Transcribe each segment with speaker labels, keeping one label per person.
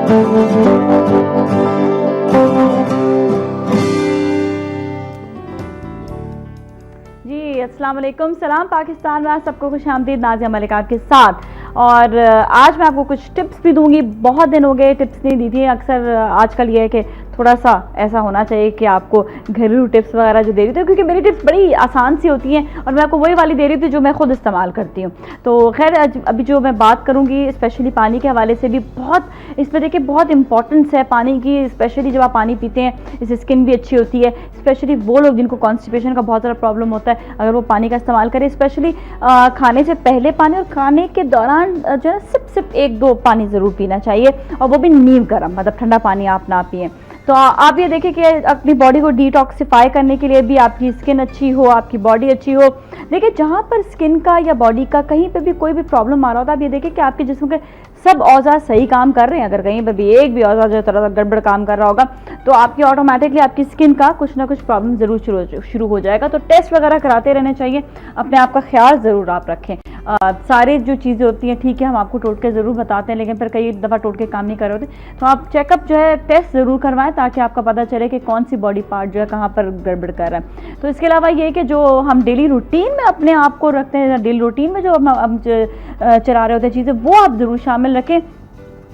Speaker 1: जी अस्सलाम वालेकुम, सलाम पाकिस्तान में सबको खुशामदीद। नाज़िया मलिक आपके साथ, और आज मैं आपको कुछ टिप्स भी दूंगी। बहुत दिन हो गए टिप्स नहीं दी थी। अक्सर आजकल ये है कि थोड़ा सा ऐसा होना चाहिए कि आपको घरेलू टिप्स वगैरह जो दे रही थी, क्योंकि मेरी टिप्स बड़ी आसान सी होती हैं और मैं आपको वही वाली दे रही थी जो मैं खुद इस्तेमाल करती हूँ। तो खैर अभी जो मैं बात करूँगी स्पेशली पानी के हवाले से भी बहुत, इसमें देखिए बहुत इंपॉर्टेंस है पानी की। स्पेशली जब आप पानी पीते हैं इससे स्किन भी अच्छी होती है। स्पेशली वो लोग जिनको कॉन्स्टिपेशन का बहुत ज़्यादा प्रॉब्लम होता है, अगर वो पानी का इस्तेमाल करें, स्पेशली खाने से पहले पानी और खाने के दौरान जो है सिर्फ 1-2 पानी ज़रूर पीना चाहिए, और वो भी नीम गर्म, मतलब ठंडा पानी आप ना पिएं। तो आप ये देखिए कि अपनी बॉडी को डिटॉक्सिफाई करने के लिए भी आपकी स्किन अच्छी हो, आपकी बॉडी अच्छी हो। देखिए जहाँ पर स्किन का या बॉडी का कहीं पे भी कोई भी प्रॉब्लम आ रहा होता है, आप ये देखिए कि आपके जिस्म के सब औजार सही काम कर रहे हैं। अगर कहीं पर भी एक भी औजार जो थोड़ा सा गड़बड़ काम कर रहा होगा तो आपकी ऑटोमेटिकली आपकी स्किन का कुछ ना कुछ प्रॉब्लम ज़रूर शुरू हो जाएगा। तो टेस्ट वगैरह कराते रहने चाहिए, अपने आप का ख्याल ज़रूर आप रखें। सारे जो चीज़ें होती हैं, ठीक है हम आपको टोटके ज़रूर बताते हैं, लेकिन फिर कई दफ़ा टोटके काम नहीं कर रहे होते, तो आप चेकअप जो है टेस्ट ज़रूर करवाएं, ताकि आपका पता चले कि कौन सी बॉडी पार्ट जो है कहाँ पर गड़बड़ कर रहा है। तो इसके अलावा ये कि जो हम डेली रूटीन में अपने आप को रखते हैं, डेली रूटीन में जो हम चला रहे होते हैं चीज़ें, वो आप ज़रूर शामिल रखें।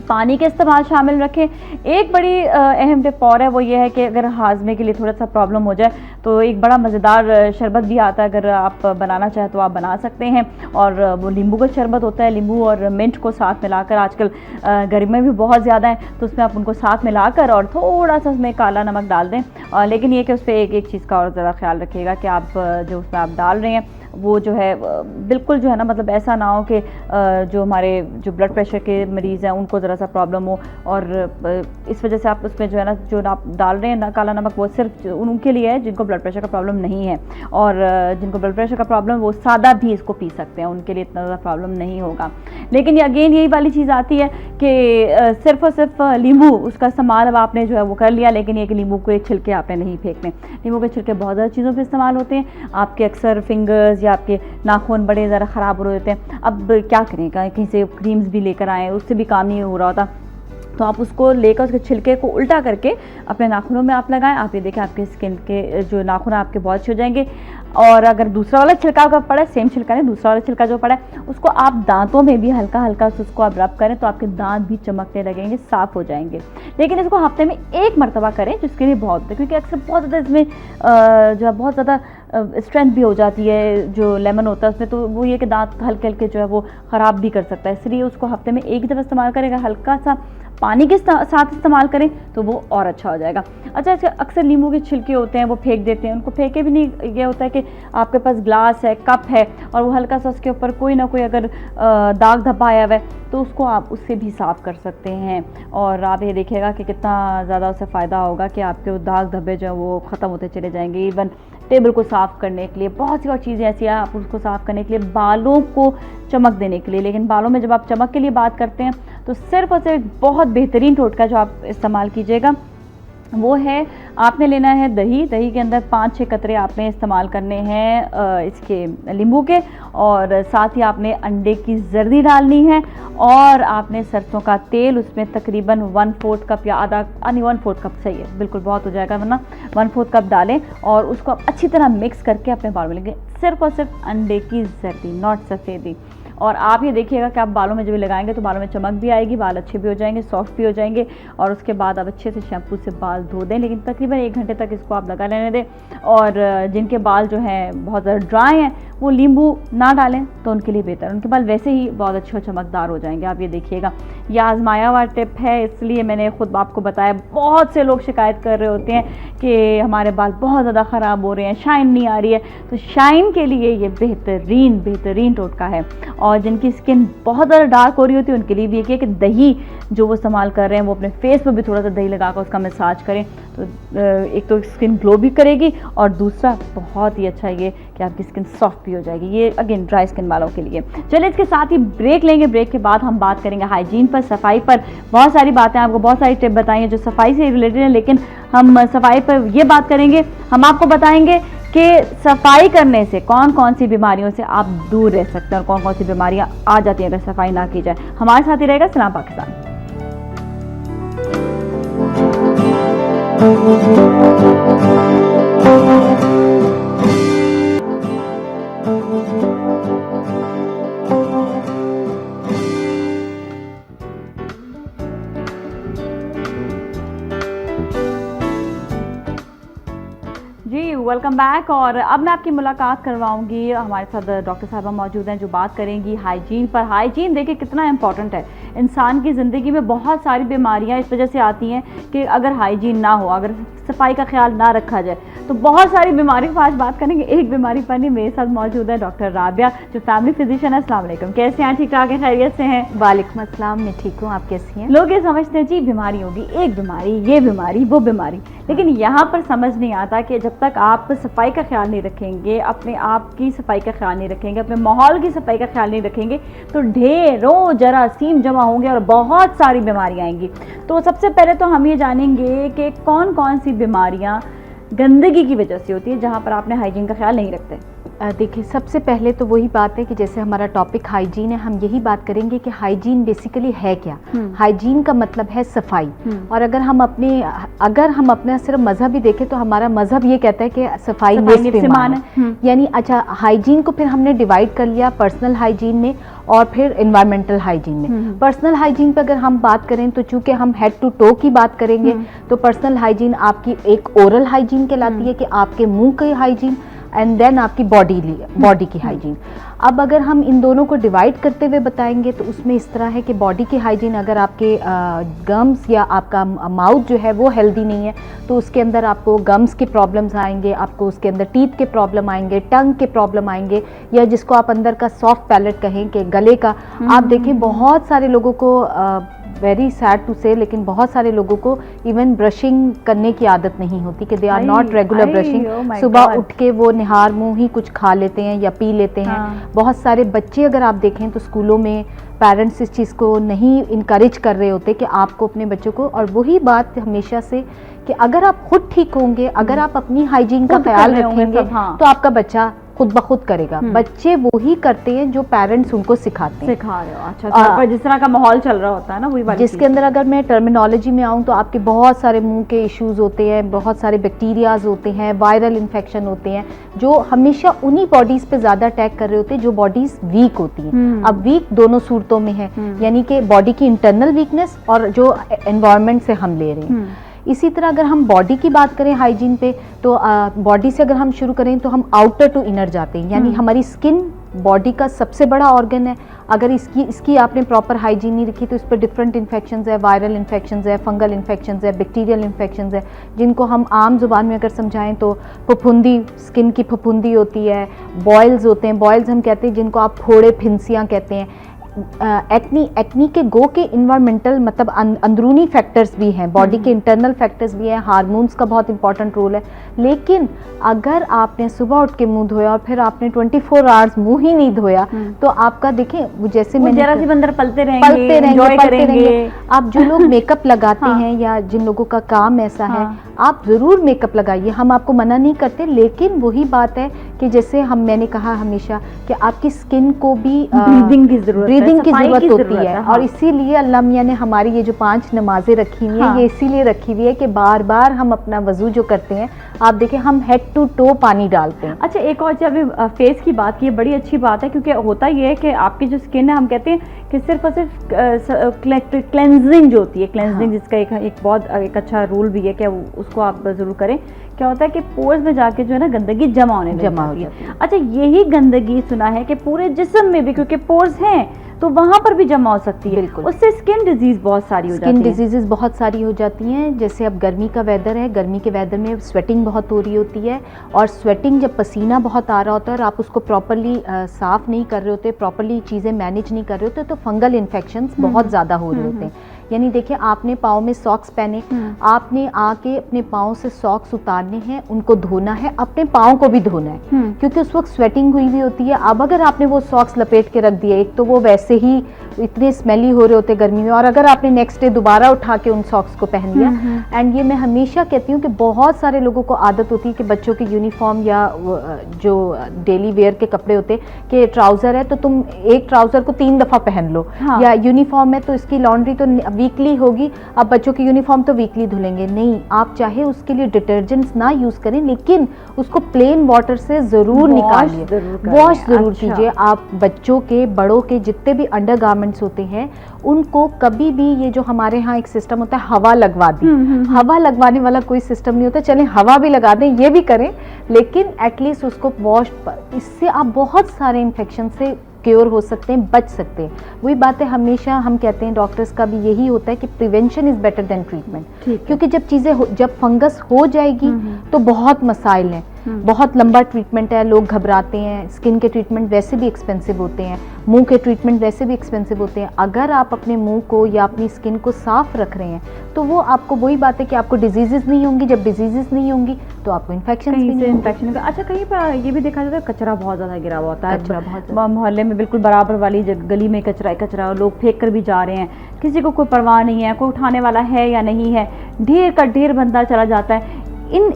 Speaker 1: पानी के इस्तेमाल शामिल रखें। एक बड़ी अहम टिप और है, वो ये है कि अगर हाजमे के लिए थोड़ा सा प्रॉब्लम हो जाए तो एक बड़ा मज़ेदार शरबत भी आता है, अगर आप बनाना चाहें तो आप बना सकते हैं। और वो नींबू का शरबत होता है, नींबू और मिंट को साथ मिलाकर, आजकल गर्मी भी बहुत ज़्यादा है तो उसमें आप उनको साथ मिलाकर और थोड़ा सा उसमें काला नमक डाल दें। लेकिन ये कि उस पर एक चीज़ का और ज़रा ख्याल रखिएगा कि आप जो उसमें आप डाल रहे हैं वो जो है बिल्कुल जो है ना, मतलब ऐसा ना हो कि जो हमारे जो ब्लड प्रेशर के मरीज़ हैं उनको ज़रा सा प्रॉब्लम हो, और इस वजह से आप उसमें जो है ना, जो आप डाल रहे हैं ना काला नमक, वो सिर्फ उनके लिए है जिनको ब्लड प्रेशर का प्रॉब्लम नहीं है। और जिनको ब्लड प्रेशर का प्रॉब्लम, वो सादा भी इसको पी सकते हैं, उनके लिए इतना ज़्यादा प्रॉब्लम नहीं होगा। लेकिन अगेन यही वाली चीज़ आती है कि सिर्फ और सिर्फ नींबू उसका इस्तेमाल अब आपने जो है वो कर लिया, लेकिन ये कि नींबू के छिलके आपने नहीं फेंकने। नींबू के छिलके बहुत ज़्यादा चीज़ों पर इस्तेमाल होते हैं। आपके अक्सर फिंगर्स या आपके नाखून बड़े ज़रा ख़राब हो रहे होते हैं, अब क्या करें, कहीं से क्रीम्स भी लेकर आएँ, उससे भी काम नहीं हो रहा होता, तो आप उसको लेकर उसके छिलके को उल्टा करके अपने नाखूनों में आप लगाएं। आप ये देखें आपके स्किन के जो नाखून आपके बहुत अच्छे हो जाएंगे। और अगर दूसरा वाला छिलका आपका पड़ा है, सेम छिलका नहीं, दूसरा वाला छिलका जो पड़ा है, उसको आप दांतों में भी हल्का हल्का उसको आप रब करें तो आपके दांत भी चमकने लगेंगे, साफ़ हो जाएंगे। लेकिन इसको हफ्ते में 1 मरतबा करें, जिसके लिए बहुत है, क्योंकि अक्सर बहुत ज़्यादा इसमें जो है बहुत ज़्यादा स्ट्रेंथ भी हो जाती है जो लेमन होता है उसमें, तो वो ये कि दांत हल्के हल्के जो है वो ख़राब भी कर सकता है। इसलिए उसको हफ्ते में 1 ही दफ़ा इस्तेमाल करेगा, हल्का सा पानी के साथ इस्तेमाल करें तो वो और अच्छा हो जाएगा। अच्छा, अक्सर नींबू के छिलके होते हैं वो फेंक देते हैं, उनको फेंके भी नहीं। ये होता है कि आपके पास ग्लास है, कप है, और वो हल्का सा उसके ऊपर कोई ना कोई अगर दाग धब्बा आया हुआ है तो उसको आप उससे भी साफ़ कर सकते हैं। और आप ये देखिएगा कि कितना ज़्यादा उससे फ़ायदा होगा कि आपके वो दाग धब्बे जो है वो ख़त्म होते चले जाएंगे। इवन टेबल को साफ़ करने के लिए बहुत सी और चीज़ें ऐसी हैं, आप उसको साफ़ करने के लिए, बालों को चमक देने के लिए। लेकिन बालों में जब आप चमक के लिए बात करते हैं तो सिर्फ और सिर्फ बहुत बेहतरीन टोटका जो आप इस्तेमाल कीजिएगा वो है, आपने लेना है दही। दही के अंदर 5-6 कतरे आपने इस्तेमाल करने हैं इसके नींबू के, और साथ ही आपने अंडे की जर्दी डालनी है, और आपने सरसों का तेल उसमें तकरीबन 1/4 कप या आधा, यानी 1/4 कप सही है, बिल्कुल बहुत हो जाएगा वरना 1/4 कप डालें, और उसको आप अच्छी तरह मिक्स करके अपने बाल में लेंगे। सिर्फ और सिर्फ अंडे की जर्दी, नॉट सफ़ेदी। और आप ये देखिएगा कि आप बालों में जब लगाएंगे तो बालों में चमक भी आएगी, बाल अच्छे भी हो जाएंगे, सॉफ्ट भी हो जाएंगे। और उसके बाद आप अच्छे से शैम्पू से बाल धो दें, लेकिन तकरीबन 1 घंटे तक इसको आप लगा लेने दें। और जिनके बाल जो हैं बहुत ज़्यादा ड्राई हैं वो नींबू ना डालें तो उनके लिए बेहतर, उनके बाल वैसे ही बहुत अच्छे और चमकदार हो जाएंगे। आप ये देखिएगा, यह आजमाया हुआ टिप है, इसलिए मैंने खुद आपको बताया। बहुत से लोग शिकायत कर रहे होते हैं कि हमारे बाल बहुत ज़्यादा ख़राब हो रहे हैं, शाइन नहीं आ रही है, तो शाइन के लिए ये बेहतरीन टोटका है। और जिनकी स्किन बहुत ज़्यादा डार्क हो रही होती है उनके लिए भी एक है कि दही जो वो इस्तेमाल कर रहे हैं वो अपने फेस पर भी थोड़ा सा दही लगाकर उसका मसाज करें, तो एक तो स्किन ग्लो भी करेगी, और दूसरा बहुत ही अच्छा ये कि आपकी स्किन सॉफ्ट भी हो जाएगी। ये अगेन ड्राई स्किन वालों के लिए। चलिए इसके साथ ही ब्रेक लेंगे, ब्रेक के बाद हम बात करेंगे हाइजीन पर, सफाई पर। बहुत सारी बातें, आपको बहुत सारी टिप बताई हैं जो सफाई से रिलेटेड है, लेकिन हम सफाई पर ये बात करेंगे, हम आपको बताएंगे कि सफाई करने से कौन कौन सी बीमारियों से आप दूर रह सकते हैं और कौन कौन सी बीमारियां आ जाती हैं अगर सफाई ना की जाए। हमारे साथ ही रहेगा सलाम पाकिस्तान। जी वेलकम बैक। और अब मैं आपकी मुलाकात करवाऊंगी, हमारे साथ डॉक्टर साहबा मौजूद हैं जो बात करेंगी हाइजीन पर। हाइजीन देखिए कितना इंपॉर्टेंट है इंसान की ज़िंदगी में। बहुत सारी बीमारियां इस वजह से आती हैं कि अगर हाइजीन ना हो, अगर सफाई का ख्याल ना रखा जाए तो बहुत सारी बीमारियों पर आज बात करेंगे। एक बीमारी पर नहीं, मेरे साथ मौजूद है डॉक्टर राबिया जो फैमिली फिजिशियन है। अस्सलाम वालेकुम, कैसे हैं? ठीक ठाक है, खैरियत से हैं?
Speaker 2: वालेकुम अस्सलाम, मैं ठीक हूँ, आप कैसी हैं?
Speaker 1: लोग ये समझते हैं जी बीमारी होगी, एक बीमारी, ये बीमारी, वो बीमारी, लेकिन यहाँ पर समझ नहीं आता कि जब तक आप सफाई का ख्याल नहीं रखेंगे, अपने आप की सफाई का ख्याल नहीं रखेंगे, अपने माहौल की सफाई का ख्याल नहीं रखेंगे तो ढेरों जरासीम जमा होंगे और बहुत सारी बीमारियाँ आएंगी। तो सबसे पहले तो हम ये जानेंगे कि कौन कौन सी बीमारियाँ गंदगी की वजह से होती है जहाँ पर आपने हाइजीन का ख्याल नहीं रखते।
Speaker 2: देखिए, सबसे पहले तो वही बात है कि जैसे हमारा टॉपिक हाइजीन है, हम यही बात करेंगे कि हाइजीन बेसिकली है क्या। हाइजीन का मतलब है सफाई। और अगर हम अपने सिर्फ मजहब ही देखें तो हमारा मजहब ये कहता है कि सफाई निस्फ़ ईमान है। यानी अच्छा, हाइजीन को फिर हमने डिवाइड कर लिया पर्सनल हाइजीन में और फिर एनवायरमेंटल हाइजीन में। पर्सनल हाइजीन पर अगर हम बात करें तो चूंकि हम हेड टू टो की बात करेंगे तो पर्सनल हाइजीन आपकी एक ओरल हाइजीन कहलाती है कि आपके मुंह की हाइजीन, एंड देन आपकी बॉडी की हाइजीन। अब अगर हम इन दोनों को डिवाइड करते हुए बताएंगे तो उसमें इस तरह है कि बॉडी की हाइजीन, अगर आपके गम्स या आपका माउथ जो है वो हेल्दी नहीं है तो उसके अंदर आपको गम्स के प्रॉब्लम्स आएंगे, आपको उसके अंदर टीथ के प्रॉब्लम आएंगे, टंग के प्रॉब्लम आएंगे, या जिसको आप अंदर का सॉफ्ट पैलेट कहें कि गले का। आप देखें बहुत सारे लोगों को, वेरी सैड टू से, लेकिन बहुत सारे लोगों को इवन ब्रशिंग करने की आदत नहीं होती कि they are not regular brushing. सुबह उठ के वो निहार मुंह ही कुछ खा लेते हैं या पी लेते हैं। बहुत सारे बच्चे अगर आप देखें तो स्कूलों में पेरेंट्स इस चीज़ को नहीं इनकरेज कर रहे होते कि आपको अपने बच्चों को, और वही बात हमेशा से कि अगर आप खुद ठीक होंगे, अगर आप अपनी हाइजीन का ख्याल रखेंगे तो आपका बच्चा खुद ब खुद करेगा। बच्चे वो ही करते हैं जो पेरेंट्स उनको सिखा रहे हो।
Speaker 1: अच्छा, जिस तरह का माहौल चल रहा होता है ना, वही वाली
Speaker 2: जिसके अंदर अगर मैं टर्मिनोलॉजी में आऊँ तो आपके बहुत सारे मुंह के इश्यूज होते हैं, बहुत सारे बैक्टीरियाज होते हैं, वायरल इन्फेक्शन होते हैं जो हमेशा उन्हीं बॉडीज पे ज़्यादा अटैक कर रहे होते हैं जो बॉडीज वीक होती हैं। अब वीक दोनों सूरतों में है, यानी कि बॉडी की इंटरनल वीकनेस और जो एनवायरनमेंट से हम ले रहे हैं। इसी तरह अगर हम बॉडी की बात करें हाइजीन पे तो बॉडी से अगर हम शुरू करें तो हम आउटर टू इनर जाते हैं, यानी हमारी स्किन बॉडी का सबसे बड़ा ऑर्गन है। अगर इसकी आपने प्रॉपर हाइजीन नहीं रखी तो इस पर डिफरेंट इन्फेक्शंस है, वायरल इन्फेक्शंस है, फंगल इन्फेक्शंस है, बैक्टीरियल इन्फेक्शंस है, जिनको हम आम जुबान में अगर समझाएं तो फफूंदी, स्किन की फफूंदी होती है, बॉयल्स होते हैं। बॉयल्स हम कहते हैं जिनको आप फोड़े, फिंसियाँ कहते हैं। एक्नी के गो के इन्वायरमेंटल मतलब अंदरूनी फैक्टर्स भी हैं, बॉडी के इंटरनल फैक्टर्स भी हैं, हार्मोन्स का बहुत इंपॉर्टेंट रोल है। लेकिन अगर आपने सुबह उठ के मुंह धोया और फिर आपने 24 आवर्स मुंह ही नहीं धोया तो आपका देखें, जैसे मैंने
Speaker 1: जरा सी बंदर पलते रहेंगे।
Speaker 2: आप जो लोग मेकअप लगाते हैं या जिन लोगों का काम ऐसा है, आप जरूर मेकअप लगाइए, हम आपको मना नहीं करते, लेकिन वही बात है कि जैसे मैंने कहा हमेशा कि आपकी स्किन को भी
Speaker 1: ब्रीदिंग की जरूरत
Speaker 2: होती है। और इसीलिए अल्लाह मियां ने हमारी ये जो 5 नमाजें रखी हुई हैं ये इसीलिए रखी हुई है कि बार बार हम अपना वजू जो करते हैं, आप देखें हम हेड टू टो पानी डालते हैं।
Speaker 1: अच्छा, एक और जब फेस की बात की, बड़ी अच्छी बात है क्योंकि होता ये है कि आपकी जो स्किन है, हम कहते हैं कि सिर्फ और सिर्फ क्लेंजिंग जो होती है, क्लेंजिंग जिसका एक बहुत एक अच्छा रूल भी है कि उसको आप जरूर करें। क्या होता है कि पोर्स में जाके जो है ना गंदगी जमा हो जाती है। अच्छा, यही गंदगी सुना है कि पूरे जिस्म में भी, क्योंकि पोर्स हैं तो वहाँ पर भी जमा हो सकती है, उससे स्किन डिजीज बहुत सारी हो जाती है।
Speaker 2: स्किन डिजीजेस बहुत सारी हो जाती हैं। जैसे अब गर्मी का वेदर है, गर्मी के वेदर में स्वेटिंग बहुत हो रही होती है, और स्वेटिंग जब पसीना बहुत आ रहा होता है और आप उसको प्रॉपरली साफ़ नहीं कर रहे होते, प्रॉपरली चीज़ें मैनेज नहीं कर रहे होते, तो फंगल इन्फेक्शंस बहुत ज़्यादा हो रहे होते हैं। यानी देखिए, आपने पाँव में सॉक्स पहने, आपने आके अपने पाँव से सॉक्स उतारने हैं, उनको धोना है, अपने पाँव को भी धोना है क्योंकि उस वक्त स्वेटिंग हुई हुई होती है। अब अगर आपने वो सॉक्स लपेट के रख दिए, एक तो वो वैसे ही इतने स्मेली हो रहे होते गर्मी में, और अगर आपने नेक्स्ट डे दोबारा उठा के उन सॉक्स को पहन लिया, एंड ये मैं हमेशा कहती हूँ कि बहुत सारे लोगों को आदत होती है कि बच्चों की यूनिफॉर्म या जो डेली वेयर के कपड़े होते कि ट्राउज़र है तो तुम एक ट्राउज़र को 3 दफ़ा पहन लो, या यूनिफॉर्म है तो इसकी लॉन्ड्री तो वीकली होगी, अब बच्चों की यूनिफॉर्म तो वीकली धुलेंगे नहीं, आप चाहे उसके लिए डिटर्जेंट्स ना यूज़ करें, लेकिन उसको प्लेन वाटर से ज़रूर निकालिए, वॉश ज़रूर कीजिए। आप बच्चों के, बड़ों के जितने भी अंडर गारमेंट्स होते हैं उनको कभी भी, ये जो हमारे यहाँ एक सिस्टम होता है हवा लगवा दी, हवा लगवाने वाला कोई सिस्टम नहीं होता। चलें हवा भी लगा दें, ये भी करें, लेकिन एटलीस्ट उसको वॉश, इससे आप बहुत सारे इन्फेक्शन से क्योर हो सकते हैं, बच सकते हैं। वही बात है, हमेशा हम कहते हैं, डॉक्टर्स का भी यही होता है कि prevention is better than treatment, क्योंकि जब चीज़ें जब फंगस हो जाएगी तो बहुत मसाइल हैं, बहुत लंबा ट्रीटमेंट है, लोग घबराते हैं। स्किन के ट्रीटमेंट वैसे भी एक्सपेंसिव होते हैं, मुंह के ट्रीटमेंट वैसे भी एक्सपेंसिव होते हैं। अगर आप अपने मुंह को या अपनी स्किन को साफ रख रहे हैं तो वो आपको, वही बात है कि आपको डिजीजेस नहीं होंगी, जब डिजीजेस नहीं होंगी तो आपको इन्फेक्शन भी नहीं
Speaker 1: इन्फेक्शन। अच्छा, कहीं पर ये भी देखा जाता है कचरा बहुत ज़्यादा गिरा हुआ होता है, मोहल्ले में बिल्कुल बराबर वाली गली में कचरा लोग फेंक कर भी जा रहे हैं, किसी को कोई परवाह नहीं है, कोई उठाने वाला है या नहीं है, ढेर का ढेर बनता चला जाता है।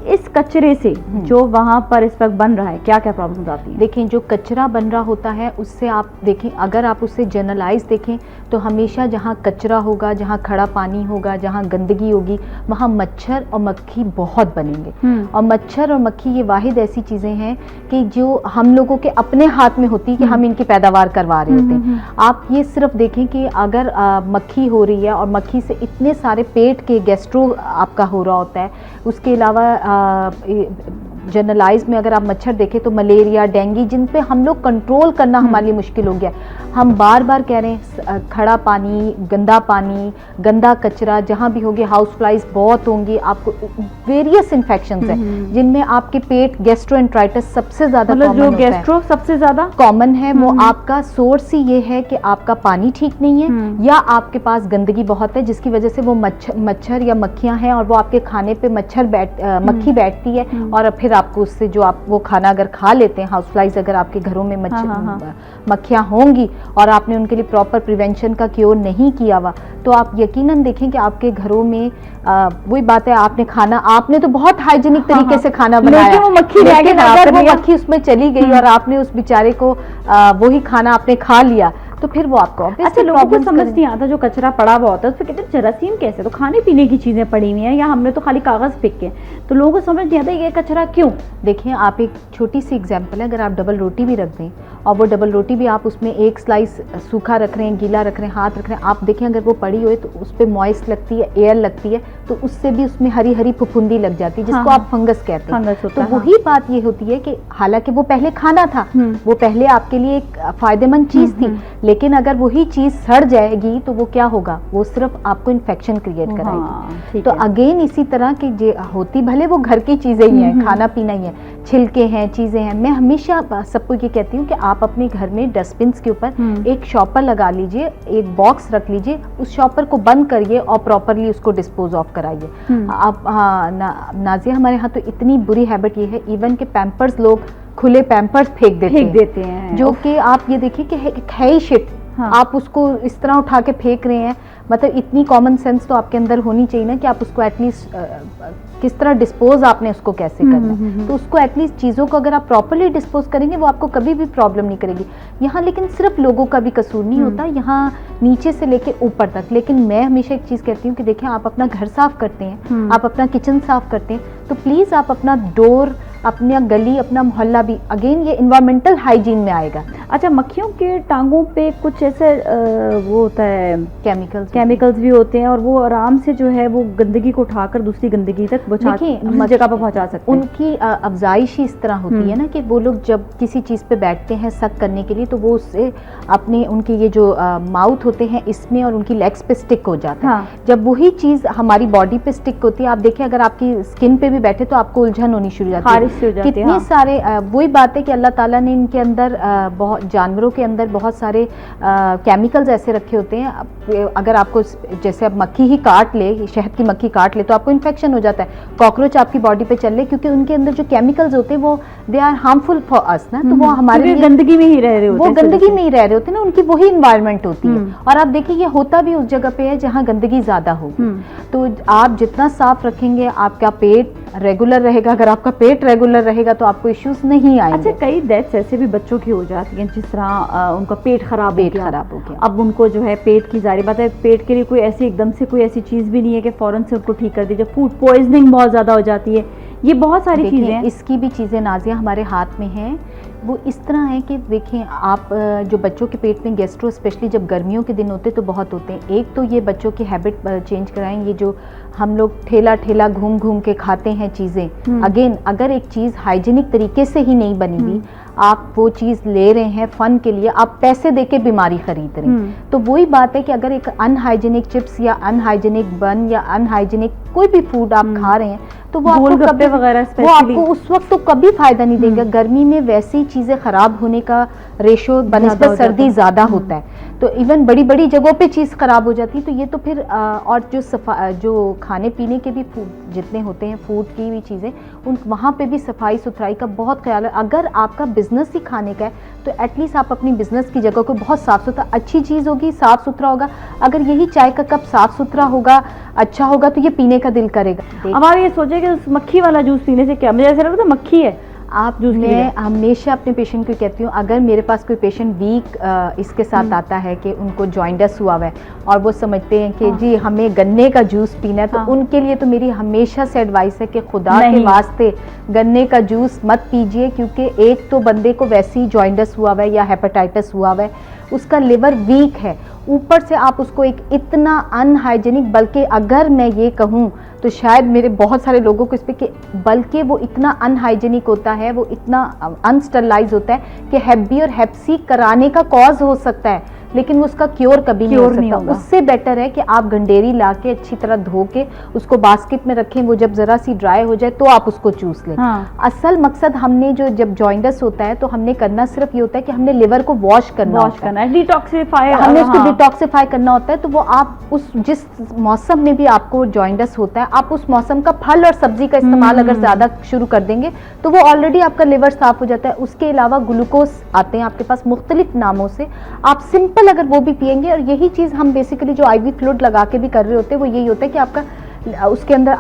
Speaker 1: इस कचरे से जो वहाँ पर इस वक्त बन रहा है, क्या क्या प्रॉब्लम आती है?
Speaker 2: देखें, जो कचरा बन रहा होता है उससे आप देखें, अगर आप उससे जनरलाइज देखें तो हमेशा जहाँ कचरा होगा, जहाँ खड़ा पानी होगा, जहाँ गंदगी होगी, वहाँ मच्छर और मक्खी बहुत बनेंगे। और मच्छर और मक्खी ये वाहिद ऐसी चीज़ें हैं कि जो हम लोगों के अपने हाथ में होती है कि हम इनकी पैदावार करवा रहे होते हैं। आप ये सिर्फ देखें कि अगर मक्खी हो रही है और मक्खी से इतने सारे पेट के गैस्ट्रो आपका हो रहा होता है, उसके अलावा जनरलाइज में अगर आप मच्छर देखें तो मलेरिया, डेंगू, जिन पे हम लोग कंट्रोल करना हमारे लिए मुश्किल हो गया। हम बार बार कह रहे हैं खड़ा पानी, गंदा कचरा जहाँ भी होगी, हाउस फ्लाइज बहुत होंगी, आपको वेरियस इन्फेक्शंस हैं जिनमें आपके पेट गैस्ट्रोएंटराइटिस सबसे ज़्यादा कॉमन होता है।
Speaker 1: गैस्ट्रो सबसे ज़्यादा कॉमन
Speaker 2: है, वो आपका सोर्स ही ये है कि आपका पानी ठीक नहीं है या आपके पास गंदगी बहुत है, जिसकी वजह से वो मच्छर या मक्खियाँ हैं और वो आपके खाने पे मक्खी बैठती है और फिर आपको उससे जो आप वो खाना अगर खा लेते हैं, हाउस फ्लाइज अगर आपके घरों में मक्खियाँ होंगी और आपने उनके लिए प्रॉपर प्रिवेंशन का क्योर नहीं किया हुआ, तो आप यकीनन देखें कि आपके घरों में वही बात है, आपने तो बहुत हाइजीनिक तरीके से खाना बनाया, लेकिन वो मक्खी उसमें चली गई और आपने उस बेचारे को वही खाना आपने खा लिया, तो फिर वो आपको
Speaker 1: अच्छा, लोगों को समझ नहीं आता जो कचरा पड़ा हुआ होता है उस पर कहते हैं जरासीम कैसे, तो खाने पीने की चीज़ें पड़ी हुई हैं या हमने तो खाली कागज़ फेंक के, तो लोगों को समझ नहीं आता ये कचरा क्यों।
Speaker 2: देखिए, आप एक छोटी सी एग्जांपल है, अगर आप डबल रोटी भी रख दें और वो डबल रोटी भी आप उसमें एक स्लाइस सूखा रख रहे हैं, गीला रख रहे हैं, हाथ रख रहे हैं, आप देखें अगर वो पड़ी हुई तो उस पर मॉइस्ट लगती है, एयर लगती है, तो उससे भी उसमें हरी हरी फफूंदी लग जाती है, जिसको आप फंगस कहते हैं। तो वही बात ये होती है कि हालांकि वो पहले खाना था, वो पहले आपके लिए एक फायदेमंद चीज़ थी, लेकिन अगर वही चीज़ सड़ जाएगी तो वो क्या होगा, वो सिर्फ आपको इन्फेक्शन क्रिएट कराएगी। तो अगेन इसी तरह की होती, भले वो घर की चीज़ें ही हैं, खाना पीना ही है, छिलके हैं, चीज़ें हैं, मैं हमेशा सबको ये कहती हूँ कि आप अपने घर में डस्टबिन के ऊपर एक शॉपर लगा लीजिए, एक बॉक्स रख लीजिए, उस शॉपर को बंद करिए और प्रॉपरली उसको डिस्पोज ऑफ कराइए। आप नाजिया, हमारे यहाँ तो इतनी बुरी हैबिट ये है, इवन के पैम्पर्स, लोग खुले पैम्पर्स फेंक देते हैं, जो कि आप ये देखिए कि है ही शिट। आप उसको इस तरह उठा के फेंक रहे हैं, मतलब इतनी कॉमन सेंस तो आपके अंदर होनी चाहिए ना कि आप उसको एटलीस्ट किस तरह डिस्पोज आपने उसको कैसे करना, तो उसको एटलीस्ट चीज़ों को अगर आप प्रॉपरली डिस्पोज करेंगे वो आपको कभी भी प्रॉब्लम नहीं करेगी। यहाँ लेकिन सिर्फ लोगों का भी कसूर नहीं होता, यहाँ नीचे से लेके ऊपर तक। लेकिन मैं हमेशा एक चीज़ कहती हूँ कि देखिए, आप अपना घर साफ करते हैं, आप अपना किचन साफ करते हैं, तो प्लीज़ आप अपना डोर, अपना गली, अपना मोहल्ला भी, अगेन ये इन्वायरमेंटल हाइजीन में आएगा।
Speaker 1: अच्छा, मक्खियों के टांगों पे कुछ ऐसे वो होता है, केमिकल्स भी होते हैं और वो आराम से जो है वो गंदगी को उठाकर दूसरी गंदगी तक जगह पर पहुंचा सकते हैं।
Speaker 2: उनकी अफजाइश ही इस तरह होती है ना कि वो लोग जब किसी चीज़ पे बैठते हैं सक करने के लिए, तो वो उससे अपने उनके ये जो माउथ होते हैं इसमें और उनकी लेग्स पे स्टिक हो जाता है। जब वही चीज़ हमारी बॉडी पे स्टिक होती है, आप देखिए अगर आपकी स्किन पे भी बैठे तो आपको उलझन होनी शुरू हो जाती है, कितने सारे वही बात है कि अल्लाह ताला ने इनके अंदर बहुत, जानवरों के अंदर बहुत सारे केमिकल्स ऐसे रखे होते हैं। अगर आपको जैसे अब मक्खी ही काट ले, शहद की मक्खी काट ले तो आपको इन्फेक्शन हो जाता है, कॉकरोच आपकी बॉडी पे चल ले, क्योंकि उनके अंदर जो केमिकल्स होते हैं वो they are harmful for us ना, तो वो हमारे लिए
Speaker 1: गंदगी में ही रह रहे होते हैं,
Speaker 2: वो गंदगी में ही रह रहे होते हैं ना, उनकी वही इन्वायरमेंट होती है। और आप देखिए ये होता भी उस जगह पे है जहाँ गंदगी ज़्यादा होगी, तो आप जितना साफ रखेंगे आपका पेट रेगुलर रहेगा, अगर आपका पेट रेगुलर रहेगा तो आपको इश्यूज नहीं आएंगे।
Speaker 1: अच्छा, कई डेथ्स ऐसे भी बच्चों की हो जाती हैं जिस तरह उनका पेट खराब हो गया, अब उनको जो है पेट की, जारी बात है पेट के लिए कोई ऐसी एकदम से कोई ऐसी चीज़ भी नहीं है कि फ़ौरन से उनको ठीक कर दीजिए। फूड पॉइजनिंग बहुत ज़्यादा हो जाती है, ये बहुत सारी चीज़ें हैं।
Speaker 2: इसकी भी चीज़ें नाज़िया हमारे हाथ में हैं। वो इस तरह है कि देखें आप, जो बच्चों के पेट में गैस्ट्रो, स्पेशली जब गर्मियों के दिन होते हैं तो बहुत होते हैं। एक तो ये बच्चों की हैबिट चेंज कराएं, ये जो हम लोग ठेला ठेला घूम घूम के खाते हैं चीज़ें, अगेन अगर एक चीज़ हाइजीनिक तरीके से ही नहीं बनी हुई, आप वो चीज़ ले रहे हैं फन के लिए, आप पैसे दे के बीमारी खरीद रहे हैं। तो वही बात है कि अगर एक अनहाइजीनिक चिप्स या अनहाइजीनिक बन या अनहाइजीनिक कोई भी फूड आप खा रहे हैं तो वो आपको कभी वगैरह वो आपको उस वक्त तो कभी फायदा नहीं देगा। गर्मी में वैसी चीज़ें खराब होने का रेशो बनिस्बत सर्दी ज़्यादा होता है, तो इवन बड़ी बड़ी जगहों पे चीज़ खराब हो जाती है। तो ये तो फिर और जो खाने पीने के भी फूड जितने होते हैं, फूड की भी चीज़ें, उन वहाँ पे भी सफाई सुथराई का बहुत ख्याल है। अगर आपका बिजनेस ही खाने का है तो एटलीस्ट आप अपनी बिजनेस की जगह को बहुत साफ़ सुथरा, अच्छी चीज़ होगी, साफ़ सुथरा होगा। अगर यही चाय का कप साफ़ सुथरा होगा, अच्छा होगा, तो ये पीने का दिल करेगा।
Speaker 1: अब आप ये सोचे कि उस मक्खी वाला जूस पीने से क्या, मुझे ऐसा लगता है मक्खी है
Speaker 2: आप जूस। मैं हमेशा अपने पेशेंट को कहती हूँ, अगर मेरे पास कोई पेशेंट वीक इसके साथ आता है कि उनको जॉइंडस हुआ हुआ है और वो समझते हैं कि जी हमें गन्ने का जूस पीना है, तो उनके लिए तो मेरी हमेशा से एडवाइस है कि खुदा के वास्ते गन्ने का जूस मत पीजिए, क्योंकि एक तो बंदे को वैसे ही जॉइंडस हुआ हुआ है या हेपेटाइटिस हुआ हुआ है, उसका लिवर वीक है, ऊपर से आप उसको एक इतना अनहाइजेनिक, बल्कि अगर मैं ये कहूँ तो शायद मेरे बहुत सारे लोगों को इस पे कि बल्कि वो इतना अनहाइजेनिक होता है, वो इतना अनस्टरलाइज होता है कि हेप बी और हेप सी कराने का कॉज हो सकता है, लेकिन वो उसका क्योर कभी नहीं हो सकता। उससे बेटर है कि आप गंडेरी ला के अच्छी तरह धो के उसको बास्केट में रखें, वो जब जरा सी ड्राई हो जाए तो आप उसको चूस लें। असल मकसद हमने जो जब जॉइंडस होता है तो हमने करना सिर्फ ये होता है कि हमने लिवर को वॉश करना है,
Speaker 1: डिटॉक्सिफाई,
Speaker 2: हमने उसको डिटॉक्सिफाई करना होता है। तो वो आप उस जिस मौसम में भी आपको जॉइंडस होता है, आप उस मौसम का फल और सब्जी का इस्तेमाल अगर ज्यादा शुरू कर देंगे तो वो ऑलरेडी आपका लिवर साफ हो जाता है। उसके अलावा ग्लूकोज आते हैं आपके पास मुख्तलिफ नामों से, आप सिंपल अगर वो भी पिएंगे, और यही चीज़ हम बेसिकली जो आईवी फ्लूइड लगा के भी कर रहे होते हैं, वो यही होता है कि आपका उसके अंदर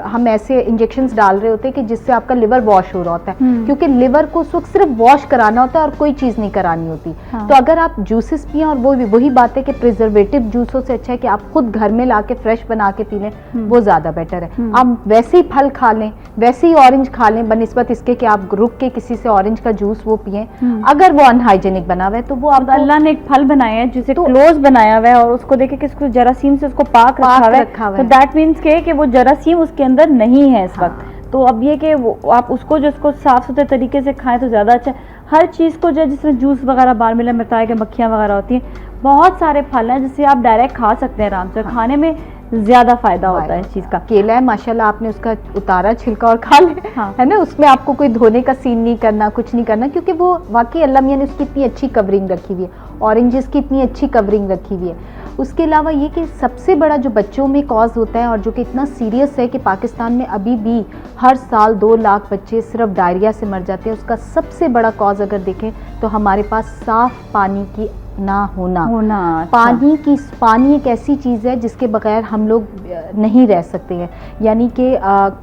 Speaker 2: हम ऐसे इंजेक्शंस डाल रहे होते हैं कि जिससे आपका लिवर वॉश हो रहा होता है, क्योंकि लिवर को उस वक्त सिर्फ वॉश कराना होता है और कोई चीज़ नहीं करानी होती। तो अगर आप जूसेस पिए, और वो वही बात है कि प्रिजर्वेटिव जूसों से अच्छा है कि आप खुद घर में ला के फ्रेश बना के पी लें, वो ज़्यादा बेटर है। आप वैसे ही फल खा लें, वैसे ही ऑरेंज खा लें, बनिस्बत इसके कि आप रुक के किसी से ऑरेंज का जूस वो पिए, अगर वो अनहाइजेनिक बना हुआ है तो वो आप,
Speaker 1: अल्लाह ने एक फल बनाया है जिसे क्लोज बनाया हुआ है और उसको देखे कि इसको जरासीम से उसको पाक रखा हुआ है, तो दैट मीन्स कि वो जरासीम उसके अंदर नहीं है इस वक्त। तो अब ये कि आप उसको जो उसको साफ सुथरे तरीके से खाएं तो ज़्यादा अच्छा है। हर चीज़ को जो जिसमें जूस वगैरह बाहर मिला, बताया कि मक्खियाँ वगैरह होती हैं, बहुत सारे फल हैं जिससे आप डायरेक्ट खा सकते हैं आराम से, खाने में ज़्यादा फायदा होता है इस चीज़ का।
Speaker 2: केला है माशाल्लाह, आपने उसका उतारा छिलका और खा ले, है ना, उसमें आपको कोई धोने का सीन नहीं करना, कुछ नहीं करना, क्योंकि वो वाकई अल्लाह मियां ने उसकी इतनी अच्छी कवरिंग रखी हुई है, ऑरेंजेस की इतनी अच्छी कवरिंग रखी हुई है। उसके अलावा ये कि सबसे बड़ा जो बच्चों में कॉज होता है और जो कि इतना सीरियस है कि पाकिस्तान में अभी भी हर साल 2 लाख बच्चे सिर्फ डायरिया से मर जाते हैं, उसका सबसे बड़ा कॉज अगर देखें तो हमारे पास साफ पानी की ना होना। पानी एक ऐसी चीज़ है जिसके बगैर हम लोग नहीं रह सकते हैं, यानी कि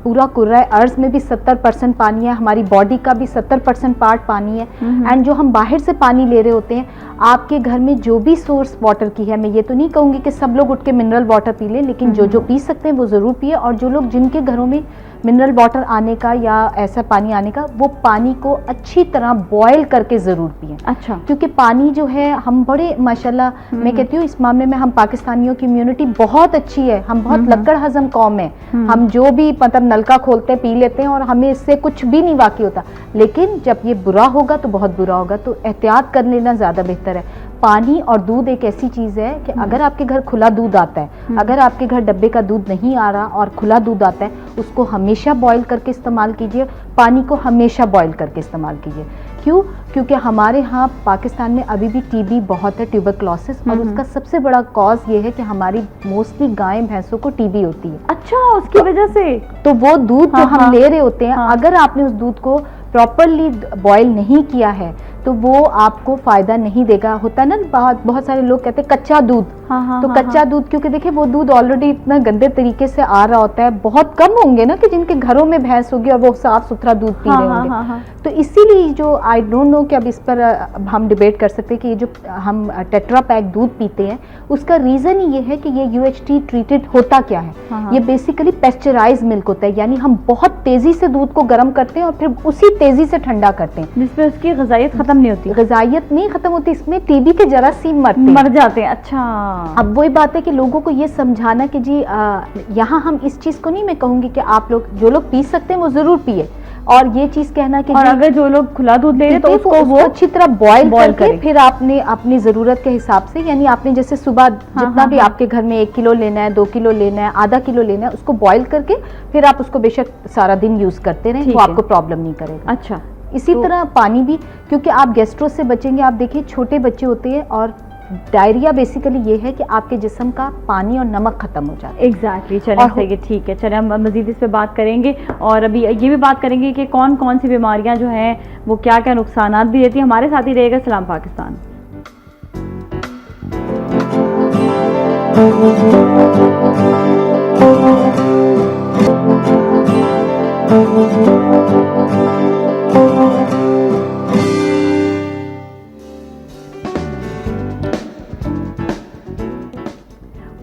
Speaker 2: पूरा कुर्रा अर्ज़ में भी 70% पानी है, हमारी बॉडी का भी 70% पार्ट पानी है। एंड जो हम बाहर से पानी ले रहे होते हैं, आपके घर में जो भी सोर्स वाटर की है, मैं ये तो नहीं कहूँगी कि सब लोग उठ के मिनरल वाटर पी लें, लेकिन जो पी सकते हैं वो ज़रूर पिए, और जो लोग जिनके घरों में मिनरल वाटर आने का या ऐसा पानी आने का, वो पानी को अच्छी तरह बॉयल करके ज़रूर पिए।
Speaker 1: अच्छा,
Speaker 2: क्योंकि पानी जो है, हम बड़े माशाल्लाह मैं कहती हूँ इस मामले में हम पाकिस्तानियों की इम्यूनिटी बहुत अच्छी है, हम बहुत लक्कड़ हजम कौम है, हम जो भी मतलब नलका खोलते पी लेते हैं और हमें इससे कुछ भी नहीं वाक़ई होता, लेकिन जब ये बुरा होगा तो बहुत बुरा होगा, तो एहतियात कर लेना ज़्यादा बेहतर है। पानी और दूध एक ऐसी चीज़ है कि अगर आपके घर खुला दूध आता है, अगर आपके घर डब्बे का दूध नहीं आ रहा और खुला दूध आता है, उसको हमेशा बॉईल करके इस्तेमाल कीजिए, पानी को हमेशा बॉईल करके इस्तेमाल कीजिए। क्यों? क्योंकि हमारे यहाँ पाकिस्तान में अभी भी टीबी बहुत है, ट्यूबरक्लोसिस, और उसका सबसे बड़ा कॉज ये है कि हमारी मोस्टली गाय भैंसों को टीबी होती है।
Speaker 1: अच्छा, उसकी वजह से तो
Speaker 2: वो दूध जो हम ले रहे होते हैं, अगर आपने उस दूध को प्रॉपरली बॉयल नहीं किया है तो वो आपको फ़ायदा नहीं देगा। होता है ना, बहुत सारे लोग कहते हैं कच्चा दूध, तो कच्चा दूध, क्योंकि देखिए वो दूध ऑलरेडी इतना गंदे तरीके से आ रहा होता है, बहुत कम होंगे ना कि जिनके घरों में भैंस होगी और वो साफ सुथरा दूध पी रहे होंगे। तो इसीलिए जो आई डोंट नो कि अब इस पर हम डिबेट कर सकते हैं कि ये जो हम टेट्रा पैक दूध पीते हैं उसका रीजन ही ये है कि ये UHT ट्रीटेड होता क्या है। ये बेसिकली पेस्चराइज मिल्क होता है, यानी हम बहुत तेजी से दूध को गर्म करते हैं और फिर उसी तेजी से ठंडा करते हैं,
Speaker 1: जिसमें उसकी ग़िज़ाइयत खत्म नहीं होती।
Speaker 2: ग़िज़ाइयत नहीं खत्म होती, इसमें TB के जरासीम मर जाते हैं।
Speaker 1: अच्छा,
Speaker 2: अब वही बात है कि लोगों को ये समझाना कि जी यहाँ हम इस चीज को नहीं मैं कहूंगी कि आप लोग जो लोग पी सकते हैं वो जरूर पिए, और ये चीज कहना कि
Speaker 1: और अगर जो लोग खुला दूध ले रहे हैं तो उसको वो
Speaker 2: अच्छी तरह बॉयल करके फिर आपने अपनी जरूरत के हिसाब से, यानी आपने जैसे सुबह जितना भी आपके घर में 1 किलो लेना है, 2 किलो लेना है, आधा किलो लेना है, उसको बॉयल करके फिर आप उसको बेशक सारा दिन यूज करते रहें, वो आपको प्रॉब्लम नहीं करेगा।
Speaker 1: अच्छा,
Speaker 2: इसी तरह पानी भी, क्योंकि आप गैस्ट्रो से बचेंगे। आप देखिए छोटे बच्चे होते हैं और डायरिया बेसिकली ये है कि आपके जिस्म का पानी और नमक खत्म हो जाता है।
Speaker 1: एग्जैक्टली, चलिए सही है, ठीक है, चलिए हम मजीद इस पे बात करेंगे और अभी ये भी बात करेंगे कि कौन कौन सी बीमारियां जो हैं वो क्या क्या नुकसानात भी देती हैं। हमारे साथ ही रहेगा सलाम पाकिस्तान।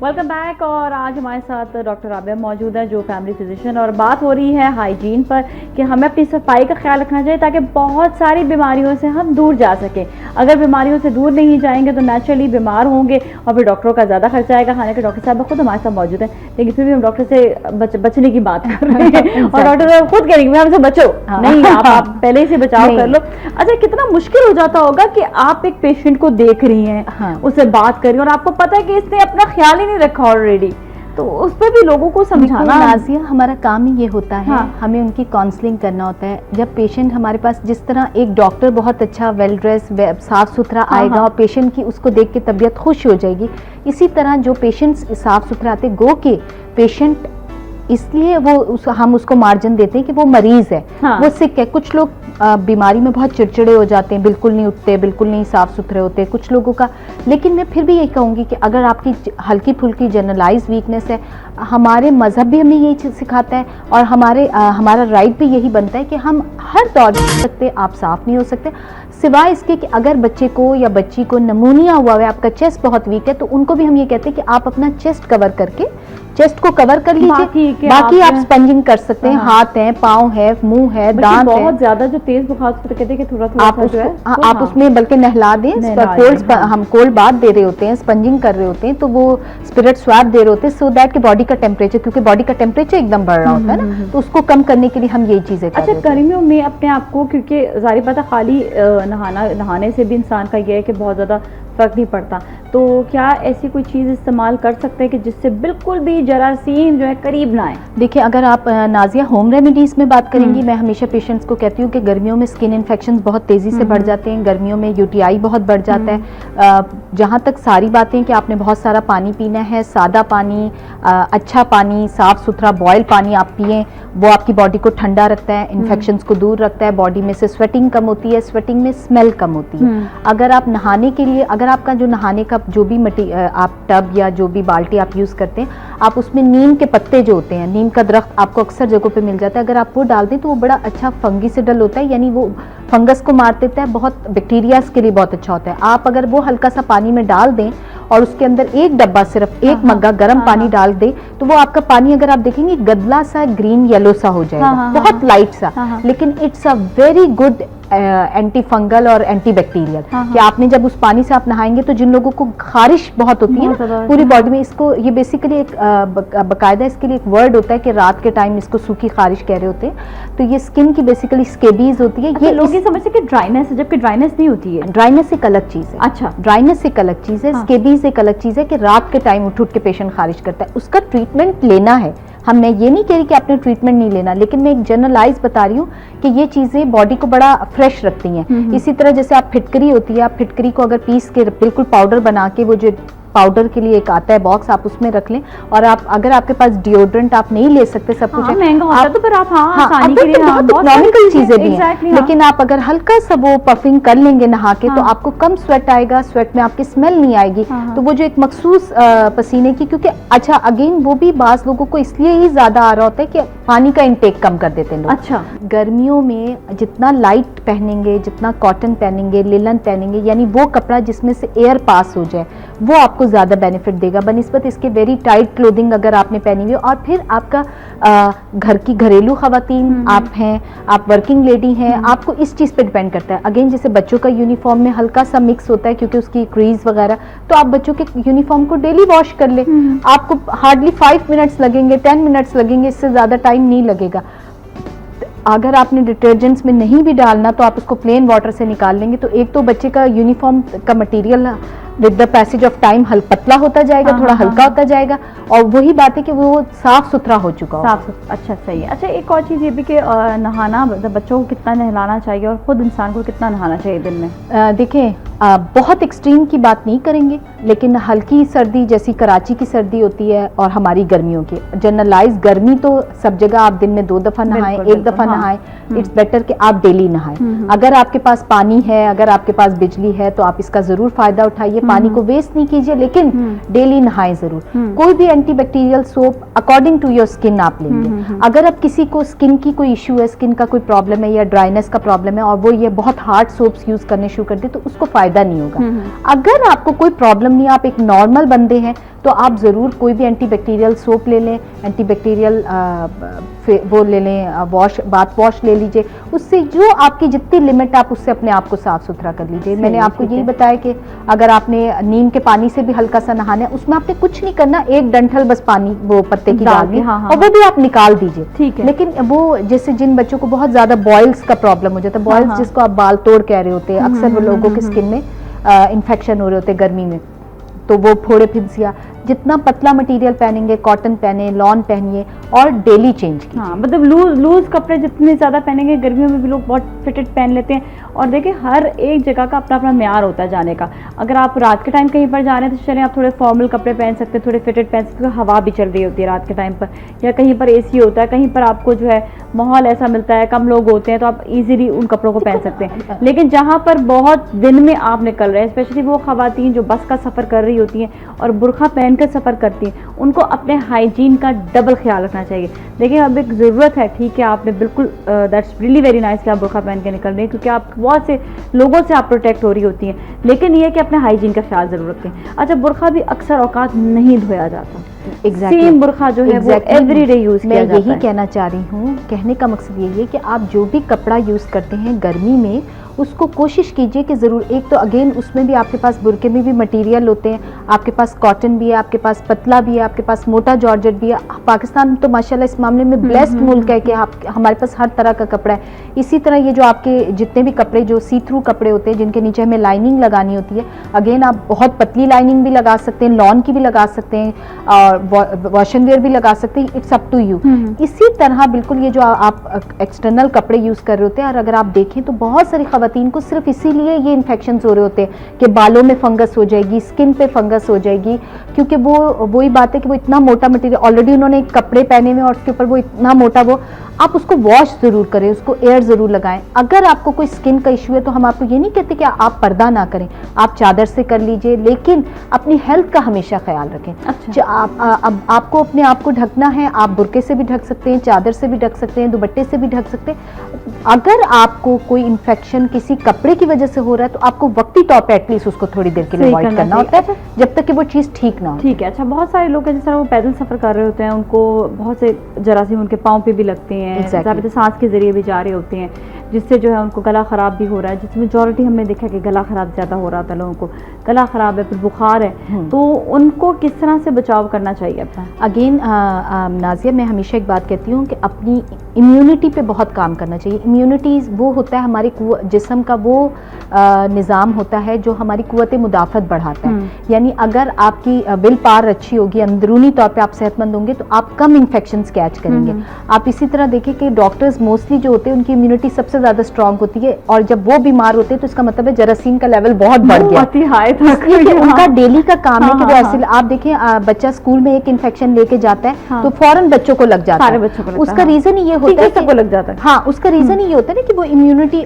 Speaker 1: Welcome back. और आज हमारे साथ डॉक्टर राबिया मौजूद है जो फैमिली फिजिशियन, और बात हो रही है हाइजीन पर कि हमें अपनी सफाई का ख्याल रखना चाहिए ताकि बहुत सारी बीमारियों से हम दूर जा सकें। अगर बीमारियों से दूर नहीं जाएंगे तो नेचुरली बीमार होंगे और फिर डॉक्टरों का ज़्यादा खर्चा आएगा। हालांकि डॉक्टर साहब खुद हमारे साथ मौजूद है, लेकिन फिर भी हम डॉक्टर से बचने की बात कर रहे हैं और डॉक्टर साहब खुद कहेंगे हमसे बचो नहीं, आप पहले ही से बचाव कर लो। अच्छा, कितना मुश्किल हो जाता होगा कि आप एक पेशेंट को देख रही हैं, उससे बात कर रही हैं और आपको पता है कि इसने अपना ख्याल ही नहीं रखा ऑलरेडी, तो उस पर भी लोगों को समझाना।
Speaker 2: नाजिया, हमारा काम ही ये होता है, हमें उनकी काउंसलिंग करना होता है। जब पेशेंट हमारे पास, जिस तरह एक डॉक्टर बहुत अच्छा वेल ड्रेस साफ सुथरा आएगा और पेशेंट की उसको देख के तबीयत खुश हो जाएगी, इसी तरह जो पेशेंट्स साफ सुथरा आते गो के पेशेंट, इसलिए हम उसको मार्जिन देते हैं कि वो मरीज है, वो सिक है। कुछ लोग बीमारी में बहुत चिड़चिड़े हो जाते हैं, बिल्कुल नहीं उठते, बिल्कुल नहीं साफ सुथरे होते कुछ लोगों का। लेकिन मैं फिर भी ये कहूँगी कि अगर आपकी हल्की फुल्की जनरलाइज वीकनेस है, हमारे मजहब भी हमें यही सिखाता है और हमारा राइट भी यही बनता है कि हम हर दौर में सकते, आप साफ नहीं हो सकते सिवाय इसके कि अगर बच्चे को या बच्ची को नमूनिया हुआ है, आपका चेस्ट बहुत वीक है, तो उनको भी हम ये कहते हैं कि आप अपना चेस्ट कवर करके चेस्ट को कवर कर लीजिए, बाकी आप स्पंजिंग कर सकते हैं। हाथ है, पाँव है, मुंह है, दांत है।
Speaker 1: बहुत ज्यादा जो तेज बुखार तो कहते हैं कि थोड़ा
Speaker 2: आप उसमें बल्कि नहला दें, हम कोल्ड बाथ दे रहे होते हैं, स्पंजिंग कर रहे होते हैं, तो वो स्पिरिट स्वैप दे रहे होते हैं सो दैट कि बॉडी का टेम्परेचर, क्योंकि बॉडी का टेम्परेचर एकदम बढ़ रहा होता है ना, तो उसको कम करने के लिए हम यही चीजें करते हैं।
Speaker 1: अच्छा, गर्मियों में अपने आप को, क्योंकि जाहिर बात है खाली नहाने से भी इंसान का ये है कि बहुत ज़्यादा फ़र्क नहीं पड़ता, तो क्या ऐसी कोई चीज़ इस्तेमाल कर सकते हैं कि जिससे बिल्कुल भी जरासीम जो है करीब ना आए?
Speaker 2: देखिए, अगर आप नाजिया होम रेमेडीज़ में बात करेंगी, मैं हमेशा पेशेंट्स को कहती हूँ कि गर्मियों में स्किन इन्फेक्शंस बहुत तेज़ी से बढ़ जाते हैं, गर्मियों में UTI बहुत बढ़ जाता है। जहाँ तक सारी बातें कि आपने बहुत सारा पानी पीना है, सादा पानी, अच्छा पानी, साफ़ सुथरा बॉयल पानी आप पिएँ, वो आपकी बॉडी को ठंडा रखता है, इन्फेक्शंस को दूर रखता है, बॉडी में से स्वेटिंग कम होती है, स्वेटिंग में स्मेल कम होती है। अगर आप नहाने के लिए, अगर आपका जो नहाने का जो भी आप टब या जो भी बाल्टी आप यूज़ करते हैं, आप उसमें नीम के पत्ते जो होते हैं, नीम का दरख्त आपको अक्सर जगहों पे मिल जाता है, अगर आप वो डाल दें तो वो बड़ा अच्छा फंगिसिडल होता है, यानी वो फंगस को मार देता है, बहुत बैक्टीरियाज के लिए बहुत अच्छा होता है। आप अगर वो हल्का सा पानी में डाल दें और उसके अंदर एक डब्बा, सिर्फ एक मग्गा गर्म पानी डाल दें, तो वो आपका पानी, अगर आप देखेंगे, गदला सा ग्रीन येलो सा हो जाएगा, बहुत लाइट सा, लेकिन it's a very good anti fungal और एंटी बैक्टीरियल। कि आपने जब उस पानी से आप नहाएंगे तो जिन लोगों को खारिश बहुत होती है ना पूरी बॉडी में, इसको ये बेसिकली एक बकायदा इसके लिए एक वर्ड होता है कि रात के टाइम इसको सूखी खारिश कह रहे होते हैं। तो ये स्किन की बेसिकली स्केबीज होती है।
Speaker 1: ये लोग ये समझते हैं कि ड्राइनेस है, जबकि ड्राइनेस नहीं होती है।
Speaker 2: ड्राइनेस एक अलग चीज है।
Speaker 1: अच्छा,
Speaker 2: ड्राइनेस एक अलग चीज है, स्केबीज एक अलग चीज है कि रात के टाइम उठ के पेशेंट खारिश करता है, उसका ट्रीटमेंट लेना है। मैं ये नहीं कह रही कि आपने ट्रीटमेंट नहीं लेना, लेकिन मैं एक जनरलाइज बता रही हूँ कि ये चीज़ें बॉडी को बड़ा फ्रेश रखती हैं। इसी तरह जैसे आप फिटकरी होती है, आप फिटकरी को अगर पीस के बिल्कुल पाउडर बना के वो जो पाउडर के लिए एक आता है बॉक्स, आप उसमें रख लें। और आप अगर आपके पास डिओड्रेंट आप नहीं ले सकते, सब कुछ
Speaker 1: महंगा होता है, तो फिर आप आसानी के लिए
Speaker 2: बहुत इकोनॉमिकल चीजें भी हैं,
Speaker 1: हाँ।
Speaker 2: लेकिन आप अगर हल्का सा वो पफिंग कर लेंगे नहा के, तो आपको कम स्वेट आएगा, स्वेट में आपकी स्मेल नहीं आएगी। तो वो जो एक मखसूस पसीने की, क्योंकि अच्छा अगेन वो भी बास लोगों को इसलिए ही ज्यादा आ रहा होता है कि पानी का इंटेक कम कर देते हैं लोग।
Speaker 1: अच्छा,
Speaker 2: गर्मियों में जितना लाइट पहनेंगे, जितना कॉटन पहनेंगे, लिलन पहनेंगे, यानी वो कपड़ा जिसमें से एयर पास हो जाए, वो आपको ज्यादा बेनिफिट देगा बनिस्बत इसके वेरी टाइट क्लोथिंग अगर आपने पहनी हुई। और फिर आपका घर की घरेलू खवातीन आप हैं, आप वर्किंग लेडी हैं, आपको इस चीज पे डिपेंड करता है। अगेन जैसे बच्चों का यूनिफॉर्म में हल्का सा मिक्स होता है क्योंकि उसकी क्रीज वगैरह, तो आप बच्चों के यूनिफॉर्म को डेली वॉश कर ले, आपको हार्डली 5 मिनट्स लगेंगे, 10 मिनट्स लगेंगे, इससे ज्यादा टाइम नहीं लगेगा। अगर आपने डिटर्जेंट्स में नहीं भी डालना तो आप उसको प्लेन वाटर से निकाल लेंगे, तो एक तो बच्चे का यूनिफॉर्म का material with the passage of time पतला होता जाएगा, थोड़ा हल्का होता जाएगा, और वही बात है कि वो साफ सुथरा हो चुका हो।
Speaker 1: साफ सुथरा, अच्छा सही है। अच्छा, एक और चीज़ ये भी कि नहाना, बच्चों को कितना नहलाना चाहिए और खुद इंसान को कितना नहाना चाहिए दिन में?
Speaker 2: देखें, बहुत एक्सट्रीम की बात नहीं करेंगे, लेकिन हल्की सर्दी जैसी कराची की सर्दी होती है और हमारी गर्मियों की, जनरलाइज गर्मी तो सब जगह आप दिन में 2 दफ़ा नहाएं, 1 दफ़ा नहाएं, इट्स बेटर कि आप डेली नहाएं। अगर आपके पास पानी है, अगर आपके पास बिजली है, तो आप इसका जरूर फायदा उठाइए, पानी को वेस्ट नहीं कीजिए, लेकिन डेली नहाएं जरूर। कोई भी antibacterial soap according to your skin आप लेंगे। अगर अब किसी को स्किन की कोई इशू है, स्किन का कोई प्रॉब्लम है या ड्राइनेस का प्रॉब्लम है, और वो ये बहुत हार्ड सोप्स यूज करने शुरू कर दे, तो उसको फायदा नहीं होगा। अगर आपको कोई प्रॉब्लम नहीं, आप एक नॉर्मल बंदे हैं, तो आप जरूर कोई भी एंटीबैक्टीरियल सोप ले लें, एंटीबैक्टीरियल वो ले लें, बाथ वॉश ले लीजिए। उससे जो आपकी जितनी लिमिट, आप उससे अपने आप को साफ सुथरा कर लीजिए। मैंने आपको यही बताया कि अगर आपने नीम के पानी से भी हल्का सा नहाना है, उसमें आपने कुछ नहीं करना, एक डंठल बस पानी वो पत्ते की डालनी, और वो भी आप निकाल दीजिए, ठीक है। लेकिन वो जैसे जिन बच्चों को बहुत ज्यादा बॉयल्स का प्रॉब्लम हो जाता है, बॉयल्स जिसको आप बाल तोड़ कह रहे होते हैं, अक्सर वो लोगों की स्किन में इन्फेक्शन हो रहे होते हैं गर्मी में, तो वो फोड़े फिंसिया, जितना पतला मटेरियल पहनेंगे, कॉटन पहने, लॉन पहनिए, और डेली चेंज कीजिए।
Speaker 1: हाँ, मतलब लूज कपड़े जितने ज़्यादा पहनेंगे, गर्मियों में भी लोग बहुत फिटेड पहन लेते हैं। और देखिए, हर एक जगह का अपना अपना म्यार होता है जाने का। अगर आप रात के टाइम कहीं पर जा रहे हैं तो चलें, आप थोड़े फॉर्मल कपड़े पहन सकते हैं, थोड़े फिटेड पहन सकते हैं, हवा भी चल रही होती है रात के टाइम पर, या कहीं पर AC होता है, कहीं पर आपको जो है माहौल ऐसा मिलता है, कम लोग होते हैं, तो आप ईजिली उन कपड़ों को पहन सकते हैं। लेकिन जहाँ पर बहुत दिन में आप निकल रहे हैं, स्पेशली वो खवातीन जो बस का सफ़र कर रही होती हैं और बुरखा पहन कर सफ़र करती हैं, उनको अपने हाइजीन का डबल ख्याल रखना चाहिए। देखिए, अब एक ज़रूरत है, ठीक है, आपने बिल्कुल दैट्स रियली वेरी नाइस कि आप बुरखा पहन के निकल रहे हैं, क्योंकि आप बहुत से लोगों से आप प्रोटेक्ट हो रही होती हैं, लेकिन ये कि अपने हाइजीन का ख्याल ज़रूर रखें। अच्छा, बुरखा भी अक्सर औकात नहीं धोया जाता, सेम बुरखा जो है वो एवरीडे यूज किया जाता है।
Speaker 2: मैं यही कहना चाह रही हूँ, कहने का मकसद यही है कि आप जो भी कपड़ा यूज करते हैं गर्मी में, उसको कोशिश कीजिए कि ज़रूर, एक तो अगेन उसमें भी आपके पास बुरके में भी मटेरियल होते हैं, आपके पास कॉटन भी है, आपके पास पतला भी है, आपके पास मोटा जॉर्जेट भी है। पाकिस्तान तो माशाल्लाह इस मामले में ब्लेस्ड मुल्क है कि हमारे पास हर तरह का कपड़ा है। इसी तरह ये जो आपके जितने भी कपड़े जो सी थ्रू कपड़े होते हैं, जिनके नीचे हमें लाइनिंग लगानी होती है, अगेन आप बहुत पतली लाइनिंग भी लगा सकते हैं, लॉन की भी लगा सकते हैं, और वॉश एंड वेयर भी लगा सकते हैं, इट्स अप टू यू। इसी तरह बिल्कुल ये जो आप एक्सटर्नल कपड़े यूज़ कर रहे होते हैं, और अगर आप देखें तो बहुत सारी खवातीन को सिर्फ इसीलिए ये इन्फेक्शंस हो रहे होते हैं कि बालों में फंगस हो जाएगी, स्किन पे फंगस हो जाएगी, क्योंकि वही बात है कि वो इतना मोटा मटेरियल ऑलरेडी उन्होंने कपड़े पहने हुए और उसके ऊपर वो इतना मोटा, वो आप उसको वॉश जरूर करें, उसको एयर जरूर लगाएं। अगर आपको कोई स्किन का इशू है तो हम आपको ये नहीं कहते कि आप पर्दा ना करें, आप चादर से कर लीजिए, लेकिन अपनी हेल्थ का हमेशा ख्याल रखें। अच्छा, आपको अपने आप को ढकना है, आप बुरके से भी ढक सकते हैं, चादर से भी ढक सकते हैं, दुपट्टे से भी ढक सकते हैं। अगर आपको कोई इन्फेक्शन किसी कपड़े की वजह से हो रहा है तो आपको वक्ती तौर पे एटलीस्ट उसको थोड़ी देर के लिए अवॉइड करना होता है, जब तक कि वो चीज़ ठीक ना हो।
Speaker 1: ठीक है। अच्छा, बहुत सारे लोग हैं जिस तरह वो पैदल सफ़र कर रहे होते हैं, उनको बहुत से जरासीम उनके पाँव पे भी लगते हैं, सांस के जरिए भी जा रहे होते हैं, जिससे जो है उनको गला ख़राब भी हो रहा है। जिसमें मेजॉरिटी हमने देखा कि गला ख़राब ज़्यादा हो रहा था, लोगों को गला ख़राब है, फिर बुखार है, तो उनको किस तरह से बचाव करना चाहिए अपना?
Speaker 2: अगेन नाज़िया, मैं हमेशा एक बात कहती हूँ कि अपनी इम्यूनिटी पे बहुत काम करना चाहिए। इम्यूनिटी वो होता है हमारे जिस्म का वो निज़ाम होता है जो हमारी कुव्वत मुदाफ़त बढ़ाता है। यानी अगर आपकी विल पावर अच्छी होगी, अंदरूनी तौर पे आप सेहतमंद होंगे, तो आप कम इन्फेक्शंस कैच करेंगे। आप इसी तरह देखें कि डॉक्टर्स मोस्टली जो होते हैं उनकी इम्यूनिटी सबसे ज़्यादा स्ट्रॉन्ग होती है, और जब वो बीमार होते हैं तो इसका मतलब है जरासीम का लेवल बहुत बढ़ गया, उनका डेली का काम है कि वो ऐसे। आप देखें बच्चा स्कूल में एक इन्फेक्शन लेके जाता है तो फौरन बच्चों को लग जाता है। उसका रीजन ये होता है कि
Speaker 1: लग जाता है।
Speaker 2: हाँ, उसका रीजन ये होता है ना कि वो इम्यूनिटी,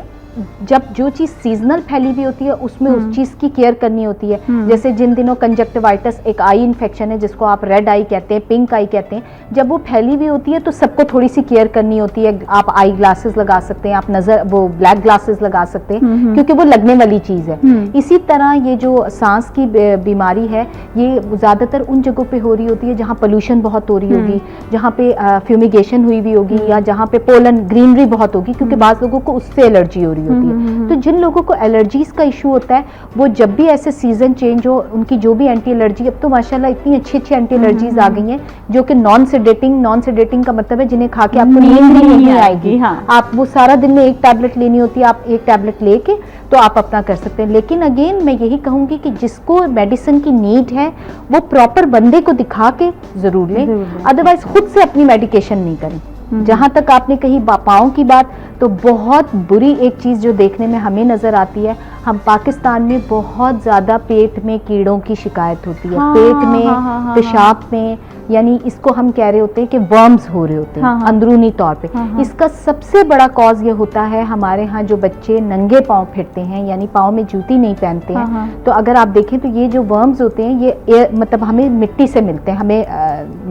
Speaker 2: जब जो चीज सीजनल फैली हुई होती है उसमें उस चीज की केयर करनी होती है। जैसे जिन दिनों कंजक्टिवाइटिस एक आई इन्फेक्शन है जिसको आप रेड आई कहते हैं, पिंक आई कहते हैं, जब वो फैली हुई होती है तो सबको थोड़ी सी केयर करनी होती है। आप आई ग्लासेस लगा सकते हैं, आप नजर वो ब्लैक ग्लासेस लगा सकते हैं क्योंकि वो लगने वाली चीज है। इसी तरह ये जो सांस की बीमारी है ये ज्यादातर उन जगहों पे हो रही होती है जहाँ पोल्यूशन बहुत हो रही होगी, जहाँ पे फ्यूमिगेशन हुई भी होगी, या जहाँ पे पोलन ग्रीनरी बहुत होगी, क्योंकि बाज़ लोगों को उससे एलर्जी हो रही होती है। तो जिन लोगों को एलर्जीज का इशू होता है वो जब भी ऐसे सीजन चेंज हो, उनकी जो भी एंटी एलर्जी, अब तो माशाल्लाह इतनी अच्छी अच्छी एंटी एलर्जीज आ गई हैं जो कि नॉन सेडेटिंग का मतलब है जिन्हें खा के आपको नींद नहीं आएगी। आप वो सारा दिन में एक टैबलेट लेनी होती है, आप एक टैबलेट लेके तो आप अपना कर सकते हैं। लेकिन अगेन मैं यही कहूंगी कि जिसको मेडिसिन की नीड है वो प्रॉपर बंदे को दिखा के जरूर लें, अदरवाइज खुद से अपनी मेडिकेशन नहीं करें। जहां तक आपने कही पाँव की बात, तो बहुत बुरी एक चीज जो देखने में हमें नजर आती है, हम पाकिस्तान में बहुत ज्यादा पेट में कीड़ों की शिकायत होती है। पेट में, पेशाब में, यानी इसको हम कह रहे होते हैं कि वर्म्स हो रहे होते हैं अंदरूनी तौर पे। इसका सबसे बड़ा कॉज ये होता है हमारे यहाँ जो बच्चे नंगे पाँव फिरते हैं, यानी पाँव में जूती नहीं पहनते हैं। तो अगर आप देखें तो ये जो वर्म्स होते हैं ये मतलब हमें मिट्टी से मिलते हैं, हमें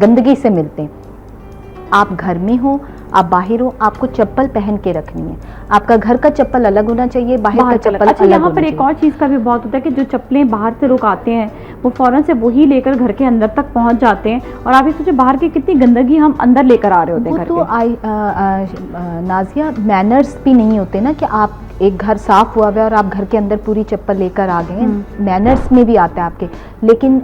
Speaker 2: गंदगी से मिलते हैं। आप घर में हो, आप बाहर हो, आपको चप्पल पहन के रखनी है। आपका घर का चप्पल अलग होना चाहिए, बाहर का चप्पल
Speaker 1: अच्छा, यहाँ पर एक और चीज़ का भी बहुत होता है कि जो चप्पलें बाहर से लोग आते हैं वो फौरन से वही लेकर घर के अंदर तक पहुँच जाते हैं, और आप ये सोचिए बाहर की कितनी गंदगी हम अंदर लेकर आ रहे होते हैं।
Speaker 2: तो नाजिया मैनर्स भी नहीं होते ना कि आप एक घर साफ हुआ है और आप घर के अंदर पूरी चप्पल लेकर आ गए। मैनर्स में भी आता है आपके। लेकिन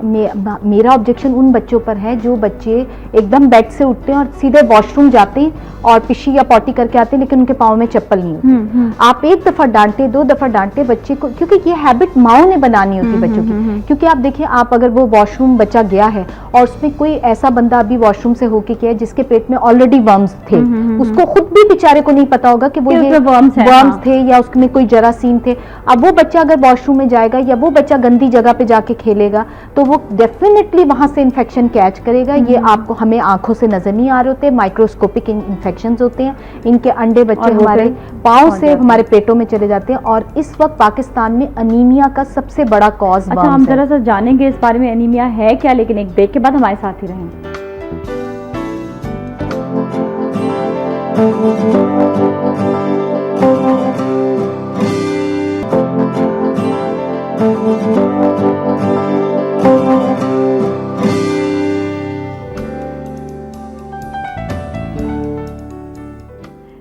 Speaker 2: मेरा ऑब्जेक्शन उन बच्चों पर है जो बच्चे एकदम बेड से उठते हैं और सीधे वॉशरूम जाते हैं और पिशी या पॉटी करके आते हैं, लेकिन उनके पाँव में चप्पल नहीं होती। आप एक दफा डांटे, 2 दफा डांटे बच्चे को, क्योंकि ये हैबिट माओ ने बनानी होती बच्चों की। क्योंकि आप देखिए, आप अगर वो वॉशरूम बच्चा गया है और उसमें कोई ऐसा बंदा अभी वॉशरूम से होके गया है जिसके पेट में ऑलरेडी वर्म्स थे, उसको खुद भी बेचारे को नहीं पता होगा कि वो ये वर्म्स थे या उसमें कोई जरासीम थे। अब वो बच्चा अगर वॉशरूम में जाएगा या वो बच्चा गंदी जगह पे जाके खेलेगा तो वो डेफिनेटली वहां से इन्फेक्शन कैच करेगा। ये आपको, हमें आंखों से नजर नहीं आ रहे होते, माइक्रोस्कोपिक इन्फेक्शंस होते हैं। इनके अंडे बच्चे हमारे पाँव से हमारे पेटों में चले जाते हैं, और इस वक्त पाकिस्तान में अनीमिया का सबसे बड़ा कॉज।
Speaker 1: अच्छा, हम जरा सा जानेंगे इस बारे में अनीमिया है क्या, लेकिन एक ब्रेक के बाद हमारे साथ ही रहें।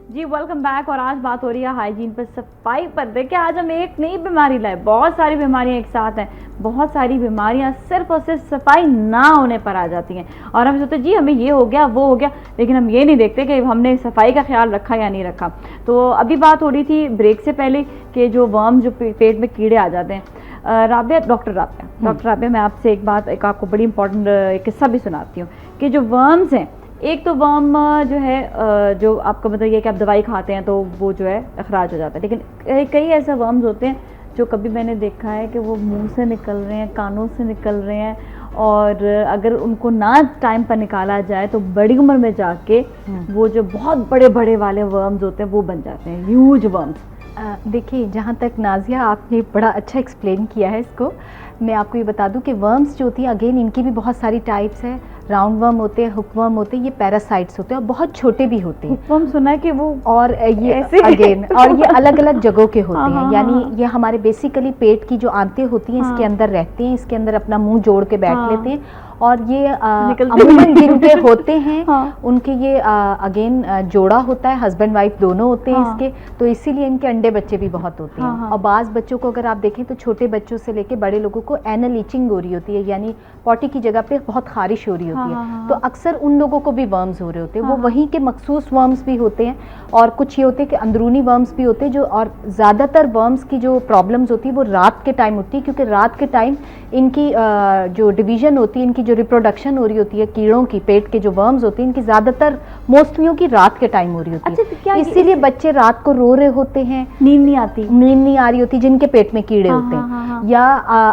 Speaker 1: जी वेलकम बैक। और आज बात हो रही है हाइजीन पर, सफाई पर। देखिए, आज हम एक नई बीमारी लाए। बहुत सारी बीमारियां एक साथ हैं, बहुत सारी बीमारियां सिर्फ और सिर्फ सफाई ना होने पर आ जाती हैं, और हम सोचते जी हमें ये हो गया वो हो गया, लेकिन हम ये नहीं देखते कि हमने सफाई का ख्याल रखा या नहीं रखा। तो अभी बात हो रही थी ब्रेक से पहले कि जो वर्म, जो पेट में कीड़े आ जाते हैं। डॉक्टर राबिया, मैं आपसे एक आपको बड़ी इंपॉर्टेंट एक किस्सा भी सुनाती हूँ कि जो वर्म्स हैं, एक तो वर्म जो है, जो आपका मतलब ये कि आप दवाई खाते हैं तो वो जो है अखराज हो जाता है, लेकिन कई ऐसे वर्म्स होते हैं जो कभी मैंने देखा है कि वो मुंह से निकल रहे हैं, कानों से निकल रहे हैं, और अगर उनको ना टाइम पर निकाला जाए तो बड़ी उम्र में जाके वो जो बहुत बड़े बड़े वाले वर्म्स होते हैं वो बन जाते हैं, ह्यूज वर्म्स।
Speaker 2: देखिए, जहाँ तक नाजिया आपने बड़ा अच्छा एक्सप्लेन किया है इसको, मैं आपको ये बता दूं कि वर्म्स जो होती है, अगेन इनकी भी बहुत सारी टाइप्स है। राउंड वर्म होते हैं, हुक वर्म होते हैं, ये पैरासाइट्स होते हैं और बहुत छोटे भी होते हैं।
Speaker 1: हुक वर्म सुना है कि वो,
Speaker 2: और ये अगेन और ये अलग अलग जगहों के होते हैं। यानी ये हमारे बेसिकली पेट की जो आंतें होती हैं इसके अंदर रहते हैं, इसके अंदर अपना मुंह जोड़ के बैठ लेते हैं, और ये अमूमन जिनके होते हैं उनके ये अगेन जोड़ा होता है, हस्बैंड वाइफ दोनों होते हैं इसके, तो इसीलिए इनके अंडे बच्चे भी बहुत होते हैं। और बाज़ बच्चों को अगर आप देखें तो छोटे बच्चों से लेके बड़े लोगों को एनल ईचिंग हो रही होती है, यानी पॉटी की जगह पे बहुत खारिश हो रही होती है, तो अक्सर उन लोगों को भी वर्म्स हो रहे होते हैं। वो वहीं के मखसूस वर्म्स भी होते हैं और कुछ ये होते हैं कि अंदरूनी वर्म्स भी होते हैं जो, और ज़्यादातर वर्म्स की जो प्रॉब्लम्स होती है वो रात के टाइम होती है, क्योंकि रात के टाइम इनकी जो डिवीजन होती है, इनकी जो रिप्रोडक्शन हो रही होती है, कीड़ों की पेट के जो वर्म्स होते हैं इनकी ज़्यादातर मोस्टली की रात के टाइम हो रही होती है। इसीलिए बच्चे रात को रो रहे होते हैं, नींद नहीं आ रही होती, जिनके पेट में कीड़े होते हैं। या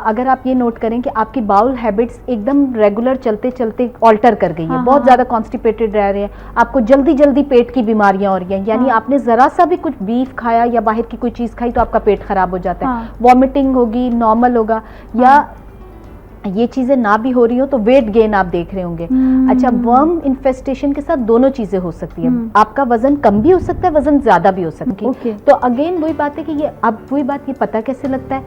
Speaker 2: अगर आप ये नोट करें कि आपकी बाउल हैबिट्स एकदम रेगुलर चलते चलते ऑल्टर कर गई है, बहुत ज़्यादा कॉन्स्टिपेटेड रह रहे हैं, आपको जल्दी जल्दी पेट की बीमारियां हो रही हैं, यानी आपने ज़रा सा भी कुछ बीफ खाया या बाहर की कोई चीज़ खाई तो आपका पेट खराब हो जाता है, वॉमिटिंग होगी, नॉर्मल होगा, या ये चीजें ना भी हो रही हो तो वेट गेन आप देख रहे होंगे। अच्छा, वर्म इन्फेस्टेशन के साथ दोनों चीजें हो सकती है, आपका वजन कम भी हो सकता है, वजन ज्यादा भी हो सकता है। तो अगेन वही बात है कि ये, अब वही बात, ये पता कैसे लगता है?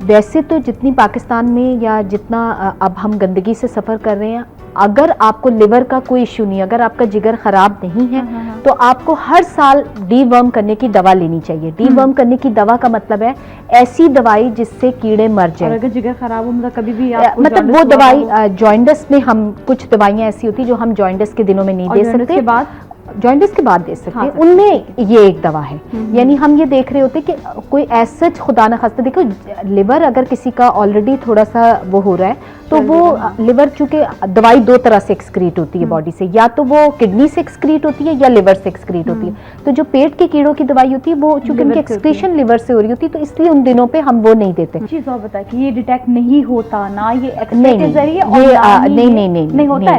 Speaker 2: वैसे तो जितनी पाकिस्तान में या जितना अब हम गंदगी से सफ़र कर रहे हैं, अगर आपको लिवर का कोई इशू नहीं, अगर आपका जिगर ख़राब नहीं है तो आपको हर साल डीवर्म करने की दवा लेनी चाहिए। डीवर्म करने की दवा का मतलब है ऐसी दवाई जिससे कीड़े मर जाए।
Speaker 1: और अगर जिगर ख़राब हो मतलब कभी भी
Speaker 2: मतलब वो दवाई जॉइंटिस में, हम कुछ दवाइयाँ ऐसी होती जो हम जॉइंटिस के दिनों में नहीं दे सकते, जॉइंटिस के बाद दे सकते हैं, उनमें ये एक दवा है। यानी हम ये देख रहे होते कि कोई ऐसा खुदा न खास्ता, देखो लिवर अगर किसी का ऑलरेडी थोड़ा सा वो हो रहा है तो वो लिवर, चूंकि दवाई दो तरह से एक्सक्रीट होती है बॉडी से, या तो वो किडनी से एक्सक्रीट होती है या लिवर से एक्सक्रीट होती है। तो जो पेट के कीड़ों की दवाई होती है वो चूंकि उनकी एक्सक्रीशन लिवर से हो रही होती है, तो इसलिए उन दिनों पे हम वो नहीं देते।
Speaker 1: चीज और बताए कि ये डिटेक्ट नहीं होता ना, ये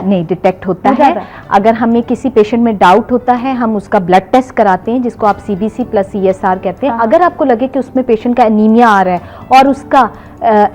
Speaker 2: नहीं डिटेक्ट होता है। अगर हमें किसी पेशेंट में डाउट होता है हम उसका ब्लड टेस्ट कराते हैं, जिसको आप CBC प्लस ESR कहते हैं। अगर आपको लगे कि उसमें पेशेंट का एनीमिया आ रहा है और उसका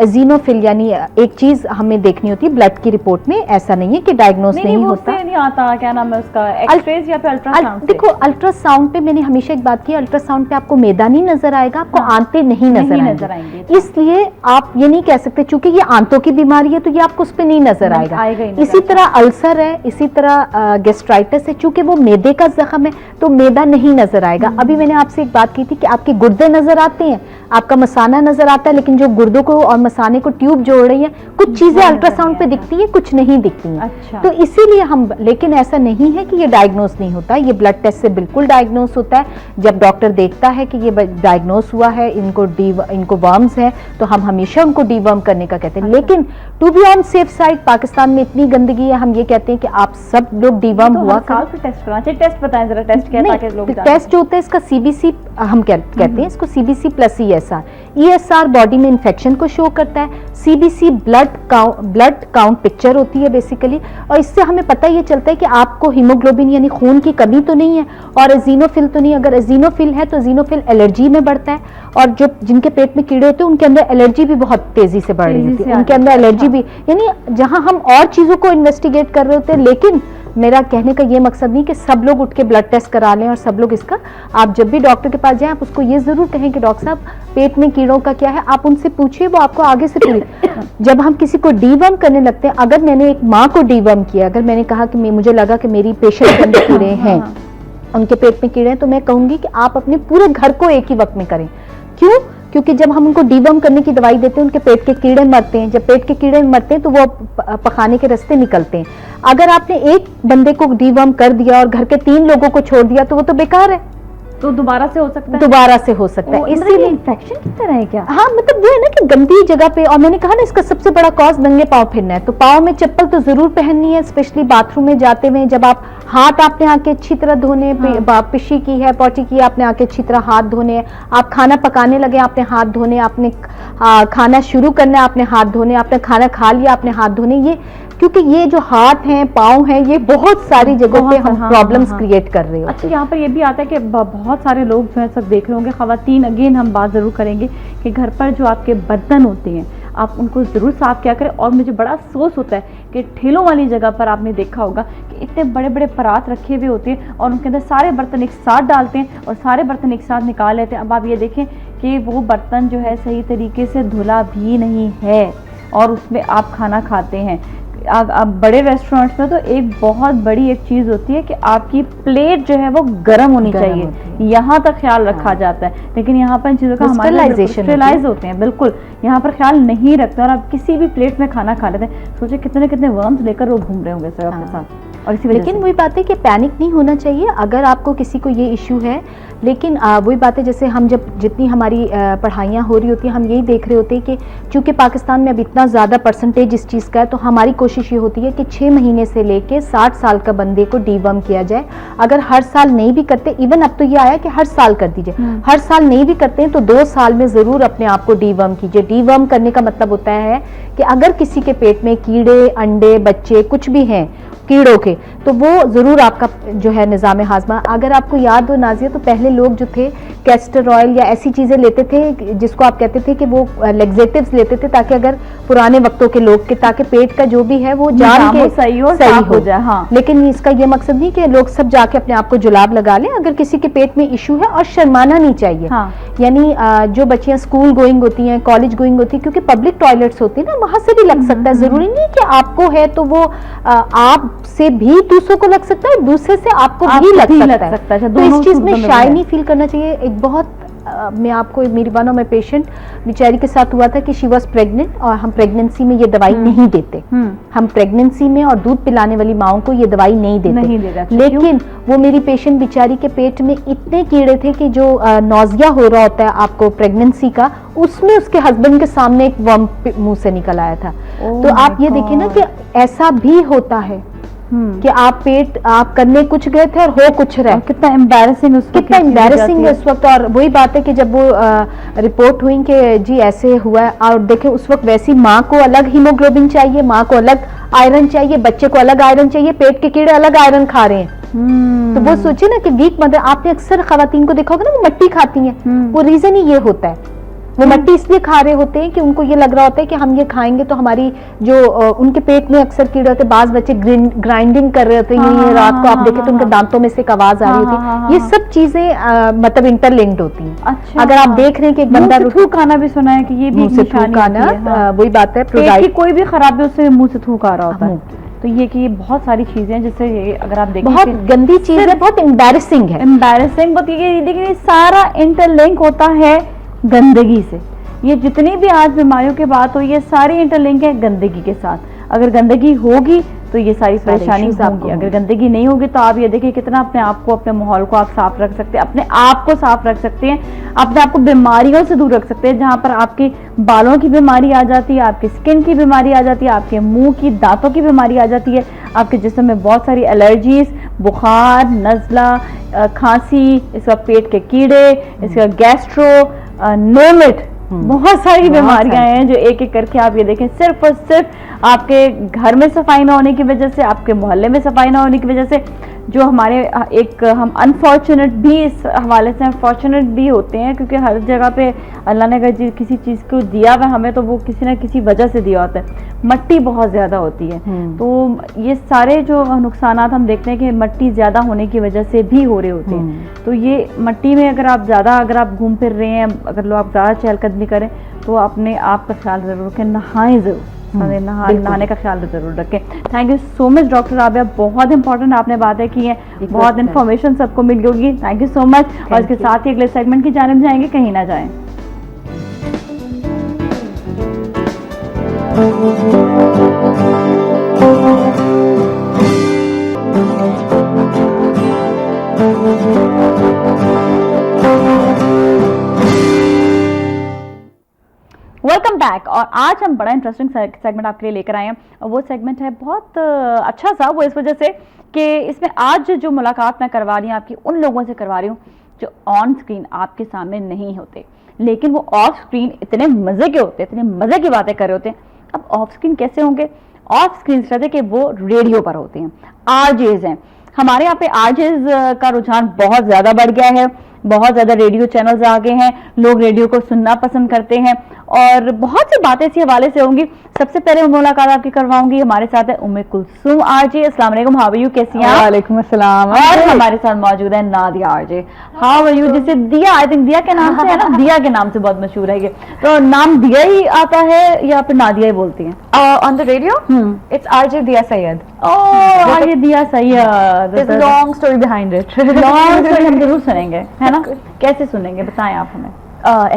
Speaker 2: एजिनोफिल, यानी एक चीज हमें देखनी होती है ब्लड की रिपोर्ट में, ऐसा नहीं है कि डायग्नोस नहीं होता।
Speaker 1: नहीं आता, क्या नाम है उसका, एक्सरेज या फिर अल्ट्रासाउंड?
Speaker 2: देखो अल्ट्रासाउंड पे मैंने हमेशा एक बात की, अल्ट्रासाउंड पे आपको मैदा नहीं नजर आएगा, आपको आंतें नहीं नजर आएंगे। इसलिए आप ये नहीं कह सकते चूंकि ये आंतों की बीमारी है तो ये आपको उस पर नहीं नजर आएगा। इसी तरह अल्सर है, इसी तरह गैस्ट्राइटिस है, चूंकि वो मैदे का जख्म है तो मैदा नहीं नजर आएगा। अभी मैंने आपसे एक बात की थी कि आपके गुर्दे नजर आते हैं, आपका मसाना नजर आता है, लेकिन जो गुर्दों को और मसाने को ट्यूब जोड़ रही है, कुछ चीजें अल्ट्रासाउंड पे दिखती है, कुछ नहीं दिखती हैं।
Speaker 1: अच्छा।
Speaker 2: तो इसीलिए हम, लेकिन ऐसा नहीं है कि ये डायग्नोस नहीं होता, ये ब्लड टेस्ट से बिल्कुल डायग्नोस होता है। जब डॉक्टर देखता है कि ये डायग्नोस हुआ है, इनको वर्म्स है, तो हम हमेशा उनको डीवर्म करने का कहते हैं। लेकिन to be on safe side, Pakistan में इतनी गंदगी है, हम ये कहते हैं कि आप सब लोग डीवर्म हुआ
Speaker 1: टेस्ट बताएं जरा, टेस्ट क्या है?
Speaker 2: टेस्ट जो होता है इसका CBC हम कहते हैं इसको, CBC प्लस ESR बॉडी में इन्फेक्शन को शो करता है। CBC ब्लड काउंट पिक्चर होती है बेसिकली, और इससे हमें पता ये चलता है कि आपको हीमोग्लोबिन यानी खून की कमी तो नहीं है और एजिनोफिल तो नहीं। अगर एजिनोफिल है तो एजिनोफिल एलर्जी में बढ़ता है, और जो जिनके पेट में कीड़े होते हैं उनके अंदर एलर्जी भी बहुत तेजी से बढ़ रही होती है, उनके अंदर एलर्जी भी, यानी जहां हम और चीजों को इन्वेस्टिगेट कर रहे होते हैं। लेकिन मेरा कहने का ये मकसद नहीं कि सब लोग उठ के ब्लड टेस्ट करा लें और सब लोग इसका, आप जब भी डॉक्टर के पास जाएं आप उसको ये जरूर कहें कि डॉक्टर साहब पेट में कीड़ों का क्या है, आप उनसे पूछिए, वो आपको आगे से पूछे। जब हम किसी को डीवर्म करने लगते हैं, अगर मैंने एक माँ को डीवर्म किया, अगर मैंने कहा कि मुझे लगा कि मेरी पेशेंट के अंदर कीड़े हैं, उनके पेट में कीड़े हैं, तो मैं कहूंगी कि आप अपने पूरे घर को एक ही वक्त में करें। क्यों? क्योंकि जब हम उनको डीवर्म करने की दवाई देते हैं उनके पेट के कीड़े मरते हैं, जब पेट के कीड़े मरते हैं तो वो पखाने के रास्ते निकलते हैं। अगर आपने एक बंदे को डीवर्म कर दिया और घर के 3 लोगों को छोड़ दिया तो वो तो बेकार है,
Speaker 1: तो दोबारा से हो सकता है,
Speaker 2: दोबारा से हो सकता है।
Speaker 1: इसीलिए इन्फेक्शन की तरह है क्या?
Speaker 2: हाँ, मतलब वो है ना कि गंदी जगह पे, और मैंने कहा ना इसका सबसे बड़ा कॉज नंगे पाँव फिरना है, तो पाँव में चप्पल तो जरूर पहननी है, स्पेशली बाथरूम में जाते हुए। जब आप हाथ आपने आके अच्छी तरह धोने, पिशी की है, पॉटी की, आपने आके अच्छी तरह हाथ धोने, आप खाना पकाने लगे आपने हाथ धोने, आपने खाना शुरू करना है आपने हाथ धोने, आपने खाना खा लिया आपने हाथ धोने। ये क्योंकि ये जो हाथ हैं, पाँव हैं, ये बहुत सारी जगहों पे हम प्रॉब्लम्स क्रिएट कर रहे हो।
Speaker 1: अच्छा, यहाँ पर ये भी आता है कि बहुत सारे लोग जो है सब देख रहे होंगे, ख़वातीन, अगेन हम बात ज़रूर करेंगे कि घर पर जो आपके बर्तन होते हैं आप उनको ज़रूर साफ़ किया करें। और मुझे बड़ा अफसोस होता है कि ठेलों वाली जगह पर आपने देखा होगा कि इतने बड़े बड़े परात रखे हुए होते हैं और उनके अंदर सारे बर्तन एक साथ डालते हैं और सारे बर्तन एक साथ निकाल लेते हैं। अब आप ये देखें कि वो बर्तन जो है सही तरीके से धुला भी नहीं है, और उसमें आप खाना खाते हैं, अब बड़े रेस्टोरेंट्स में तो एक बहुत बड़ी एक चीज होती है कि आपकी प्लेट जो है वो गर्म होनी चाहिए, यहाँ तक ख्याल रखा जाता है, लेकिन यहाँ पर इन चीजों का हमारे स्टरलाइज होते हैं, बिल्कुल यहाँ पर ख्याल नहीं रखते और आप किसी भी प्लेट में खाना खा लेते हैं, सोचे कितने कितने वर्म्स लेकर वो घूम रहे होंगे सर अपने साथ। और इसी
Speaker 2: लेकिन वही बात है कि पैनिक नहीं होना चाहिए अगर आपको किसी को ये इशू है, लेकिन वही बात है जैसे हम जब जितनी हमारी पढ़ाइयाँ हो रही होती हैं हम यही देख रहे होते हैं कि चूँकि पाकिस्तान में अब इतना ज़्यादा परसेंटेज इस चीज़ का है, तो हमारी कोशिश ये होती है कि 6 महीने से लेके 60 साल का बंदे को डीवर्म किया जाए। अगर हर साल नहीं भी करते, इवन अब तो ये आया कि हर साल कर दीजिए, हर साल नहीं भी करते हैं तो 2 साल में ज़रूर अपने आप को डीवर्म कीजिए। डीवर्म करने का मतलब होता है कि अगर किसी के पेट में कीड़े, अंडे, बच्चे कुछ भी हैं कीड़ों के, तो वो ज़रूर आपका जो है निज़ाम हाजमा, अगर आपको याद हो नाज़िया, तो पहले लोग जो थे कैस्टर ऑयल या ऐसी चीज़ें लेते थे जिसको आप कहते थे कि वो लेग्जेटिव्स लेते थे, ताकि अगर पुराने वक्तों के लोग के, ताकि पेट का जो भी है वो जान के सही हो जाए। हाँ। लेकिन इसका ये मकसद नहीं कि लोग सब जाके अपने आप को जुलाब लगा लें। अगर किसी के पेट में इशू है, और शर्माना नहीं चाहिए। हाँ। यानी जो बच्चियां स्कूल गोइंग होती हैं, कॉलेज गोइंग होती है, क्योंकि पब्लिक टॉयलेट्स होती है ना, वहां से भी लग सकता है, जरूरी नहीं कि आपको है तो वो आप से भी दूसरों को लग सकता है, दूसरे से आपको भी लग सकता है। तो इस चीज में शाय नहीं फील करना चाहिए। एक बहुत मैं आपको, मेरी वन ऑफ माई पेशेंट बेचारी के साथ हुआ था कि शी वॉज प्रेग्नेंट, और हम प्रेगनेंसी में ये दवाई नहीं देते, हम प्रेगनेंसी में और दूध पिलाने वाली माओं को ये दवाई नहीं देते, लेकिन वो मेरी पेशेंट बेचारी के पेट में इतने कीड़े थे कि जो नौजिया हो रहा होता है आपको प्रेगनेंसी का, उसमें उसके हस्बैंड के सामने एक वर्म मुंह से निकल आया था। तो आप ये देखिए ना कि ऐसा भी होता है कि आप करने कुछ गए थे और हो कुछ रहे।
Speaker 1: कितना एम्बैरेसिंग है
Speaker 2: उस वक्त। और वही बात है कि जब वो रिपोर्ट हुई कि जी ऐसे हुआ है, और देखे उस वक्त वैसी माँ को अलग हीमोग्लोबिन चाहिए, माँ को अलग आयरन चाहिए, बच्चे को अलग आयरन चाहिए, पेट के कीड़े अलग आयरन खा रहे हैं। तो वो सोचिए ना कि वीक मदर, आपने अक्सर खवातीन को देखा होगा ना, वो मट्टी खाती हैं, वो रीजन ही ये होता है, वो मट्टी इसलिए खा रहे होते हैं कि उनको ये लग रहा होता है कि हम ये खाएंगे तो हमारी जो उनके पेट में अक्सर कीड़े होते हैं, बाज बच्चे ग्राइंडिंग कर रहे होते हैं, ये रात को आप देखें तो उनके दांतों में से एक आवाज आ रही होती है। ये सब चीजें मतलब इंटरलिंक्ड होती हैं।
Speaker 1: अच्छा।
Speaker 2: अगर आप देख रहे हैं कि एक बंदा
Speaker 1: थूक खाना भी सुना है कि ये भी
Speaker 2: निशानी है, वही बात है,
Speaker 1: कोई भी खराबी उससे मुंह से थूक आ रहा होता है। तो ये कि ये बहुत सारी चीजें हैं जिससे ये अगर आप देखें
Speaker 2: बहुत गंदी चीज है, बहुत एम्बैरेसिंग है,
Speaker 1: लेकिन ये सारा इंटरलिंक होता है गंदगी से। ये जितनी भी आज बीमारियों की बात हो, ये सारी इंटरलिंक है गंदगी के साथ। अगर गंदगी होगी तो ये सारी परेशानी होगी, अगर गंदगी नहीं होगी तो आप ये देखिए कितना अपने आप को, अपने माहौल को आप साफ रख सकते हैं, अपने आप को साफ रख सकते हैं, अपने आप को बीमारियों से दूर रख सकते हैं। जहां पर आपके बालों की बीमारी आ जाती है, आपकी स्किन की बीमारी आ जाती है, आपके मुंह की, दांतों की बीमारी आ जाती है, आपके जिस्म में बहुत सारी एलर्जीज, बुखार, नज़ला, खांसी, इसका पेट के कीड़े, इसका गैस्ट्रो, नोमिट, बहुत सारी बीमारियां हैं जो एक एक करके आप ये देखें, सिर्फ और सिर्फ आपके घर में सफाई ना होने की वजह से, आपके मोहल्ले में सफाई ना होने की वजह से, जो हमारे एक हम अनफॉर्चुनेट भी इस हवाले से फॉर्चुनेट भी होते हैं, क्योंकि हर जगह पे अल्लाह ने अगर किसी चीज़ को दिया हुआ हमें तो वो किसी ना किसी वजह से दिया होता है। मट्टी बहुत ज़्यादा होती है, तो ये सारे जो नुकसानात हम देखते हैं कि मट्टी ज़्यादा होने की वजह से भी हो रहे होते हैं। तो ये मट्टी में अगर आप घूम फिर रहे हैं, अगर लोग आप ज़्यादा चहलकदमी करें तो अपने आप का ख्याल ज़रूर रखें, नहाएं ज़रूर, नहाने का ख्याल जरूर रखें। Thank you so much doctor Rabia, बहुत इंपॉर्टेंट आपने बातें की हैं, बहुत इन्फॉर्मेशन सबको मिल होगी। Thank you so much. और इसके साथ ही अगले सेगमेंट की जानिब जाएंगे, कहीं ना जाएं। Welcome back. और आज हम बड़ा इंटरेस्टिंग सेगमेंट आपके लिए लेकर आए हैं, और वो सेगमेंट है बहुत अच्छा सा, वो इस वजह से कि इसमें आज जो मुलाकात मैं करवा रही हूँ आपकी उन लोगों से करवा रही हूँ जो ऑन स्क्रीन आपके सामने नहीं होते, लेकिन वो ऑफ स्क्रीन इतने मजे के होते हैं, इतने मजे की बातें कर रहे होते हैं। अब ऑफ स्क्रीन कैसे होंगे? ऑफ स्क्रीन रहते कि वो रेडियो पर होते हैं, आरजेज हैं। हमारे यहाँ पे आरजेज का रुझान बहुत ज्यादा बढ़ गया है। बहुत ज़्यादा रेडियो चैनल्स आ गए हैं, लोग रेडियो को सुनना पसंद करते हैं और बहुत सी बातें इसी हवाले से होंगी। सबसे पहले मुलाकात आपकी करवाऊंगी, हमारे साथ है उम्मे कुलसूम आरजे। अस्सलाम वालेकुम, हाउ आर यू, कैसी हैं?
Speaker 3: वालेकुम अस्सलाम।
Speaker 1: और हमारे साथ मौजूद है Nadia RJ, how are you, जिसे दिया, आई थिंक दिया के नाम से है ना, दिया के नाम से बहुत मशहूर है ये, तो नाम दिया ही आता है या फिर नादिया ही बोलती हैं?
Speaker 3: On the radio, it's RJ Dia Syed.
Speaker 1: Oh RJ Dia Syed,
Speaker 3: There's a long story behind it.
Speaker 1: Long story हम जरूर सुनेंगे, है ना? कैसे सुनेंगे बताएं आप हमें।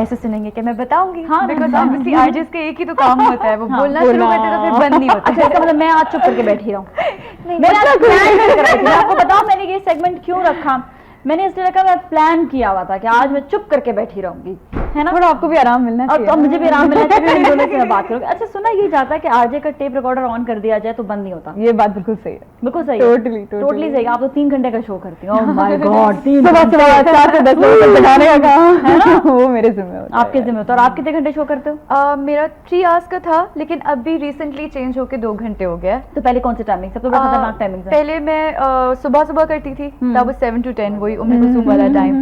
Speaker 3: ऐसे सुनेंगे कि मैं बताऊंगी,
Speaker 1: हाँ,
Speaker 3: बिकॉज
Speaker 1: हाँ,
Speaker 3: ऑब्वियसली
Speaker 1: हाँ।
Speaker 3: आरजेस के एक ही तो काम होता है, वो
Speaker 1: हाँ,
Speaker 3: बोलना शुरू करते तो फिर बंद नहीं होता।
Speaker 1: अच्छा, इसका मतलब मैं आज चुप करके बैठी रहूं?
Speaker 3: नहीं,
Speaker 1: मैंने आज प्लान करके रखा था, मैं आपको बताऊं मैंने ये सेगमेंट क्यों रखा। मैंने इसलिए रखा, मैं प्लान किया हुआ था कि आज मैं चुप करके बैठी रहूंगी, है ना?
Speaker 3: थोड़ा आपको भी आराम मिलना
Speaker 1: और
Speaker 3: चाहिए।
Speaker 1: तो मुझे भी आराम मिलना चाहिए, इन दोनों से मैं बात करूंगी। अच्छा, सुना ये जाता है कि आरजे का टेप रिकॉर्डर ऑन कर दिया जाए तो बंद नहीं होता।
Speaker 3: ये बात बिल्कुल सही है।
Speaker 1: बिल्कुल सही,
Speaker 3: टोटली
Speaker 1: सही। आप तो 3 घंटे का शो करती हैं। ओह माय गॉड, 3
Speaker 3: सुबह 4 से 10 बजे तक बनाने का काम
Speaker 1: है ना?
Speaker 3: वो मेरे जिम्मे होता है।
Speaker 1: आपके जिम्मे होता है। और आप कितने घंटे शो करते हो?
Speaker 3: मेरा 3 आवर्स का था, लेकिन अभी रिसेंटली चेंज होके 2 घंटे हो गया।
Speaker 1: तो पहले कौन सी टाइमिंग, सबसे बड़ा खतरनाक टाइमिंग?
Speaker 3: पहले मैं सुबह करती थी, that was 7 to 10, वही उम्मे कुलसूम वाला time,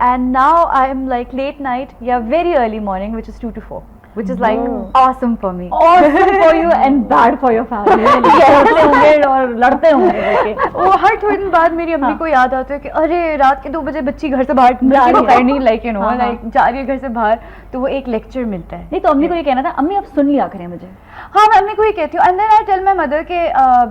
Speaker 3: and now I am like late night या very early morning, which is 2 to 4, which is like awesome for me.
Speaker 1: Awesome for you and bad for your family. लड़ते होंगे और लड़ते होंगे करके।
Speaker 3: वो हर थोड़ी दिन बाद मेरी अम्मी को याद आता है कि अरे रात के 2 बजे बच्ची घर से बाहर
Speaker 1: जा रही है।
Speaker 3: नहीं, लाइक यू नो,
Speaker 1: हाँ,
Speaker 3: लाइक जा रही है घर से बाहर, तो वो एक लेक्चर मिलता है।
Speaker 1: नहीं तो अम्मी को ये कहना था, अम्मी आप सुन लिया करें मुझे।
Speaker 3: हाँ, मैं अम्मी को ही कहती हूँ, and then I tell my mother के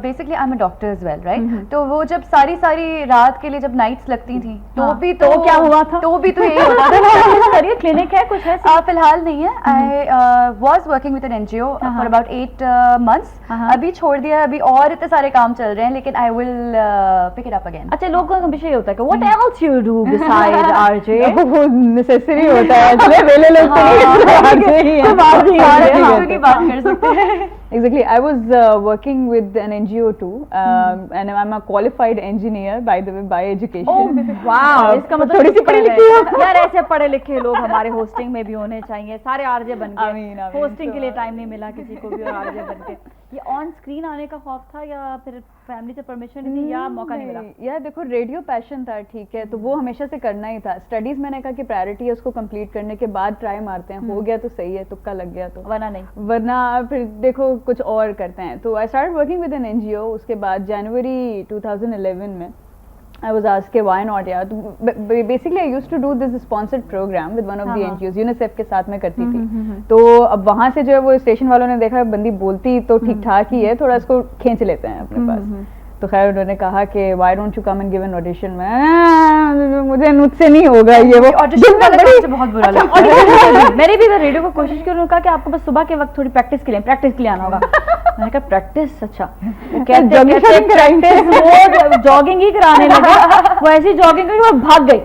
Speaker 3: basically I am a doctor as well, right? तो वो जब सारी रात के लिए जब नाइट्स लगती थी तो भी तो
Speaker 1: क्या हुआ था?
Speaker 3: तो भी तो यही होता था।
Speaker 1: करिए, क्लिनिक है कुछ है?
Speaker 3: फिलहाल नहीं है। I was working with an NGO for about 8 months. अभी छोड़ दिया है, अभी और इतने सारे काम चल रहे हैं, लेकिन I will pick it up again.
Speaker 1: अच्छा, लोगों का हमेशा ये होता है कि what else you do beside RJ?
Speaker 3: वो नेसेसरी होता है, इसलिए वेले लोग की बात कर सकते हैं।
Speaker 4: Exactly. I was working with an NGO too, and I'm a qualified engineer by the way by education.
Speaker 1: ओह वाह, इसका मतलब
Speaker 4: थोड़ी सी पढ़ी लिखी हो।
Speaker 1: यार, ऐसे पढ़े लिखे लोग हमारे होस्टिंग में भी होने चाहिए। सारे आरजे बन गए,
Speaker 4: आमीन,
Speaker 1: होस्टिंग के लिए टाइम नहीं मिला किसी को भी और आरजे बन के। ये ऑन स्क्रीन आने का खौफ था या फिर फैमिली से परमिशन थी या मौका नहीं मिला?
Speaker 4: यार देखो, रेडियो पैशन था, ठीक है, तो वो हमेशा से करना ही था। स्टडीज मैंने कहा कि प्रायोरिटी है, उसको कंप्लीट करने के बाद ट्राई मारते हैं, हो गया तो सही है, तुक्का लग गया तो,
Speaker 1: वरना नहीं,
Speaker 4: वरना फिर देखो कुछ और करते हैं। तो I start working with an NGO. उसके बाद जनवरी 2011 में I was asked के why not यार। तो basically I used to do this sponsored program with one of the NGOs, UNICEF के साथ में करती थी। तो अब वहाँ से जो है वो स्टेशन वालों ने देखा बंदी बोलती तो ठीक ठाक ही है, थोड़ा इसको खींच लेते हैं अपने पास। तो खैर उन्होंने कहा कि why don't you come and give an audition? मैं मुझे मुझसे नहीं होगा ये वो
Speaker 3: ऑडिशन वाला काम मुझे बहुत बुरा लगता है।
Speaker 1: मैंने भी रेडियो को कोशिश की, उन्होंने कहा कि आपको बस सुबह के वक्त थोड़ी प्रैक्टिस के लिए आना होगा। मैंने कहा प्रैक्टिस? अच्छा, वो जॉगिंग ही कराने लगे। वो ऐसी जॉगिंग करी, वो भाग गई।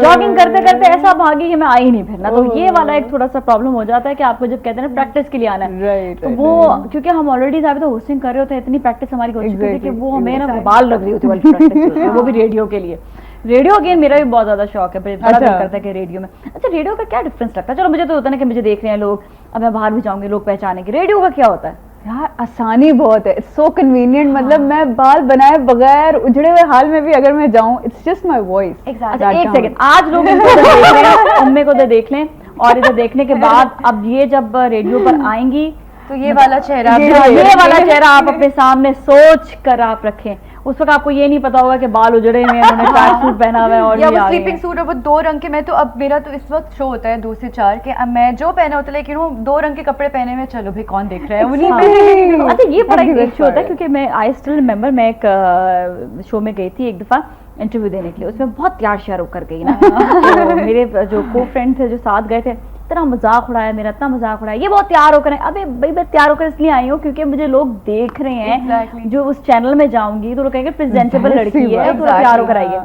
Speaker 1: जॉगिंग करते करते ऐसा भागी कि मैं आई नहीं फिर ना। तो ये वाला एक थोड़ा सा प्रॉब्लम हो जाता है कि आपको जब कहते हैं ना प्रैक्टिस के लिए आना है, तो वो क्योंकि हम ऑलरेडी तो होस्टिंग कर रहे होते हैं, इतनी प्रैक्टिस हमारी हो चुकी थी कि वो हमें ना बाल लग रही होती वाली प्रैक्टिस, वो भी रेडियो के लिए। रेडियो अगेन मेरा भी बहुत ज्यादा शौक है, बड़ा दिल करता है कि रेडियो में। अच्छा, रेडियो का क्या डिफरेंस लगता है? चलो मुझे तो होता है कि मुझे देख रहे हैं लोग, अब मैं बाहर भी जाऊंगी लोग पहचानेंगे, रेडियो का क्या होता है?
Speaker 4: यार आसानी बहुत है, इट्स सो कन्वीनियंट। मतलब मैं बाल बनाए बगैर उजड़े हुए हाल में भी अगर मैं जाऊं, इट्स जस्ट माय वॉइस।
Speaker 1: अच्छा, एक सेकंड, आज लोग इनको देख रहे हैं, उम्मे को देख लें, और इधर देखने के बाद अब ये जब रेडियो पर आएंगी
Speaker 3: तो ये वाला चेहरा
Speaker 1: आप अपने सामने सोच कर आप रखें। उस वक्त आपको ये नहीं पता होगा कि बाल उजड़े हुए हैं, उन्होंने ट्रैक सूट पहना हुआ है और
Speaker 3: या वो स्लीपिंग सूट और वो 2 रंग के। मैं तो अब मेरा तो इस वक्त शो होता है 2 से 4 के, अब मैं जो पहना होता है, लेकिन वो 2 रंग के कपड़े पहने में, चलो भाई कौन देख रहा है उन्हीं में।
Speaker 1: अच्छा, ये बड़ा एक शो होता है, क्योंकि मैं आई स्टिल रिमेंबर, मैं एक शो में गई थी एक दफा इंटरव्यू देने के लिए, उसमें बहुत तैयार श्यार होकर गई ना। तो मेरे जो को फ्रेंड थे जो साथ गए थे, इतना मजाक उड़ाया मेरा, इतना मजाक उड़ाया, ये बहुत तैयार होकर। अबे भाई मैं तैयार होकर इसलिए आई हूँ क्योंकि मुझे लोग देख रहे हैं, जो उस चैनल में जाऊंगी तो लोग कहेंगे प्रेजेंटेबल लड़की है, तो तैयार होकर आई है।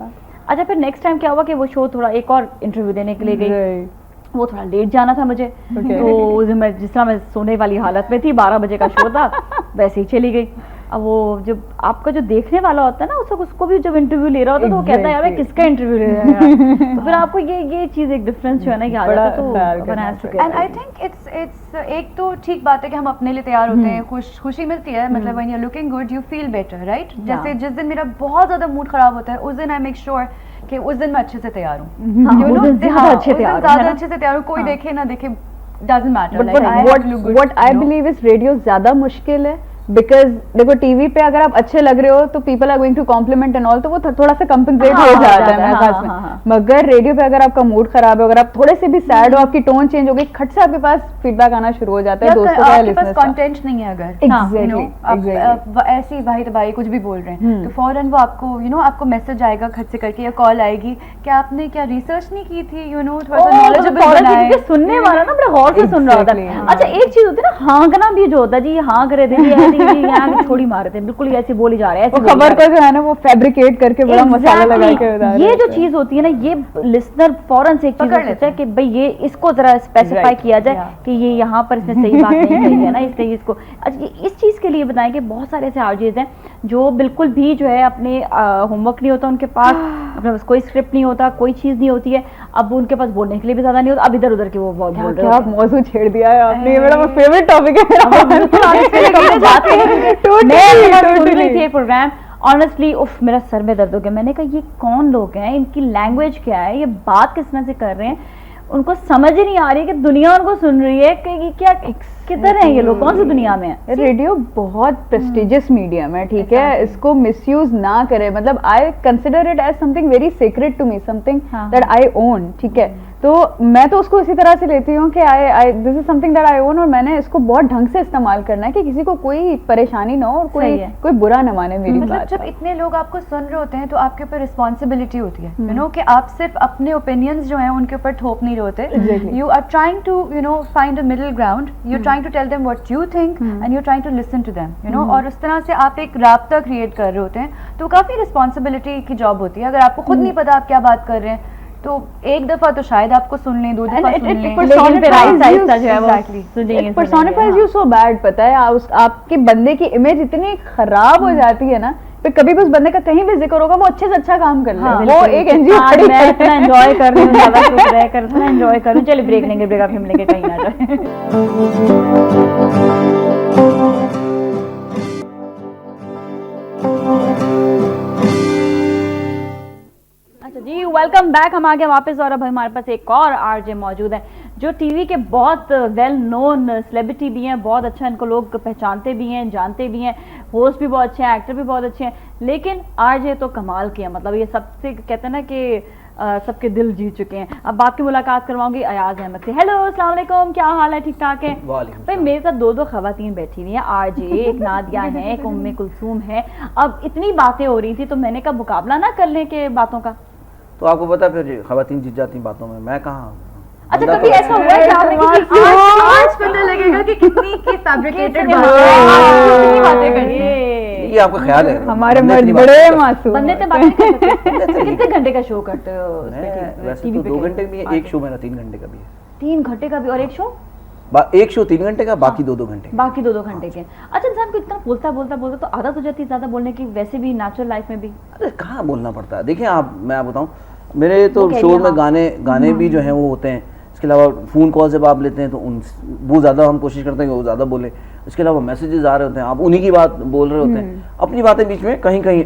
Speaker 1: अच्छा, फिर नेक्स्ट टाइम क्या हुआ कि वो शो थोड़ा एक और इंटरव्यू देने के लिए गई, वो थोड़ा लेट जाना था मुझे, तो मैं जिस तरह मैं सोने वाली हालत में थी, 12 बजे का शो था, वैसे ही चली गई। अब वो जब आपका जो देखने वाला होता है ना, उसको भी जब इंटरव्यू ले रहा होता है तो वो कहता है यार किसका इंटरव्यू ले रहा है। तो फिर आपको ये चीज एक डिफरेंस जो है ना ये आ जाता है, तो
Speaker 3: एंड आई थिंक इट्स एक तो ठीक बात है कि हम अपने लिए तैयार होते हैं, खुशी मिलती है, मतलब when you are looking good you feel better, right? जैसे जिस दिन मेरा बहुत ज्यादा मूड खराब होता है उस दिन आई मेक श्योर कि उस दिन मैं अच्छे से तैयार हूँ,
Speaker 1: हाँ, उस दिन ज्यादा अच्छे तैयार हूँ, है
Speaker 3: ज्यादा
Speaker 1: ना?
Speaker 3: अच्छे से तैयार हूँ, कोई
Speaker 1: हाँ।
Speaker 3: देखे ना देखे doesn't matter.
Speaker 4: But
Speaker 3: Like, I have to look good,
Speaker 4: what I
Speaker 3: you know?
Speaker 4: believe is radio ज्यादा मुश्किल है बिकॉज देखो टीवी पे अगर आप अच्छे लग रहे हो तो people are going to compliment and all, तो वो थोड़ा सा कंपनसेट
Speaker 1: हाँ,
Speaker 4: हो
Speaker 1: हो
Speaker 4: जाता
Speaker 1: जाता
Speaker 4: है
Speaker 1: है,
Speaker 4: मेरे
Speaker 1: हाँ,
Speaker 4: ख्याल
Speaker 1: हाँ, हाँ।
Speaker 4: से। मगर रेडियो पे अगर आपका मूड खराब है, अगर आप थोड़े से भी सैड हो, आपकी टोन चेंज हो गई, खट से आपके पास फीडबैक आना शुरू हो जाता है
Speaker 3: या
Speaker 4: दोस्तों का या
Speaker 3: आपके पास
Speaker 4: listeners का।
Speaker 3: कंटेंट नहीं है अगर
Speaker 4: Exactly,
Speaker 3: you know,
Speaker 4: exactly.
Speaker 3: आप ऐसे ही भाई तबाही कुछ भी बोल रहे हैं तो फौरन वो आपको आपको मैसेज आएगा खत से करके या कॉल आएगी कि आपने क्या रिसर्च नहीं की थी, थोड़ा सा knowledgeable बनाए।
Speaker 1: सुनने वाला ना बड़ा गौर से सुन रहा होता है।
Speaker 4: Exactly.
Speaker 1: अच्छा एक चीज होती है ना, हाँकना भी जो होता है जी, ये हाँ करे थे, ये ऐसे ही यहाँ छोड़ी मारे थे, बिल्कुल ऐसे बोली जा रहे हैं,
Speaker 4: वो खबर को जो है ना वो फैब्रिकेट करके बड़ा मसाला लगा के बता रहे
Speaker 1: ये जो
Speaker 4: होते हैं।
Speaker 1: चीज होती है ना, ये लिसनर फौरन से एक चीज
Speaker 3: पकड़
Speaker 1: सोचता
Speaker 3: लेते
Speaker 1: है कि भाई ये इसको जरा स्पेसिफाई
Speaker 4: Right.
Speaker 1: किया जाए
Speaker 3: Yeah.
Speaker 1: कि ये यहाँ पर इसने सही बात नहीं कही है ना, इसलिए इसको। अच्छा इस चीज के लिए बताएं कि बहुत सारे ऐसे आरजेज हैं जो बिल्कुल भी जो है अपने होमवर्क नहीं होता उनके पास, अपने पास कोई स्क्रिप्ट नहीं होता, कोई चीज नहीं होती है, अब उनके पास बोलने के लिए भी ज्यादा नहीं होता, अब इधर उधर के वो बोल रहे
Speaker 4: क्या
Speaker 1: होते हैं।
Speaker 4: मौजूद छेड़ दिया है आपने, ये मेरा फेवरेट टॉपिक है।
Speaker 1: बिल्कुल honestly, कभी बात नहीं है। मैं सुन रही थी ये प्रोग्राम, ऑनेस्टली उफ मेरा सर में दर्द हो गया। मैंने कहा ये कौन लोग हैं, इनकी लैंग्वेज क्या है, ये बात किस तरह से कर रहे हैं, उनको समझ ही नहीं आ रही कि दुनिया उनको सुन रही है कि ये क्या किधर हैं ये लोग, कौन सी दुनिया में है।
Speaker 4: रेडियो बहुत प्रेस्टिजियस मीडियम है, ठीक है, इसको मिसयूज ना करें। मतलब I consider it as something very secret to me, something
Speaker 1: हाँ।
Speaker 4: दैट आई ओन, ठीक है। तो मैं तो उसको इसी तरह से लेती हूँ कि I this is something that I own, और मैंने इसको बहुत ढंग से इस्तेमाल करना है कि किसी को कोई परेशानी ना हो और
Speaker 1: सही है।
Speaker 4: कोई बुरा न माने मेरी
Speaker 3: मतलब
Speaker 4: बात
Speaker 3: जब
Speaker 4: का।
Speaker 3: इतने लोग आपको सुन रहे होते हैं तो आपके ऊपर रिस्पॉन्सिबिलिटी होती है कि आप सिर्फ अपने ओपिनियंस जो हैं उनके ऊपर थोप नहीं रहे होते।
Speaker 4: Exactly.
Speaker 3: You are trying to find a middle ground, you trying to tell them what you think and you trying to listen to them, और उस तरह से आप एक राब्ता क्रिएट कर रहे होते हैं, तो काफ़ी रिस्पॉन्सिबिलिटी की जॉब होती है। अगर आपको खुद नहीं पता आप क्या बात कर रहे हैं तो एक दफा तो शायद आपको सुन लें, 2 दफा सुन लें,
Speaker 1: लेकिन फिर आहिस्ता आहिस्ता जो है वो
Speaker 3: Exactly.
Speaker 1: सुनेंगे,
Speaker 4: पर्सोनिफाइज
Speaker 1: सुनेंगे,
Speaker 4: यू सो बैड, पता है आपके बंदे की इमेज इतनी खराब हो जाती है ना, फिर कभी भी उस बंदे का कहीं भी जिक्र होगा वो अच्छे से अच्छा काम कर ले,
Speaker 1: हाँ,
Speaker 4: वो
Speaker 1: बिल्कुल।
Speaker 4: एक एनजीओ
Speaker 1: आज मैं इतना एंजॉय कर रही हूँ, ज्यादा चुप रह कर इतना एंजॉय करूँ। चलिए ब्रेक लेंगे, ब्रेक आप हम लेके कहीं ना जाए। अच्छा जी, वेलकम बैक। हम आ गए वापस और अब हमारे पास एक और आरजे मौजूद है जो टीवी के बहुत वेल नोन सेलिब्रिटी भी हैं, बहुत अच्छा इनको लोग पहचानते भी हैं, जानते भी हैं, होस्ट भी बहुत अच्छे हैं, एक्टर भी बहुत अच्छे हैं, लेकिन आरजे तो कमाल के हैं। मतलब ये सबसे कहते हैं ना कि सबके दिल जीत चुके हैं। अब बात की मुलाकात करवाऊंगी अयाज अहमद से। हेलो, अस्सलाम वालेकुम, क्या हाल है, ठीक ठाक है? भाई मेरे साथ 2 खवातीन बैठी हुई हैं आरजे, एक नादिया है, एक उम्मे कुलसूम है। अब इतनी बातें हो रही थी तो मैंने कहा मुकाबला ना कर लें के बातों का।
Speaker 5: तो आपको पता फिर खवातीन जीत जाती बातों में, मैं कहाँ?
Speaker 1: अच्छा
Speaker 5: बंदा
Speaker 1: कभी
Speaker 5: तो-
Speaker 1: ऐसा हुआ है कि आपने किसी
Speaker 3: आज पता लगेगा कि कितनी की फैब्रिकेटेड बातें करनी है।
Speaker 5: ये आपका ख्याल है?
Speaker 4: हमारे
Speaker 5: बंदे
Speaker 4: मर्द
Speaker 5: इतनी बात
Speaker 4: बड़े
Speaker 5: करते हैं।
Speaker 4: मासूम
Speaker 1: बंदे
Speaker 4: हैं।
Speaker 1: तो बात नहीं कर सकते। कितने घंटे का शो करते हो उस पे
Speaker 5: मैं वैसे
Speaker 1: टीवी
Speaker 5: तो
Speaker 1: पे
Speaker 5: 2
Speaker 1: के?
Speaker 5: घंटे भी है, एक शो मेरा 3 घंटे का भी है।
Speaker 1: 3 घंटे का भी और एक शो
Speaker 5: एक शो 3 घंटे का, बाकी 2-2 घंटे का।
Speaker 1: बाकी 2-2 घंटे के। अच्छा इंसान को इतना बोलता तो आदत हो जाती है ज्यादा बोलने की, वैसे भी नेचुरल लाइफ में भी।
Speaker 5: अरे कहाँ बोलना पड़ता है? देखिए मैं आप बताऊँ, मेरे तो
Speaker 1: वो कह
Speaker 5: शो
Speaker 1: दिया,
Speaker 5: में
Speaker 1: हाँ।
Speaker 5: गाने भी जो हैं वो होते हैं। इसके अलावा फ़ोन कॉल जब आप लेते हैं तो वो ज़्यादा हम कोशिश करते हैं कि वो ज़्यादा बोले। इसके अलावा मैसेजेस आ रहे होते हैं, आप उन्हीं की बात बोल रहे होते हैं, अपनी बातें बीच में कहीं कहीं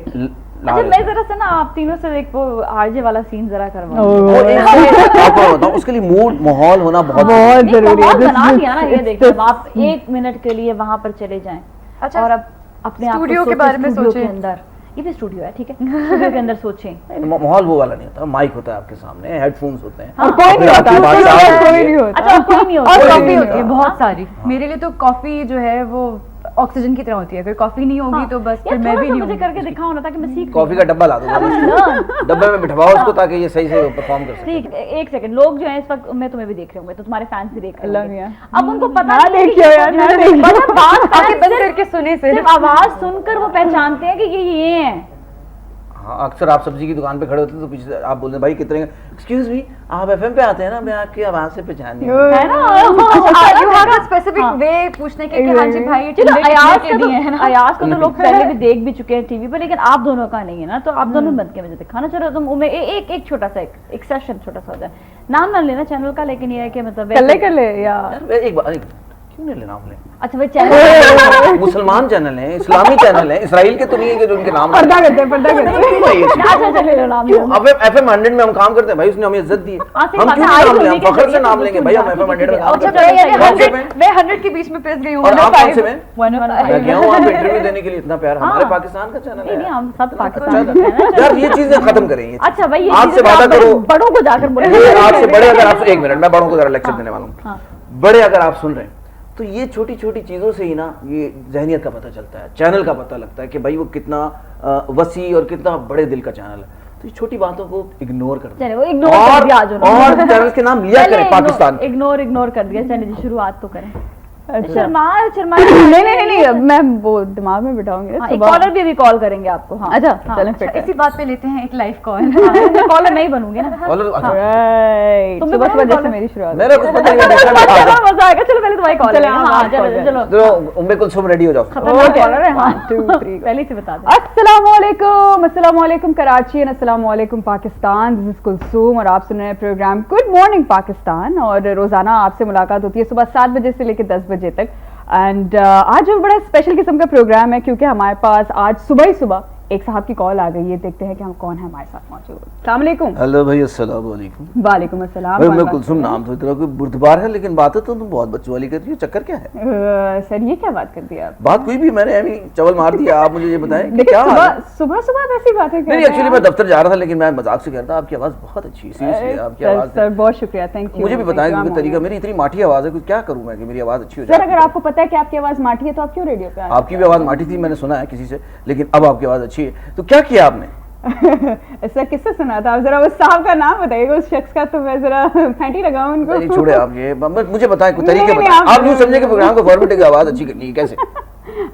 Speaker 5: ला
Speaker 1: अच्छा
Speaker 5: रहे
Speaker 1: मैं
Speaker 5: होते हैं।
Speaker 1: जरा सा ना आप तीनों से एक वो आरजे वाला सीन जरा करवाऊं।
Speaker 5: और आपको बताऊं, उसके लिए मूड माहौल होना बहुत
Speaker 4: बहुत जरूरी है।
Speaker 1: बना दिया ना, ये देखिए अब आप 1 मिनट के लिए वहां पर चले जाएं।
Speaker 3: अच्छा,
Speaker 1: और अब अपने आप को
Speaker 3: स्टूडियो के
Speaker 1: सोचें,
Speaker 3: बारे में
Speaker 1: स्टूडियो के
Speaker 3: सोचें।
Speaker 1: अंदर, ये भी स्टूडियो है ठीक है, स्टूडियो के अंदर सोचें।
Speaker 5: माहौल वो वाला नहीं होता, माइक होता है आपके सामने, हेडफोन्स होते हैं,
Speaker 4: और कोई नहीं होता,
Speaker 5: आपकी बात साफ होती
Speaker 4: कोई
Speaker 5: है।
Speaker 4: नहीं होता।
Speaker 1: अच्छा कोई नहीं होता।
Speaker 3: और
Speaker 5: कोई
Speaker 3: कॉफी
Speaker 5: नहीं
Speaker 3: होती है
Speaker 5: होता।
Speaker 3: बहुत सारी। मेरे लिए तो कॉफी जो है वो ऑक्सीजन की तरह होती है, अगर कॉफी नहीं होगी तो बस फिर मैं भी नहीं
Speaker 1: मुझे
Speaker 3: होगी।
Speaker 1: करके दिखाओ ना ताकि मैं सीख
Speaker 5: कॉफी का डब्बा ला दूंगा मैं उसको। डब्बे में बिठवाओ उसको ताकि ये सही से परफॉर्म कर सके।
Speaker 1: ठीक। एक सेकंड, लोग जो है इस वक्त मैं तुम्हें भी देख रहे होंगे तो तुम्हारे फैंस भी देख रहे
Speaker 4: अल्लाह
Speaker 1: होंगे।
Speaker 4: मियां।
Speaker 1: अब उनको पता
Speaker 4: ना
Speaker 1: नहीं है कि
Speaker 4: देखियो
Speaker 1: ये
Speaker 4: यार,
Speaker 1: कौन
Speaker 4: ना
Speaker 1: है।
Speaker 4: देखियो।
Speaker 1: मतलब बात
Speaker 3: आंखें बंद
Speaker 1: सिर्फ-
Speaker 3: करके सुने
Speaker 1: सिर्फ आवाज सुनकर वो पहचानते हैं कि ये हैं।
Speaker 5: हाँ, अक्सर आप सब्जी की दुकान पे खड़े होते हैं तो पीछे से आप बोलते हैं भाई कितने, एक्सक्यूज मी आप एफएम पे आते हैं ना, मैं आपकी आवाज से पहचान नहीं हूँ।
Speaker 1: है ना?
Speaker 3: यू हैव अ स्पेसिफिक
Speaker 1: हाँ।
Speaker 3: वे पूछने के कि हाँ जी भाई ये
Speaker 1: चलो
Speaker 3: ठंडे
Speaker 1: अयाज
Speaker 3: कितने
Speaker 1: का
Speaker 3: के दिए हैं
Speaker 1: तो
Speaker 3: ना।
Speaker 1: अयाज को तो लोग पहले भी देख भी चुके हैं टीवी पर, लेकिन आप दोनों का नहीं है ना, तो आप दोनों बंद के मुझे दिखाना। चलो तुम उमें एक छोटा सा एक सेशन छोटा सा हो जाए, नाम ना लेना चैनल का, लेकिन ये है कि मतलब
Speaker 4: कर ले या
Speaker 5: यार, एक बात क्यों नहीं ले नाम ले?
Speaker 1: अच्छा भाई चैनल
Speaker 5: मुसलमान चैनल है, इस्लामी चैनल है, इसराइल के तो नहीं है कि जो उनके नाम
Speaker 4: पर्दा करते हैं
Speaker 5: क्यों है ये चीज़?
Speaker 1: अच्छा ले लो नाम
Speaker 5: क्यों? अब FM 100 में हम काम करते हैं भाई, उसने हमें इज्जत दी है,
Speaker 1: सही
Speaker 5: हम
Speaker 1: बात
Speaker 5: क्यों
Speaker 1: है, आई
Speaker 5: नाम
Speaker 1: तो
Speaker 5: लें?
Speaker 1: नहीं
Speaker 5: हम फखर से
Speaker 1: कहते,
Speaker 5: नाम लेंगे भाई, हम FM 100 में काम
Speaker 3: अच्छा
Speaker 5: करते हैं।
Speaker 3: यानी
Speaker 5: कौन से
Speaker 3: 100
Speaker 5: में?
Speaker 3: मैं 100 के बीच में फंस गई हूँ
Speaker 5: और आप कौन से
Speaker 3: 105
Speaker 5: में?
Speaker 3: 105
Speaker 5: मैं गया हूँ आप इंटरव्यू देने के लिए, इतना प्यार हमारे पाकिस्तान का चैनल
Speaker 1: नहीं
Speaker 5: है।
Speaker 1: नहीं हम सब
Speaker 5: अच्छा
Speaker 1: पाकिस्तान
Speaker 5: था।
Speaker 1: के हैं ना।
Speaker 5: यार ये चीजें खत्म करें, ये
Speaker 1: अच्छा भाई ये
Speaker 5: आपसे
Speaker 1: चीज़ें तो
Speaker 5: वादा
Speaker 1: आप
Speaker 5: करो,
Speaker 1: बड़ों को जाकर बोले
Speaker 5: ये आपसे बड़े अगर आप, एक मिनट मैं बड़ों को जरा लेक्चर देने वाला हूँ,
Speaker 1: हाँ।
Speaker 5: बड़े अगर आप सुन रहे हैं तो ये छोटी छोटी चीज़ों से ही ना ये जहनियत का पता चलता है, चैनल का पता लगता है कि भाई वो कितना वसी और कितना बड़े दिल का चैनल है। तो ये छोटी बातों को इग्नोर कर
Speaker 1: चलिए वो इग्नोर कर दिया आज उन्होंने।
Speaker 5: और चैनल के नाम लिया करें पाकिस्तान के।
Speaker 1: इग्नोर कर दिया। चलिए जी शुरुआत तो करें।
Speaker 4: अच्छा।
Speaker 1: शर्मा
Speaker 4: नहीं मैं वो दिमाग में बिठाऊंगी
Speaker 1: हाँ, एक कॉलर भी अभी कॉल करेंगे आपको। हाँ
Speaker 4: अच्छा
Speaker 1: हाँ,
Speaker 4: चलें फिर
Speaker 3: इसी बात पे लेते हैं एक लाइव कॉल।
Speaker 1: कॉलर मैं ही बनूंगी ना।
Speaker 5: और अच्छा,
Speaker 4: राइट
Speaker 1: तुम भी
Speaker 4: सुबह
Speaker 1: करो
Speaker 4: सुबह
Speaker 1: कॉलर।
Speaker 4: जैसे मेरी शुरुआत
Speaker 5: मेरा कुछ पता नहीं, मैं दूसरा बैठा
Speaker 1: बड़ा
Speaker 5: था।
Speaker 1: मजा आएगा। चलो पहले तुम्हारी कॉल
Speaker 4: चलो,
Speaker 1: हाँ
Speaker 4: हाँ,
Speaker 1: चलो
Speaker 4: call
Speaker 1: चलो
Speaker 5: तो उम्मे कुलसुम रेडी हो जाओ।
Speaker 1: खतरनाक कॉलर है। हाँ
Speaker 4: 1 2 3
Speaker 1: पहले से बता दो।
Speaker 4: अस्सलाम वालेकुम कराची एंड अस्सलाम वालेकुम पाकिस्तान। दिस इज कुलसूम और आप सुन रहे हैं प्रोग्राम गुड मॉर्निंग पाकिस्तान। और रोजाना आपसे मुलाकात होती है सुबह 7 बजे से लेकर 10 बजे तक। एंड आज वो बड़ा स्पेशल किस्म का प्रोग्राम है क्योंकि हमारे पास आज सुबह ही सुबह एक साहब की कॉल आ गई है। देखते हैं कि हम कौन है हमारे साथ मौजूद। अस्सलाम वालेकुम।
Speaker 5: हेलो भाई, अस्सलाम वालेकुम।
Speaker 4: वालेकुम अस्सलाम।
Speaker 5: भाई
Speaker 4: कौन
Speaker 5: मैं
Speaker 4: बात
Speaker 5: कुलसुम
Speaker 4: कर रहे
Speaker 5: नाम तो इतना कोई बुर्दबार है, लेकिन बातें तो तुम बहुत बच्चों वाली कर रही हो, चक्कर क्या है?
Speaker 4: हैं? सर ये क्या बात कर दी आप?
Speaker 5: बात कोई भी, मैंने अभी चवल मार दिया, आप मुझे ये बताएं कि क्या
Speaker 4: देखिए
Speaker 5: हाल है?
Speaker 4: सुबह सुबह वैसी बातें कर
Speaker 5: नहीं
Speaker 4: रहे हैं
Speaker 5: एक्चुअली
Speaker 4: आप।
Speaker 5: मैं दफ्तर जा रहा था, लेकिन मैं मजाक से कह रहा था, आपकी आवाज़ बहुत अच्छी है, सीरियसली आपकी
Speaker 4: सर
Speaker 5: आवाज़।
Speaker 4: सर बहुत शुक्रिया, थैंक यू।
Speaker 5: मुझे भी बताएं क्योंकि तरीका, मेरी इतनी माठी आवाज़ है, कुछ क्या करूँ मैं कि मेरी आवाज़ अच्छी हो
Speaker 4: सर
Speaker 5: जाए?
Speaker 4: अगर आपको पता है कि आपकी आवाज माठी है तो आप क्यों रेडियो पे आए?
Speaker 5: आपकी भी आवाज़ माठी थी, मैंने सुना है किसी से, लेकिन अब आपकी आवाज़ अच्छी है, तो क्या किया आपने?
Speaker 4: सर किससे सुना था? आप जरा उस साहब का नाम बताइएगा, उस शख्स का, तो मैं जरा फैंटी लगाऊं उनको।
Speaker 5: नहीं छोड़े आप ये, मुझे बताएं कुछ
Speaker 4: नहीं,
Speaker 5: तरीके
Speaker 4: नहीं,
Speaker 5: बताएं।
Speaker 4: आप-
Speaker 5: आप यूँ समझे कि प्रोग्राम को फॉर्मेट की आवाज़ अच्छी करनी है, कैसे?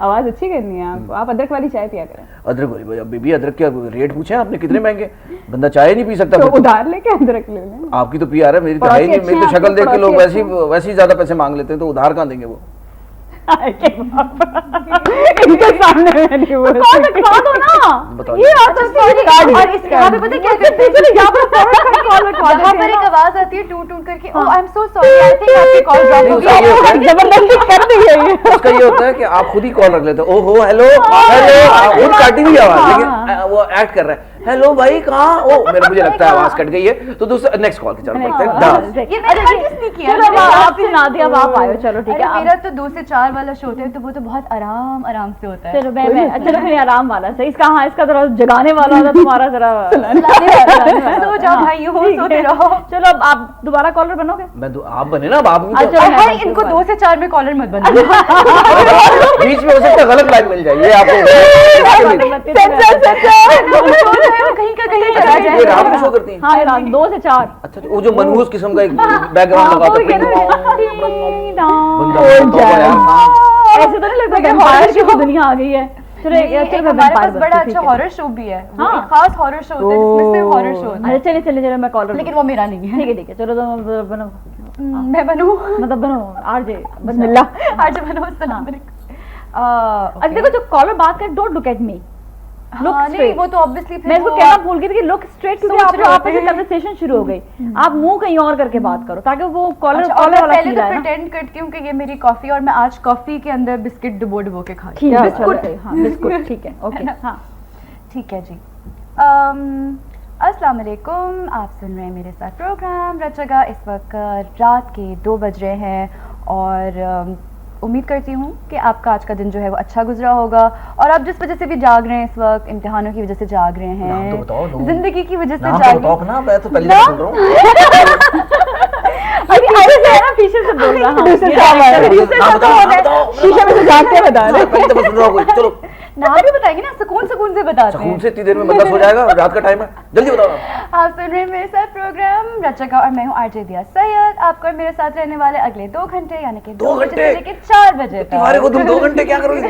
Speaker 4: आवाज अच्छी करनी है आपको। आप अदरक वाली चाय पिया करें।
Speaker 5: अदरक वाली भाई, अब बीबी अदरक के रेट पूछे आपने कितने महंगे? बंदा चाय नहीं पी सकता
Speaker 4: तो
Speaker 5: फिर तो।
Speaker 4: उधार लेके अदरक ले लें।
Speaker 5: आपकी तो पी आ रहा है, मेरी तो है ही
Speaker 4: पड़ोसी
Speaker 5: नहीं, मेरी तो
Speaker 4: अच्छे हैं
Speaker 5: शक्ल
Speaker 4: आपके,
Speaker 5: देख के लोग
Speaker 4: पड़ोसी
Speaker 5: वैसे ही ज्यादा पैसे मांग लेते हैं, तो उधार कहाँ देंगे वो?
Speaker 4: इनके सामने मैं नहीं बोल
Speaker 1: कॉल
Speaker 4: सकती।
Speaker 1: रखवा दो ना।
Speaker 5: बताओ।
Speaker 1: ये आप तो
Speaker 3: सॉरी और इसके यहाँ पे पता है क्या करते हैं?
Speaker 1: यहाँ पर कॉल रखवा
Speaker 3: यहाँ पर
Speaker 1: देते
Speaker 3: एक
Speaker 1: हैं
Speaker 3: आवाज आती है टूट टूट करके, oh I am so sorry, I think आपकी कॉल ड्रॉप हो
Speaker 5: उसका ये होता है
Speaker 3: गई।
Speaker 5: कि-
Speaker 4: जबरदस्ती कर दी है ये।
Speaker 5: उसका ये होता है कि आप खुद ही कॉल रख लेते हो, ओहो हेलो हेलो, आप खुद काटी हुई आवाज, लेकिन वो एक्ट कर रहा है, हेलो भाई कहाँ? ओ मेरा, मुझे लगता है आवाज कट गई है, तो दूसरा नेक्स्ट कॉल की तरफ बढ़ते हैं। डांस।
Speaker 3: ये मैंने हरगिज़ नहीं किया।
Speaker 1: चलो अब आप सुना दिया, अब आप आए हो, चलो ठीक
Speaker 3: अरे
Speaker 1: है।
Speaker 3: मेरा तो 2 से 4 वाला शो होता है, तो वो तो बहुत आराम आराम से होता है।
Speaker 1: चलो चलो फिर आराम वाला सही। इसका हाँ, इसका जरा जगाने वाला होता तुम्हारा जरा
Speaker 3: सो जाओ भाई, हो
Speaker 1: ठीक
Speaker 3: सोते
Speaker 1: है।
Speaker 3: रहो।
Speaker 1: चलो अब आप दोबारा कॉलर बनोगे?
Speaker 5: मैं तो आप बने ना, अब आप भी तो-
Speaker 1: अच्छा, मैं
Speaker 3: भाई
Speaker 1: बनती
Speaker 3: इनको
Speaker 1: हूँ।
Speaker 3: 2 से 4 में कॉलर मत बना।
Speaker 5: बीच में हो सकता है गलत लाइन मिल जाए, ये आपको
Speaker 3: कहीं का कहीं चला
Speaker 5: ये
Speaker 3: जाए।
Speaker 5: रात को शो करती हैं?
Speaker 1: हाँ रात 2 से 4।
Speaker 5: अच्छा, वो जो मनहूस किस्म का एक बैकग्राउंड लगा होता है, बंदा
Speaker 4: हो जाए।
Speaker 1: ऐसे तो नहीं लगता कि हॉरर की दुनिया आ गई है। चलो
Speaker 3: एक हमारे पास बड़ा अच्छा हॉरर शो भी है, वो
Speaker 1: हाँ।
Speaker 3: एक खास हॉरर शो होता है जिसमें सिर्फ हॉरर शो होता
Speaker 1: अरे चलिए चलिए चलिए मैं कॉलर,
Speaker 3: है, लेकिन वो मेरा नहीं है।
Speaker 1: ठीक है चलो तो बनो,
Speaker 3: मैं बनूं?
Speaker 1: मतलब बनो आरजे
Speaker 4: बिस्मिल्लाह।
Speaker 3: आज बनो। अस्सलाम वालेकुम।
Speaker 1: अब देखो जो कॉलर बात कर, don't look at me, look
Speaker 3: हाँ, नहीं
Speaker 1: straight।
Speaker 3: वो तो ऑब्वियसली
Speaker 1: मैं इसको कहना भूल गई थी कि लुक स्ट्रेट, क्योंकि
Speaker 3: सोच
Speaker 1: आप
Speaker 3: रहे
Speaker 1: आपस में
Speaker 3: होते हैं।
Speaker 1: कन्वर्सेशन शुरू हो गई, आप मुंह कहीं और करके बात करो ताकि वो कॉलर
Speaker 3: अच्छा, और
Speaker 1: कॉलर
Speaker 3: मैं
Speaker 1: वाला
Speaker 3: पहले
Speaker 1: फील
Speaker 3: तो
Speaker 1: आए ना।
Speaker 3: प्रिटेंड करती हूँ कि ये मेरी कॉफी, और मैं आज कॉफी के अंदर बिस्किट डुबो डुबो के खा रही
Speaker 1: ठीक है
Speaker 3: हूँ।
Speaker 1: चलो सही, हाँ बिस्कुट ठीक है ओके हाँ
Speaker 3: ठीक है जी। अस्सलाम वालेकुम, आप सुन रहे हैं मेरे साथ प्रोग्राम रचगा। इस वक्त रात के 2 बज रहे हैं और उम्मीद करती हूँ कि आपका आज का दिन जो है वो अच्छा गुजरा होगा, और आप जिस वजह से भी जाग रहे हैं इस वक्त, इम्तिहानों की वजह से जाग रहे
Speaker 5: नाम तो बताओ,
Speaker 3: हैं, जिंदगी की वजह से
Speaker 5: नाम
Speaker 3: जाग
Speaker 5: तो बताओ
Speaker 3: रहे
Speaker 5: अपना, मैं तो पहली बार सुन रहा हूँ।
Speaker 1: अभी ऐसे है ना पीछे से बोल रहा हूँ
Speaker 4: दूसरे साहब आए।
Speaker 5: नाम बताओ, नाम बताओ।
Speaker 4: शीशे में से झांक के बता रहे।
Speaker 5: पहली दफा सुन रहा हूँ कोई, चलो
Speaker 3: हैं। नाम भी बताएंगे ना, सुकून सुकून से बताते
Speaker 5: सुकून
Speaker 3: हैं।
Speaker 5: से इतनी देर में बंदा सो जाएगा, रात का टाइम है, जल्दी बताओ ना।
Speaker 3: आप सुन रहे हैं मेरे साथ प्रोग्राम रचका और मैं हूँ आरजे दिया सैयद। आपको और मेरे साथ रहने वाले अगले 2 घंटे, यानी कि 2 बजे से
Speaker 5: घंटे?
Speaker 3: लेकर 4 बजे तक।
Speaker 5: तुम्हारे को तुम 2 घंटे क्या करोगे?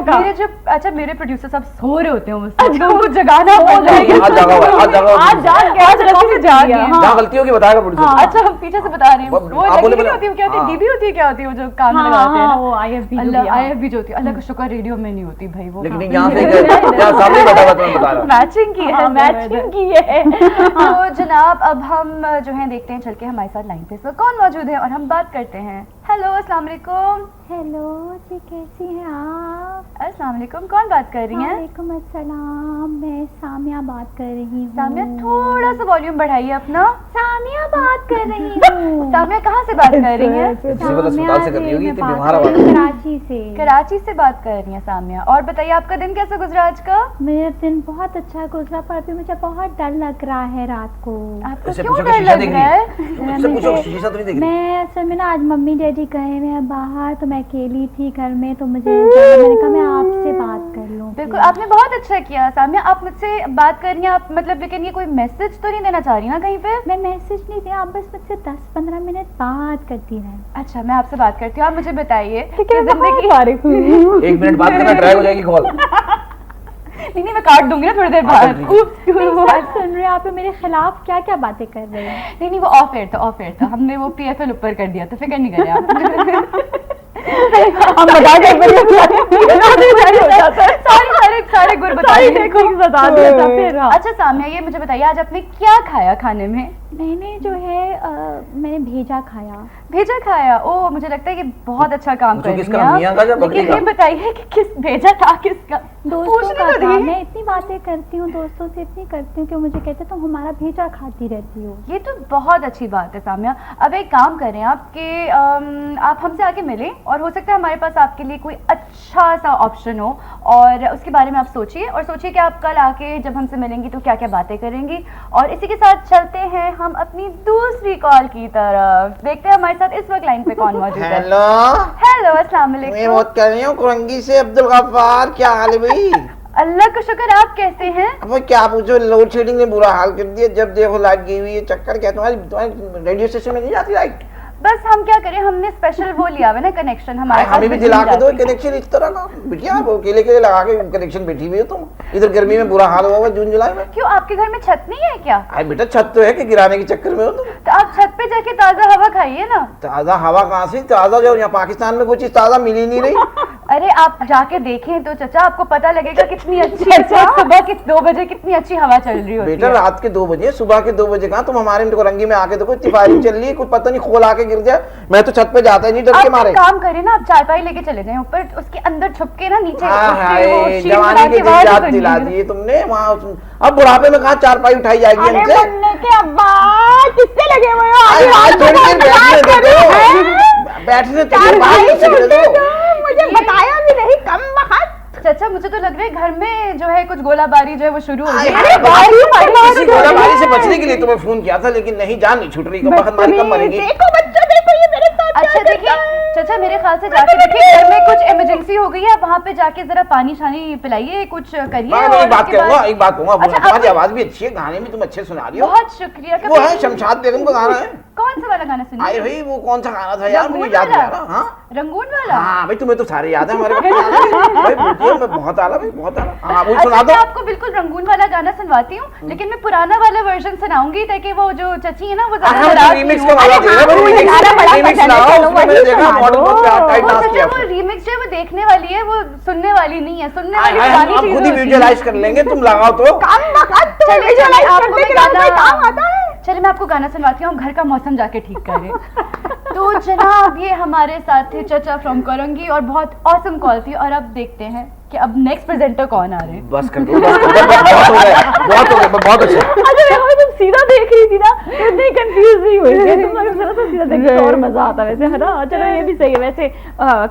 Speaker 3: मेरे जो अच्छा मेरे प्रोड्यूसर सब सो रहे होते हैं उससे उनको जगाना पड़ता है।
Speaker 5: आज जागा हुआ है, आज जागा हुआ है।
Speaker 3: आज जाग गया।
Speaker 5: जहाँ गलती होगी बताएगा प्रोड्यूसर।
Speaker 3: अच्छा हम पीछे से बता रहे हैं वो
Speaker 5: आप बोले
Speaker 3: नहीं होती वो क्या होती है डीबी होती है क्या होती है वो जो कान में लगाते हैं वो IFB जो होती है। अल्लाह का शुक्र रेडियो में नहीं होती भाई वो।
Speaker 5: लेकिन यहाँ से यहाँ सामने बैठा हुआ तुम्हें बता रहा हूँ।
Speaker 3: मैचिंग की है
Speaker 1: मैचिंग की है।
Speaker 3: तो जनाब अब हम जो है देखते हैं चल के हमारे साथ लाइन पे इस वक्त कौन मौजूद है और हम बात करते हैं। हेलो अस्सलाम वालेकुम।
Speaker 6: हेलो जी, कैसी हैं आप?
Speaker 3: अस्सलाम वालेकुम, कौन बात कर रही हैं?
Speaker 6: वालेकुम अस्सलाम, मैं सामिया बात कर रही हूँ।
Speaker 3: सामिया थोड़ा सा वॉल्यूम बढ़ाइए अपना।
Speaker 6: सामिया बात कर रही हूँ।
Speaker 3: सामिया कहाँ से बात कर रही हैं?
Speaker 5: किसी को तो अस्पताल से कर रही होगी, इतनी
Speaker 6: मैं
Speaker 5: बीमार
Speaker 6: बात कर
Speaker 5: आवाज।
Speaker 6: रही हूँ कराची से।
Speaker 3: कराची से बात कर रही हैं सामिया। और बताइए आपका दिन कैसा गुजरा आज का?
Speaker 6: मेरा दिन बहुत अच्छा गुजरा, पर अभी मुझे बहुत डर लग रहा है रात को।
Speaker 3: आपको
Speaker 5: इससे
Speaker 3: क्यों
Speaker 5: पूछो
Speaker 3: डर
Speaker 5: कि शीशा
Speaker 3: लग
Speaker 5: देख
Speaker 3: रहा है?
Speaker 5: उससे पूछो शीशा तो नहीं देख रही।
Speaker 6: मैं असल में ना आज मम्मी डैडी गए हुए हैं बाहर, तो मैं अकेली थी घर में, तो मुझे मैंने कहा मैं आपसे बात कर लूँ।
Speaker 3: बिल्कुल आपने बहुत अच्छा किया सामिया। आप मुझसे बात कर रही हैं आप मतलब लेकिन ये कोई मैसेज तो नहीं देना चाह रही ना कहीं पे?
Speaker 6: मैं मैसेज नहीं दिया, आप बस मुझसे 10-15 मिनट बात करती रहें।
Speaker 3: अच्छा मैं आपसे बात करती हूँ। आप मुझे बताइए कि
Speaker 1: जिंदगी
Speaker 5: 1 मिनट बात करना ड्राइव हो जाएगी कॉल।
Speaker 3: नहीं मैं काट दूंगी ना थोड़ी देर बाद।
Speaker 6: सच सुन रहे हैं आप मेरे खिलाफ क्या क्या बातें कर रहे हैं?
Speaker 3: नहीं वो ऑफ एयर था हमने वो PFL ऊपर कर दिया था फिक्र नहीं करें आप।
Speaker 1: हम बता
Speaker 3: सारे गुर
Speaker 1: बता दिया था फिर। हाँ।
Speaker 3: अच्छा सामिया ये मुझे बताइए आज आपने क्या खाया खाने में?
Speaker 6: मैंने जो है मैंने भेजा खाया।
Speaker 3: भेजा खाया? ओ मुझे लगता है कि बहुत अच्छा काम कर रही
Speaker 5: किसका,
Speaker 3: हैं आप।
Speaker 5: मियां का या बकरी
Speaker 3: लेकिन
Speaker 5: का?
Speaker 3: ये बताइए कि किस भेजा था किसका?
Speaker 6: दोस्तों
Speaker 3: पूछने
Speaker 6: का
Speaker 3: तो
Speaker 6: था।
Speaker 3: दी।
Speaker 6: मैं इतनी बातें करती हूँ दोस्तों से, इतनी करती हूँ कि मुझे कहते तुम हमारा भेजा खाती रहती हो।
Speaker 3: ये तो बहुत अच्छी बात है सामिया। अब एक काम करें आप कि आप हमसे आके मिलें और हो सकता है हमारे पास आपके लिए कोई अच्छा सा ऑप्शन हो और उसके बारे में आप सोचिए और सोचिए कि आप कल आके जब हमसे मिलेंगी तो क्या क्या बातें करेंगी। और इसी के साथ चलते हैं हम अपनी दूसरी कॉल की तरफ। देखते हैं हमारे साथ इस वक्त लाइन पे कौन मौजूद है।
Speaker 7: हेलो
Speaker 3: हेलो अस्सलाम
Speaker 7: मैं
Speaker 3: वालेकुम।
Speaker 7: बात कर रही हूँ कुरंगी से अब्दुल गफ्फार। क्या हाल है भाई?
Speaker 3: अल्लाह का शुक्र, आप कैसे हैं?
Speaker 7: अब क्या पूछो, लोड शेडिंग ने बुरा हाल कर दिया। जब देखो लाइट गई हुई है। चक्कर क्या तुम्हारे रेडियो स्टेशन में नहीं जाती लाइट?
Speaker 3: बस हम क्या करें, हमने स्पेशल वो लिया हुआ ना कनेक्शन हमारे पास
Speaker 7: हमें भी
Speaker 3: बिजली
Speaker 7: दिला के दो
Speaker 3: जाती है।
Speaker 7: कनेक्शन इस तरह का। बिटिया आप अकेले के लगा के कनेक्शन बैठी हुई हो तुम। इधर गर्मी में बुरा हाल हुआ हुआ जून जुलाई में।
Speaker 3: क्यों आपके घर में छत नहीं है क्या?
Speaker 7: अरे बेटा छत तो है कि गिराने के चक्कर में हो तुम।
Speaker 3: तो आप छत पे जाके ताजा हवा खाइए ना।
Speaker 7: ताजा हवा कहाँ से? ताजा जो यहाँ पाकिस्तान में कोई चीज ताजा मिल ही नहीं रही।
Speaker 3: अरे आप जाके देखें तो चचा आपको पता लगेगा कितनी अच्छी सुबह के 2 बजे कितनी अच्छी हवा चल रही होती
Speaker 7: बेटा
Speaker 3: है।
Speaker 7: रात के 2 बजे सुबह के 2 बजे कहाँ? तुम हमारे कुरंगी में आके देखो, इतनी फायरिंग चल रही है, कुछ पता नहीं खोल आके गिर जाए। मैं तो छत पे जाता ही नहीं डर के
Speaker 3: आप
Speaker 7: मारे।
Speaker 3: एक काम करें ना, आप चारपाई लेके चले जाएं ऊपर, उसके अंदर छुप के ना नीचे
Speaker 7: हाँ
Speaker 3: उसके
Speaker 7: हाय,
Speaker 3: वो शीट
Speaker 7: जवानी
Speaker 3: लगा
Speaker 7: के
Speaker 3: के
Speaker 7: दिन
Speaker 3: बाहर
Speaker 7: याद
Speaker 3: करनी
Speaker 7: दिला
Speaker 3: है।
Speaker 7: दिए तुमने वहाँ। अब बुढ़ापे में कहाँ चारपाई उठाई जाएगी हमसे?
Speaker 1: के अब्बा किससे लगे हुए हो?
Speaker 7: आज आज थोड़ी देर बैठने दे दो। बैठने तो दो, बाहर नहीं चले दो।
Speaker 1: मुझे बताया भी नहीं, कम वक्त।
Speaker 3: चाचा मुझे तो लग रहा है घर में जो है कुछ गोलाबारी जो है वो शुरू हो गई
Speaker 7: अरे
Speaker 3: है।
Speaker 7: किसी गोलाबारी से बचने के लिए तुम्हें फोन किया था, लेकिन नहीं, जान नहीं छूट रही। हमारी कम मरेगी।
Speaker 1: देखो बच्चों, देखो ये मेरे साथ
Speaker 3: अच्छा देखिए चाचा, मेरे ख्याल से जाके देखिए घर में कुछ इमरजेंसी हो गई है, आप वहाँ पे जाके जरा पानी शानी पिलाइए, कुछ करिए।
Speaker 7: मैं
Speaker 3: और
Speaker 7: एक बात
Speaker 3: उसके
Speaker 7: कहूंगा,
Speaker 3: बाद-
Speaker 7: एक बात कहूंगा।
Speaker 3: अच्छा,
Speaker 7: तुम्हारी
Speaker 3: आप-
Speaker 7: आवाज भी अच्छी है, गाने भी तुम अच्छे सुना रही हो।
Speaker 3: बहुत शुक्रिया।
Speaker 7: वो है शमशाद बेगम का गाना है।
Speaker 3: कौन सा वाला गाना
Speaker 7: अरे
Speaker 3: सुनिए?
Speaker 7: भाई वो कौन सा गाना था यार,
Speaker 3: रंगून
Speaker 7: मुझे याद नहीं आ
Speaker 3: वाला?
Speaker 7: रहा। हाँ
Speaker 3: रंगून वाला?
Speaker 7: हाँ भाई, तुम्हें तो सारे याद है, हमारे को याद है। भाई बेटियों में बहुत आला भाई, बहुत आला। हाँ वो सुना
Speaker 3: अच्छा
Speaker 7: दो।
Speaker 3: मैं आपको बिल्कुल रंगून वाला गाना सुनवाती हूँ, लेकिन मैं पुराना वाला वर्जन सुनाऊंगी ताकि वो जो चची है ना वो ज्यादा नाराज नहीं
Speaker 7: रीमिक्स
Speaker 3: हो।
Speaker 7: का वाला
Speaker 3: अरे
Speaker 7: दे
Speaker 3: हाँ,
Speaker 7: रहा है,
Speaker 3: वो
Speaker 7: रीमिक्स
Speaker 3: गाना बड़ा
Speaker 7: रीमिक्स
Speaker 3: पसंद है,
Speaker 7: सुनाओ।
Speaker 3: चलो
Speaker 7: उसमें मैंने
Speaker 3: वही
Speaker 7: देखा
Speaker 3: सुना
Speaker 7: मॉडल
Speaker 3: दो।
Speaker 7: को टाइट
Speaker 3: वो
Speaker 7: डांस
Speaker 3: चचा
Speaker 7: किया।
Speaker 3: वो रीमिक्स जो है वो देखने वाली है, वो सुनने वाली नहीं है। सुनने वाली
Speaker 7: हाय,
Speaker 3: पुरानी
Speaker 7: हम
Speaker 3: चीजें
Speaker 7: खुद ही
Speaker 3: होती हैं।
Speaker 7: विजुअलाइज कर लेंगे, तुम लगाओ तो।
Speaker 3: चलिए चलिए आपको मैं गाना चलिए मैं आपको गाना सुनवाती हूँ, हम घर का मौसम जाके ठीक करें। तो जनाब ये हमारे साथ थे चचा फ्रॉम कोरंगी और बहुत ऑसम कॉल थी। और अब देखते हैं कि अब नेक्स्ट प्रेजेंटर कौन आ रहे हैं।
Speaker 5: बस कर दो, बस कर दो, बहुत हो गया, बहुत हो गया, बहुत अच्छा।
Speaker 1: अच्छा मैं तुम सीधा देख रही थी ना, इतनी कंफ्यूज नहीं हुई थी तुम, अगर जरा तो सीधा देख तो और मजा आता वैसे, है ना? चलो ये भी सही है वैसे।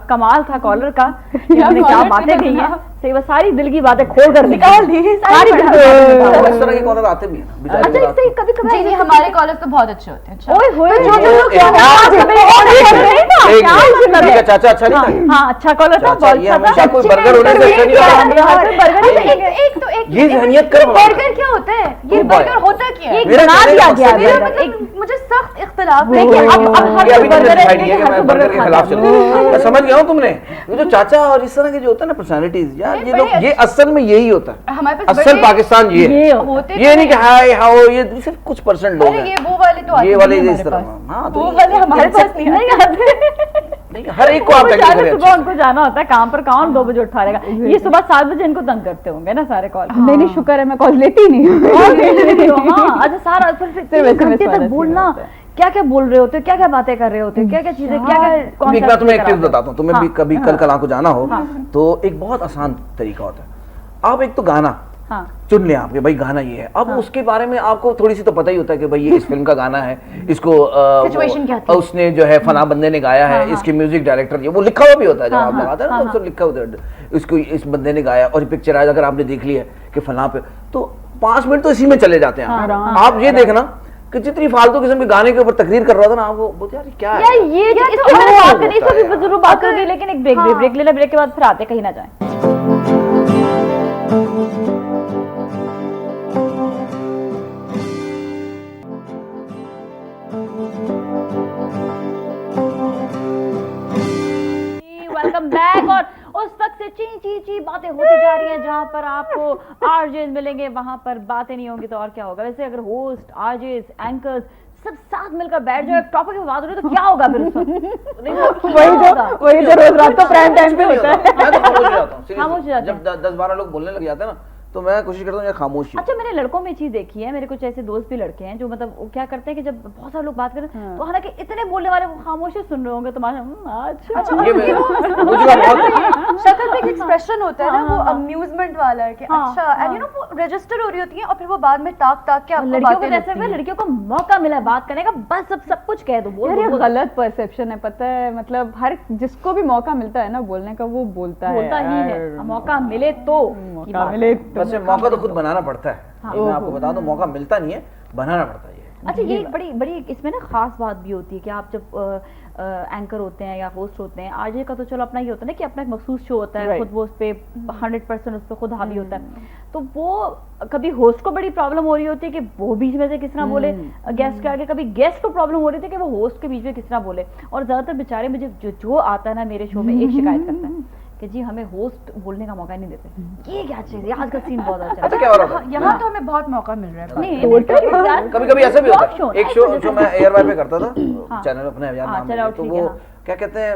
Speaker 1: कमाल था कॉलर का, हमने क्या बातें कही हैं, सही वो सारी दिल की बातें खोल कर निकाल दी सारी दिल
Speaker 5: तो इस तरह के कॉलर आते भी हैं ना, बेचारे
Speaker 1: अच्छा
Speaker 5: लोग आते
Speaker 1: इससे कभी कभी
Speaker 3: जी नहीं हमारे कॉलेज तो बहुत अच्छे होते हैं। अच्छा
Speaker 1: ओए होए
Speaker 5: हैं।
Speaker 1: जो
Speaker 5: वो
Speaker 1: क्या मतलब
Speaker 5: ठीक
Speaker 1: है?
Speaker 5: है, चाचा अच्छा नहीं था?
Speaker 1: हाँ अच्छा कॉलर था,
Speaker 5: चाचा
Speaker 1: बहुत
Speaker 5: ये
Speaker 1: अच्छा
Speaker 5: हमेशा
Speaker 1: था।
Speaker 5: कोई बर्गर होने से अच्छा नहीं होता। ये जहनियत कर
Speaker 3: बर्गर क्या होता है? ये
Speaker 5: ओ भाई।
Speaker 3: बर्गर होता क्या है?
Speaker 1: एक
Speaker 5: मेरा
Speaker 1: बना
Speaker 5: कहने का
Speaker 1: दिया गया
Speaker 5: मकसद ये
Speaker 1: है
Speaker 5: है-
Speaker 1: बर्गर।
Speaker 3: एक मुझे सख्त इख्तिलाफ
Speaker 1: देखिए,
Speaker 3: है।
Speaker 1: अब
Speaker 5: ये अभी तुमने
Speaker 1: बर्गर
Speaker 5: दिखाई
Speaker 1: है,
Speaker 5: दिया कि
Speaker 1: हर
Speaker 5: मैं
Speaker 1: कोई
Speaker 5: बर्गर
Speaker 1: बर्गर
Speaker 5: के
Speaker 1: खाता
Speaker 5: खिलाफ
Speaker 1: है।
Speaker 5: चल रहा हूं। मैं समझ गया हूं तुमने, ये जो चाचा और इस तरह के जो होता है ना पर्सनालिटीज यार, ये लोग ये असल में यही होता है।
Speaker 3: हमारे पास
Speaker 5: असल
Speaker 3: बड़े
Speaker 5: पाकिस्तान ये
Speaker 1: ये
Speaker 5: है।
Speaker 3: होते
Speaker 5: ये नहीं कि हाय हाउ, ये सिर्फ कुछ परसेंट लोग
Speaker 3: अरे
Speaker 5: हैं।
Speaker 3: ये वो वाले तो आते
Speaker 5: ये
Speaker 3: नहीं
Speaker 5: वाले
Speaker 3: हमारे
Speaker 5: इस तरह
Speaker 3: पास।
Speaker 5: हाँ, तो
Speaker 3: वो
Speaker 5: ये-
Speaker 3: वाले हमारे पास नहीं आते।
Speaker 5: नहीं, हर एक को आप टैकल
Speaker 1: बेचारे
Speaker 5: करें
Speaker 1: सुबह उनको जाना होता है काम पर, कौन 2 बजे उठा लेगा। ये सुबह 7 बजे इनको तंग करते होंगे ना सारे कॉल।
Speaker 4: नहीं नहीं, शुक्र है मैं कॉल लेती ही नहीं हूँ।
Speaker 1: हाँ, अच्छा सारा फिर
Speaker 4: सिर्फ
Speaker 1: 3
Speaker 4: SMS
Speaker 1: घंटे
Speaker 4: वाला
Speaker 1: तक
Speaker 4: सीन
Speaker 1: बोलना,
Speaker 4: होता है।
Speaker 1: क्या क्या बोल रहे होते हो, क्या क्या बातें कर रहे होते हो, क्या क्या चीजें, क्या क्या
Speaker 5: एक
Speaker 1: concept
Speaker 5: बार तुम्हें एक
Speaker 1: लेकर
Speaker 5: टिप्स
Speaker 1: आते हो?
Speaker 5: बताता हूँ, तुम्हें भी कभी कल कला को जाना हो तो एक बहुत आसान तरीका होता है। आप एक तो गाना
Speaker 1: हाँ
Speaker 5: चुन लें आपके, भाई गाना ये है। अब उसके बारे में आपको थोड़ी सी तो पता ही होता है कि भाई ये इस फिल्म का गाना है, इसको
Speaker 3: Situation क्या थी?
Speaker 5: उसने जो है फला बंदे ने गाया है, इसके म्यूजिक डायरेक्टर ये वो लिखा हुआ भी होता है। जब आप लगाते हैं ना तो लिखा होता है इसको इस बंदे ने गाया, और पिक्चर आज अगर आपने देख ली है कि फला पे, तो 5 मिनट तो इसी में चले जाते हैं। आप ये देखना कि जितनी फालतू किस्म के गाने के ऊपर तकरीर कर रहा था ना, आपको बोलते यार क्या है।
Speaker 1: यार ये जो इस पे मैंने बात करनी, इस पे भी जरूर बात करोगे, लेकिन एक ब्रेक ले ले, ब्रेक के बाद फिर आते, कहीं ना जाए। Welcome back. और उस वक्त से ची ची ची बातें होती जा रही हैं, जहां पर आपको आरजेस मिलेंगे वहां पर बातें नहीं होंगी तो और क्या होगा। वैसे अगर होस्ट, आरजेस, एंकर्स सब साथ मिलकर बैठ जाओ, एक टॉपिक पे बात हो रही है तो क्या होगा फिर उस वक्त?
Speaker 4: वही जो रोज रात को प्राइम टाइम पे होता है।
Speaker 5: मैं तो खामोश हो जाता हूँ seriously।
Speaker 1: खामोश हो जाते
Speaker 5: जब 10-12 लोग बोलने लग जाते हैं ना, तो मैं कोशिश करता हूँ यार खामोश ही हो।
Speaker 1: अच्छा, मैंने लड़कों में चीज देखी है, मेरे कुछ ऐसे दोस्त भी लड़के हैं जो मतलब वो क्या करते हैं कि जब बहुत सारे लोग बात करते हैं तो हालांकि इतने बोलने वाले वो खामोश ही सुन रहे होंगे तुम्हारा अच्छा
Speaker 5: ये मुझे बहुत
Speaker 3: शक्ल पे एक एक्सप्रेशन होता है ना, वो
Speaker 1: हाँ।
Speaker 3: अम्यूजमेंट वाला है कि
Speaker 1: हाँ,
Speaker 3: अच्छा, एंड यू नो वो रजिस्टर हो रही होती है और फिर वो बाद में ताक ताक के आपको
Speaker 1: लड़कियों को
Speaker 3: बातें
Speaker 1: जैसे
Speaker 3: लगती हैं।
Speaker 1: लड़कियों को मौका मिला है बात करने का, बस सब कुछ कह दो, बोल
Speaker 4: यार ये
Speaker 1: दो,
Speaker 4: गलत परसेप्शन है, पता है, मतलब हर जिसको भी मौका मिलता है ना बोलने का वो बोलता
Speaker 1: बोलता ही है।
Speaker 4: यार।
Speaker 1: मौका मिले तो की
Speaker 4: मौका
Speaker 1: बात।
Speaker 4: मिले तो।
Speaker 5: वैसे मौका तो खुद बनाना पड़ता है। ये मैं आपको बता दूं, मौका मिलता नहीं है, बनाना पड़ता है।
Speaker 1: अच्छा, ये एक बड़ी बड़ी इसमें ना खास बात भी होती है कि आप जब एंकर होते हैं या होस्ट होते हैं, आरजे का तो चलो अपना ही होता है ना कि अपना एक मखसूस शो होता है,
Speaker 4: Right.
Speaker 1: खुद वो उस पे 100% उस पे खुद हावी होता है, तो वो कभी होस्ट को बड़ी प्रॉब्लम हो रही होती है कि वो बीच में से किस तरह बोले गेस्ट के आगे, कभी गेस्ट को प्रॉब्लम हो रही थी कि वो होस्ट के बीच में किस तरह बोले। और ज्यादातर बेचारे मुझे जो आता है ना मेरे शो में, एक शिकायत करता है कि जी हमें होस्ट बोलने का मौका नहीं देते। ये क्या चीज है, आज का सीन बहुत अच्छा
Speaker 5: अच्छा क्या हो रहा था?
Speaker 3: यहाँ तो हमें बहुत मौका मिल रहा है।
Speaker 1: नहीं,
Speaker 5: कभी कभी ऐसा भी होता
Speaker 1: show,
Speaker 5: है। एक शो
Speaker 1: actually
Speaker 5: जो मैं एयरवाई पे करता था,
Speaker 1: हाँ।
Speaker 5: चैनल अपने यार
Speaker 1: हाँ,
Speaker 5: नाम
Speaker 1: चलो,
Speaker 5: नहीं, तो
Speaker 1: ठीक
Speaker 5: वो
Speaker 1: है, हाँ।
Speaker 5: क्या कहते हैं,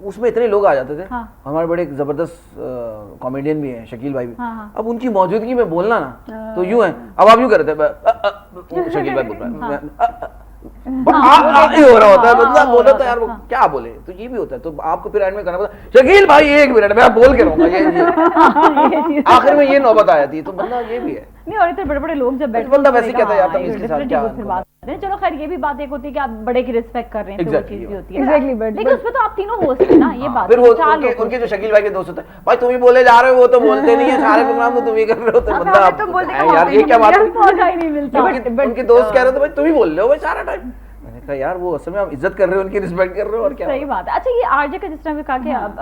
Speaker 5: उसमें इतने लोग आ जाते थे।
Speaker 1: हाँ।
Speaker 5: हमारे बड़े एक जबरदस्त कॉमेडियन भी हैं, शकील भाई भी।
Speaker 1: हाँ, हाँ।
Speaker 5: अब उनकी मौजूदगी में बोलना ना तो यूं है, अब आप यूं कर रहे थे, शकील भाई बोल रहा है, ये हो रहा होता है, मतलब बोलो तो यार वो क्या बोले, तो ये भी होता है। तो आपको फिर एंड में करना पड़ता है, शकील भाई 1 मिनट मैं बोल के रहूंगा, ये आखिर में ये नौबत आ जाती है। तो बंदा ये भी है,
Speaker 1: नहीं, और इतने बड़े बड़े लोग जब बैठे
Speaker 5: बंदा वैसे ही कहता है यार तमीज़ के साथ क्या
Speaker 1: फिर बात करते हैं। चलो खैर, ये भी बात एक होती है कि आप बड़े की रिस्पेक्ट कर रहे हैं, तो वो
Speaker 5: Exactly,
Speaker 1: चीज भी होती है।
Speaker 4: Exactly, but-
Speaker 1: लेकिन उसमें तो आप तीनों होस्ट हैं ना, ये बात
Speaker 5: फिर वो
Speaker 1: 4
Speaker 5: उनके
Speaker 1: लोग
Speaker 5: उनके जो शकील भाई के दोस्त होते हैं, भाई तुम ही बोले जा रहे हो, वो तो बोलते नहीं है, सारे प्रोग्राम तो तुम ही कर रहे हो। तो बंदा
Speaker 3: हमें तो बोलने का
Speaker 5: है यार,
Speaker 3: मौका
Speaker 5: ये क्या बात हुई?
Speaker 1: मौका ही नहीं मिलता।
Speaker 5: उनके दोस्त कह रहे थे भाई तुम ही बोल रहे हो भाई सारा टाइम। मैंने कहा यार वो असल में आप इज्जत कर रहे हो, उनकी रिस्पेक्ट कर रहे हो, और क्या
Speaker 1: सही बात है। अच्छा, ये आरजे का जिस तरह भी कहा कि आप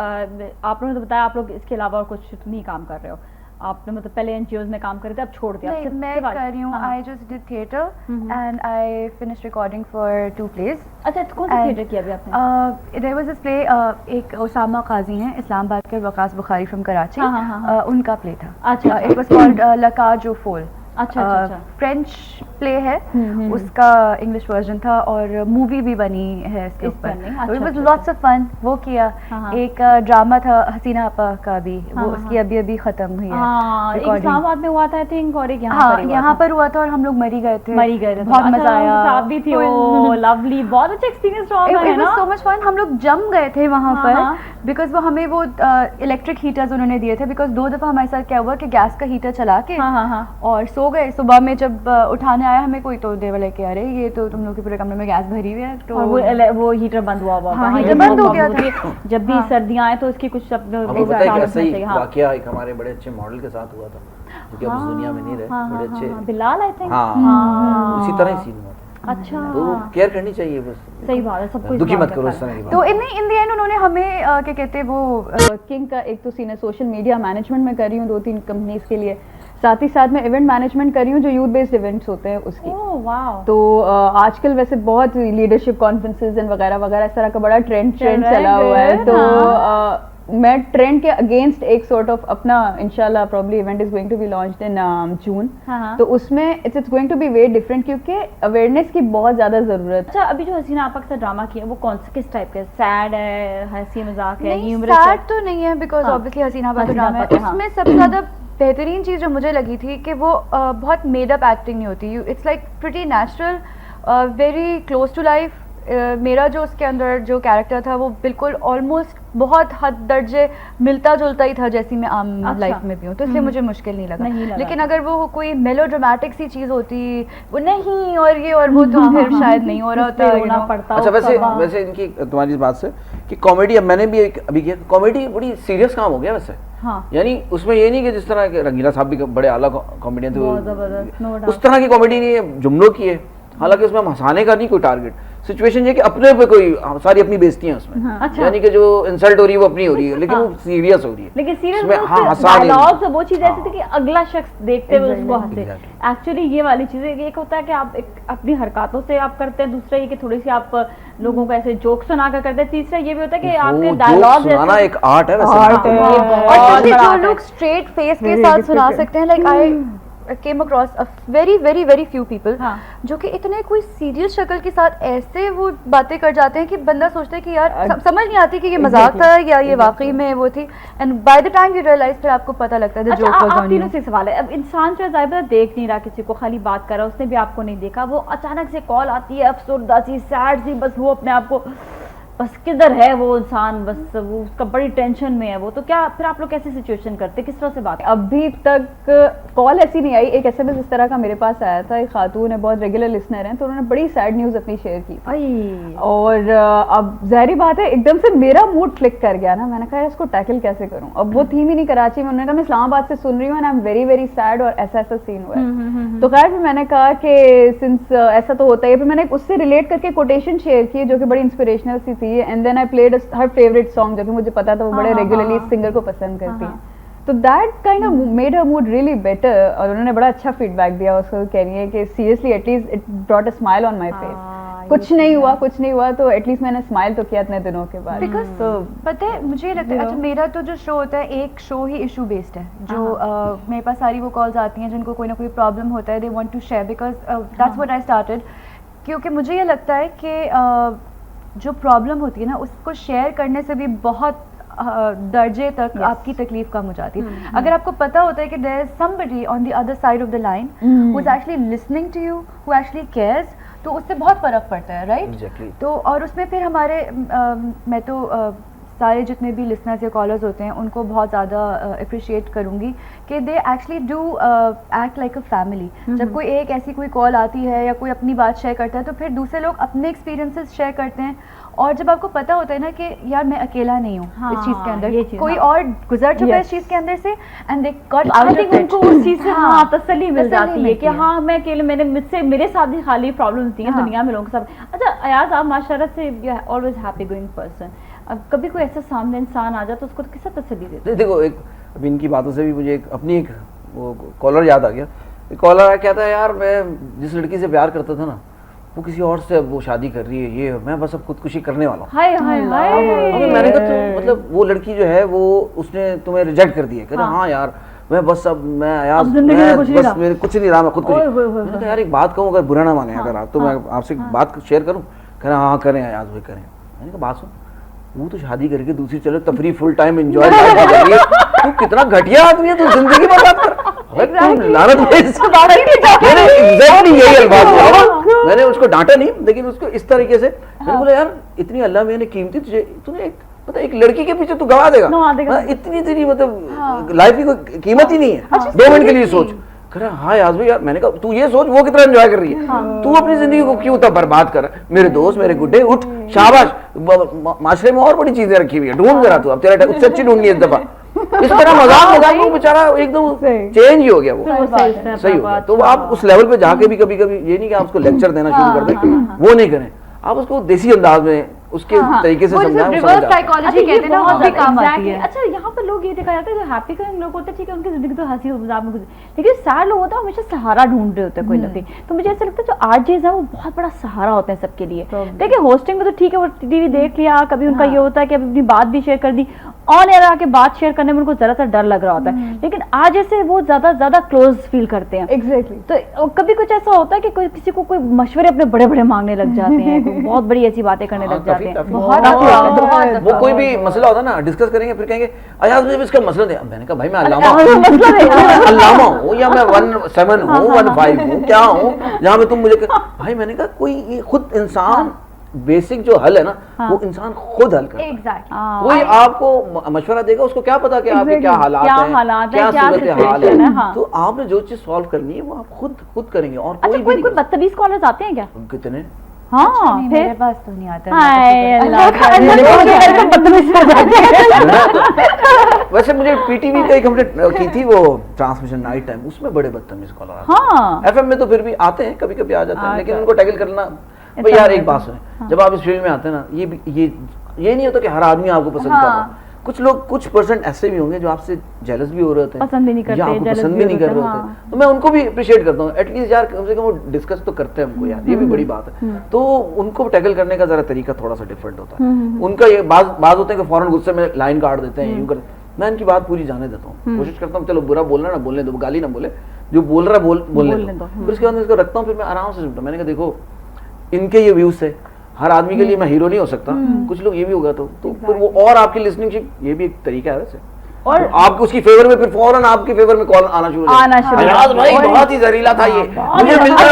Speaker 1: लोगों ने तो बताया आप लोग इसके अलावा और कुछ नहीं काम कर रहे हो, आपने मतलब पहले एनजीओज में काम कर रहे थे, अब छोड़ दिया।
Speaker 3: नहीं,
Speaker 1: सिर्फ
Speaker 3: मैं
Speaker 1: सिर्फ
Speaker 3: कर रही हूँ,
Speaker 1: हाँ।
Speaker 3: I just did theatre and I finished recording for 2 plays.
Speaker 1: अच्छा, तो कौन सा थिएटर किया अभी आपने?
Speaker 3: देयर वाज दिस प्ले, एक ओसामा काजी हैं इस्लामाबाद के, वकास बुखारी फ्रॉम कराची,
Speaker 1: हाँ, हाँ, हाँ।
Speaker 3: उनका प्ले था।
Speaker 1: अच्छा,
Speaker 3: इट वाज कॉल्ड लका जो फोल।
Speaker 1: अच्छा, अच्छा।
Speaker 3: फ्रेंच प्ले है, उसका इंग्लिश वर्जन था और मूवी भी बनी है इसके
Speaker 1: इस पर
Speaker 3: ऊपर।
Speaker 1: नहीं,
Speaker 3: इट
Speaker 1: अच्छा,
Speaker 3: वाज
Speaker 1: अच्छा,
Speaker 3: लॉट्स ऑफ फन, वो किया।
Speaker 1: हाँ, हाँ।
Speaker 3: एक ड्रामा था हसीना आपा का भी,
Speaker 1: हाँ,
Speaker 3: वो
Speaker 1: हाँ,
Speaker 3: उसकी अभी अभी खत्म हुई है
Speaker 1: हाँ, एक
Speaker 3: recording।
Speaker 1: इस्लामाबाद में हुआ था आई थिंक, और एक यहाँ
Speaker 3: हाँ,
Speaker 1: पर ही हुआ
Speaker 3: यहाँ
Speaker 1: था।
Speaker 3: पर हुआ था और हम लोग मरी गए थे,
Speaker 1: मरी गए थे,
Speaker 3: बहुत मजा आया।
Speaker 1: आप भी थी, ओ लवली, बहुत अच्छा एक्सपीरियंस रहा होगा, है
Speaker 3: It was
Speaker 1: ना?
Speaker 3: so much fun। हम लोग जम गए थे वहाँ
Speaker 1: हाँ,
Speaker 3: पर
Speaker 1: हाँ।
Speaker 3: बिकॉज वो हमें वो इलेक्ट्रिक हीटर्स उन्होंने दिए थे, बिकॉज 2 दफा हमारे साथ क्या हुआ कि गैस का हीटर चला के
Speaker 1: हाँ, हाँ, हाँ।
Speaker 3: और सो गए। सुबह में जब उठाने आया हमें कोई, तो देवर लेके अरे ये तो तुम लोग के पूरे कमरे में गैस भरी हुई है, तो
Speaker 1: और वो हीटर बंद हुआ हुआ
Speaker 3: हाँ,
Speaker 1: था।
Speaker 3: हीटर
Speaker 1: ये
Speaker 3: बंद हो
Speaker 1: बहुत
Speaker 3: गया
Speaker 1: प्रॉब्लम
Speaker 3: था।
Speaker 1: होती है। जब भी सर्दियां आए तो इसकी कुछ
Speaker 5: आपको पता है कि ऐसा ही
Speaker 1: चाहिए। हाँ,
Speaker 5: वाकया एक हमारे बड़े अच्छे मॉडल के साथ हुआ था, जो कि अब इस दुनिया में नहीं रहे,
Speaker 1: हाँ,
Speaker 5: बड़े
Speaker 1: हाँ,
Speaker 5: अच्छे।
Speaker 1: हाँ, बिलाल आई थिंक।
Speaker 5: हाँ, इसी तरह ही सीन हुआ था।
Speaker 1: अच्छा,
Speaker 5: तो केयर करनी चाहिए बस,
Speaker 1: सही बात है, सबको इस
Speaker 5: दुखी
Speaker 1: बात
Speaker 5: मत
Speaker 1: का
Speaker 5: करो इस
Speaker 1: ख्याल
Speaker 5: तरह की बात।
Speaker 3: तो इन द एंड उन्होंने हमें क्या कहते हैं वो
Speaker 4: किंग का एक तो सीन है, सोशल मीडिया मैनेजमेंट में कर रही हूँ 2-3 कंपनीज के लिए। साथ ही साथ मैं इवेंट मैनेजमेंट कर रही हूँ जो यूथ बेस्ड इवेंट्स होते हैं उसकी।
Speaker 1: Oh wow.
Speaker 4: तो आजकल वैसे बहुत लीडरशिप कॉन्फ्रेंसेज एंड वगैरह वगैरह इस तरह का बड़ा ट्रेंड चला हुआ है। तो मैं ट्रेंड के अगेंस्ट एक सॉर्ट ऑफ अपना इंशाल्लाह probably event is going to be launched in June. तो उसमें it's going to be very different क्योंकि अवेयरनेस की बहुत ज्यादा जरूरत।
Speaker 1: अच्छा, अभी जो हसीना आपा के साथ ड्रामा किया वो कौन से किस टाइप के? सैड है, हंसी मजाक है, ह्यूमरस है?
Speaker 3: सैड तो नहीं है बिकॉज ऑब्वियसली हसीना आपा का ड्रामा है। उसमें सबसे ज्यादा बेहतरीन चीज़ जो मुझे लगी थी कि वो बहुत मेड अप एक्टिंग नहीं होती। It's like pretty natural, very close to life. मेरा जो उसके अंदर जो कैरेक्टर था वो बिल्कुल ऑलमोस्ट बहुत हद दर्जे मिलता जुलता ही था जैसी मैं आम लाइफ में भी हूँ, तो इसलिए मुझे मुश्किल नहीं लगा। लेकिन अगर वो कोई मेलोड्रामेटिक सी चीज़ होती, वो नहीं और ये और वो, तो फिर शायद नहीं हो रहा होता पड़ता।
Speaker 5: अच्छा, वैसे इनकी तुम्हारी बात से कि कॉमेडी, अब मैंने भी अभी किया, कॉमेडी बड़ी सीरियस काम हो गया वैसे।
Speaker 1: हाँ।
Speaker 5: यानी उसमें ये नहीं कि जिस तरह के रंगीला साहब भी बड़े आला कॉमेडियन थे, उस तरह की कॉमेडी नहीं है, जुमलों की है। हालांकि उसमें हम हंसाने का नहीं कोई टारगेट, सिचुएशन ये कि अपने पे कोई सारी अपनी बेइज्जती है उसमें।
Speaker 1: हाँ, अच्छा।
Speaker 5: यानी कि जो इंसल्ट हो रही है वो अपनी हो रही है, लेकिन वो सीरियस हो रही है।
Speaker 1: लेकिन सीरियस
Speaker 5: उसमें हाँ हंसा नहीं।
Speaker 1: डायलॉग्स वो चीज ऐसी थी कि अगला शख्स देखते हुए उसको हंसे। एक्चुअली ये वाली चीजें, एक होता है कि आप अपनी हरकतों से आप करते हैं, दूसरा ये कि थोड़ी सी आप लोगों को ऐसे जोक सुना कर करते हैं, तीसरा ये भी होता है कि आपके डायलॉग
Speaker 5: सुनाना एक आर्ट है वैसे।
Speaker 3: और जो लोग स्ट्रेट फेस के साथ सुना सकते हैं, like I came across a very few people जो कि इतने कोई सीरियस शक्ल के साथ ऐसे वो बातें कर जाते हैं कि बंदा सोचता है कि यार समझ नहीं आती कि ये मजाक था या ये वाकई में वो थी, and by the time you realise फिर आपको पता लगता है।
Speaker 1: अच्छा, आप तीनों से सवाल है। अब इंसान जो है ज़ाहिर देख नहीं रहा किसी को, खाली बात कर रहा है, उसने भी आपको नहीं देखा, वो अचानक से कॉल आती है अफसरदा सी, सैड सी, बस वो अपने आप को बस किधर है वो इंसान, बस वो उसका बड़ी टेंशन में है वो, तो क्या फिर आप लोग कैसे सिचुएशन करते, किस तरह से बात?
Speaker 4: अभी तक कॉल ऐसी नहीं आई। एक SMS इस तरह का मेरे पास आया था, एक खातून है, बहुत रेगुलर लिसनर हैं, तो उन्होंने बड़ी सैड न्यूज़ अपनी शेयर की। और अब जाहिर बात है एकदम से मेरा मूड क्लिक कर गया ना, मैंने कहा इसको टैकल कैसे करूं। अब वो थी भी नहीं कराची में, उन्होंने कहा मैं इस्लामाबाद से सुन रही हूँ and I am very sad और ऐसा सीन हुआ है। तो खैर फिर मैंने कहा कि सिंस ऐसा तो होता है, फिर मैंने उससे रिलेट करके कोटेशन शेयर की जो कि बड़ी इंस्पिरेशनल सी थी, and then I played her favourite song जो कि मुझे पता था वो बड़े रेगुलरली इस सिंगर को पसंद करती हैं। तो that kind of made her mood really better, और उन्होंने बड़ा अच्छा फीडबैक दिया उसको, कह रही है कि seriously at least it brought a smile on my face. कुछ नहीं हुआ तो एटलीस्ट मैंने स्माइल तो किया इतने दिनों के बाद।
Speaker 3: बिकॉज तो पता है मुझे लगता है, अच्छा मेरा तो जो शो होता है एक शो ही इशू बेस्ड है, जो मेरे पास सारी वो कॉल्स आती हैं जिनको कोई ना कोई प्रॉब्लम होता है, they want to share, because that's what I started. क्योंकि मुझे ये लगता है कि जो प्रॉब्लम होती है ना उसको शेयर करने से भी बहुत दर्जे तक आपकी तकलीफ कम हो जाती है। अगर आपको पता होता है कि there is somebody on the other side of the line who is actually listening to you, who actually cares, तो उससे बहुत फर्क पड़ता है, राइट?
Speaker 5: Exactly.
Speaker 3: तो और उसमें फिर हमारे मैं तो सारे जितने भी लिसनर्स या कॉलर्स होते हैं उनको बहुत ज़्यादा अप्रिशिएट करूँगी कि they actually do act like a family. जब कोई एक ऐसी कोई कॉल आती है या कोई अपनी बात शेयर करता है तो फिर दूसरे लोग अपने एक्सपीरियंसेस शेयर करते हैं, और जब आपको पता होता है ना कि यार मैं अकेला नहीं हूँ इस चीज़ के अंदर, कोई और गुजर चुका है इस चीज़ के अंदर से, and they got out of it,
Speaker 1: उनको उस चीज़ से तसल्ली मिल जाती है कि हाँ मैं अकेले, मेरे साथ ही खाली प्रॉब्लम्स थी दुनिया में लोगों के साथ। अच्छा अयाज, आप माशाल्लाह से ऑलवेज हैप्पी गोइंग पर्सन, अब कभी कोई ऐसा सामने इंसान आ जाए तो उसको किस तसल्ली देते?
Speaker 5: देखो एक अभी इनकी बातों से भी मुझे अपनी एक वो कॉलर याद आ गया। एक कॉलर क्या था, यार मैं जिस लड़की से प्यार करता था ना वो किसी और से वो शादी कर रही है, ये मैं बस अब खुदकुशी करने वाला हूँ।
Speaker 1: हाय हाय हाय।
Speaker 5: मैंने कहा तो मतलब वो लड़की जो है वो उसने तुम्हें रिजेक्ट कर दिया, कहना हाँ यार मैं बस अब मैं यार बस मेरे कुछ नहीं रहा, मैं खुदकुशी। मैंने कहा यार एक बात कहूँ, अगर बुरा ना माने अगर आप, तो मैं आपसे बात शेयर करूँ? कहना हाँ करें यार वही करें। मैंने कहा बात सुन, वो तो शादी करके दूसरी चलो तफरी फुल टाइम एंजॉय कर रही है, तू कितना घटिया आदमी है, तू जिंदगी बर्बाद कर। एग्जैक्टली यही अल्फाज बोला मैंने, उसको डांटा नहीं लेकिन उसको इस तरीके से मैंने बोला यार इतनी अल्लाह में कीमती तुझे, तूने एक पता एक लड़की के पीछे तू गवा देगा, इतनी तेरी मतलब लाइफ की कोई कीमत ही नहीं है, 2 मिनट के लिए सोच। कह रहा हाँ यार भाई यार, मैंने कहा तू ये सोच वो कितना एंजॉय कर रही है, तू अपनी जिंदगी को क्यों तब बर्बाद कर रहा है? मेरे दोस्त मेरे गुड्डे उठ, शाबाश, माशरे में और बड़ी चीजें रखी हुई है, ढूंढ जरा तू, अब तेरा उससे अच्छी ढूंढनी है इस दफा। इस तरह मजाक वो बेचारा एकदम चेंज ही हो गया, वो सही हो गया। तो आप उस लेवल पे जाके भी कभी कभी ये नहीं कि आप उसको लेक्चर देना शुरू कर दें, वो नहीं करें, आप उसको देसी अंदाज में उसके तरीके से समझाएं, वो समझ
Speaker 3: रिवर्स
Speaker 5: आता है।
Speaker 3: साइकोलॉजी कहते हैं ना, वो भी काम आती है।
Speaker 1: अच्छा, यहाँ पर लोग ये देखा जाता है जो हैप्पी करेंगे लोग होते हैं, ठीक है, उनकी जिंदगी तो हंसी मजाक में गुजरी, लेकिन सैड लोग होते हैं हमेशा सहारा ढूंढ रहे होते हैं कोई ना कोई। तो मुझे ऐसा लगता है जो आरजेज है वो बहुत बड़ा सहारा होते हैं सबके लिए। देखिए होस्टिंग में तो ठीक है, वो टीवी देख लिया, कभी उनका ये होता है कि अपनी बात भी शेयर कर दी, ऑन एयर आके बात शेयर करने में उनको जरा सा डर लग रहा होता है, लेकिन आज ऐसे वो ज्यादा क्लोज फील करते हैं।
Speaker 4: एग्जैक्टली।
Speaker 1: तो कभी कुछ ऐसा होता है कि कोई किसी को कोई मशवरे अपने बड़े बड़े मांगने लग जाते हैं, कोई बहुत बड़ी ऐसी बातें करने लग जाते हैं।
Speaker 5: वो कोई भी मसला होता है ना, डिस्कस करेंगे, फिर कहेंगे अयाज मुझे इसका मसला दे। मैंने कहा भाई मैं अल्लामा हूँ या मैं 17 हूँ 15 हूँ, क्या हूँ जहाँ में तुम मुझे भाई। मैंने कहा कोई ये खुद इंसान बेसिक जो हल है ना वो इंसान खुद हल करता है।
Speaker 3: एग्जैक्टली।
Speaker 5: कोई आपको मशवरा देगा, उसको क्या पता कि आपके क्या हालात हैं, क्या सूरत हाल है। तो आपने जो चीज सॉल्व करनी है वो आप खुद करेंगे। और
Speaker 1: अच्छा, कोई बदतमीज कॉलर्स आते हैं क्या?
Speaker 5: कितने?
Speaker 1: हाँ,
Speaker 3: मेरे पास तो नहीं आता।
Speaker 5: वैसे मुझे पीटीवी का एक हमने की थी वो ट्रांसमिशन नाइट टाइम, उसमें बड़े बदतमीज कॉलर आते हैं। एफएम में तो फिर भी आते हैं, कभी कभी आ जाते हैं, लेकिन उनको टैकल करना भाई यार एक बात सुने, जब आप इस फील्ड में आते हैं ना, ये नहीं होता कि हर आदमी आपको पसंद कर रहा है। कुछ लोग कुछ परसेंट ऐसे भी होंगे जो आपसे जेलस भी हो रहे होते हैं,
Speaker 1: पसंद भी नहीं करते,
Speaker 5: या आपको पसंद भी नहीं कर रहे होते। तो मैं उनको भी अप्रिशिएट करता हूँ, एटलीस्ट यार कम से कम वो डिस्कस तो करते हैं हमको, यार ये भी बड़ी बात है। तो उनको टैकल करने का जरा तरीका थोड़ा सा डिफरेंट होता है। उनका ये बात होते हैं कि फौरन गुस्से में लाइन काट देते हैं, यूं करते। मैं इनकी बात पूरी जाने देता हूँ, कोशिश करता हूँ चलो बुरा बोलना ना बोलने दो, गाली ना बोले, जो बोल रहा है बोलने दो। फिर उसके बाद इसको रखता हूँ, फिर मैं आराम से सुनता हूँ। मैंने कहा देखो इनके ये व्यूज से हर आदमी के लिए मैं हीरो नहीं हो सकता, कुछ लोग ये भी होगा तो फिर वो और आपकी लिसनिंग ये भी एक तरीका है वैसे। और तो आप उसकी फेवर में फिर फौरन आपके फेवर में कॉल आना शुरू भाई बहुत ही जहरीला था ये, मुझे मिलता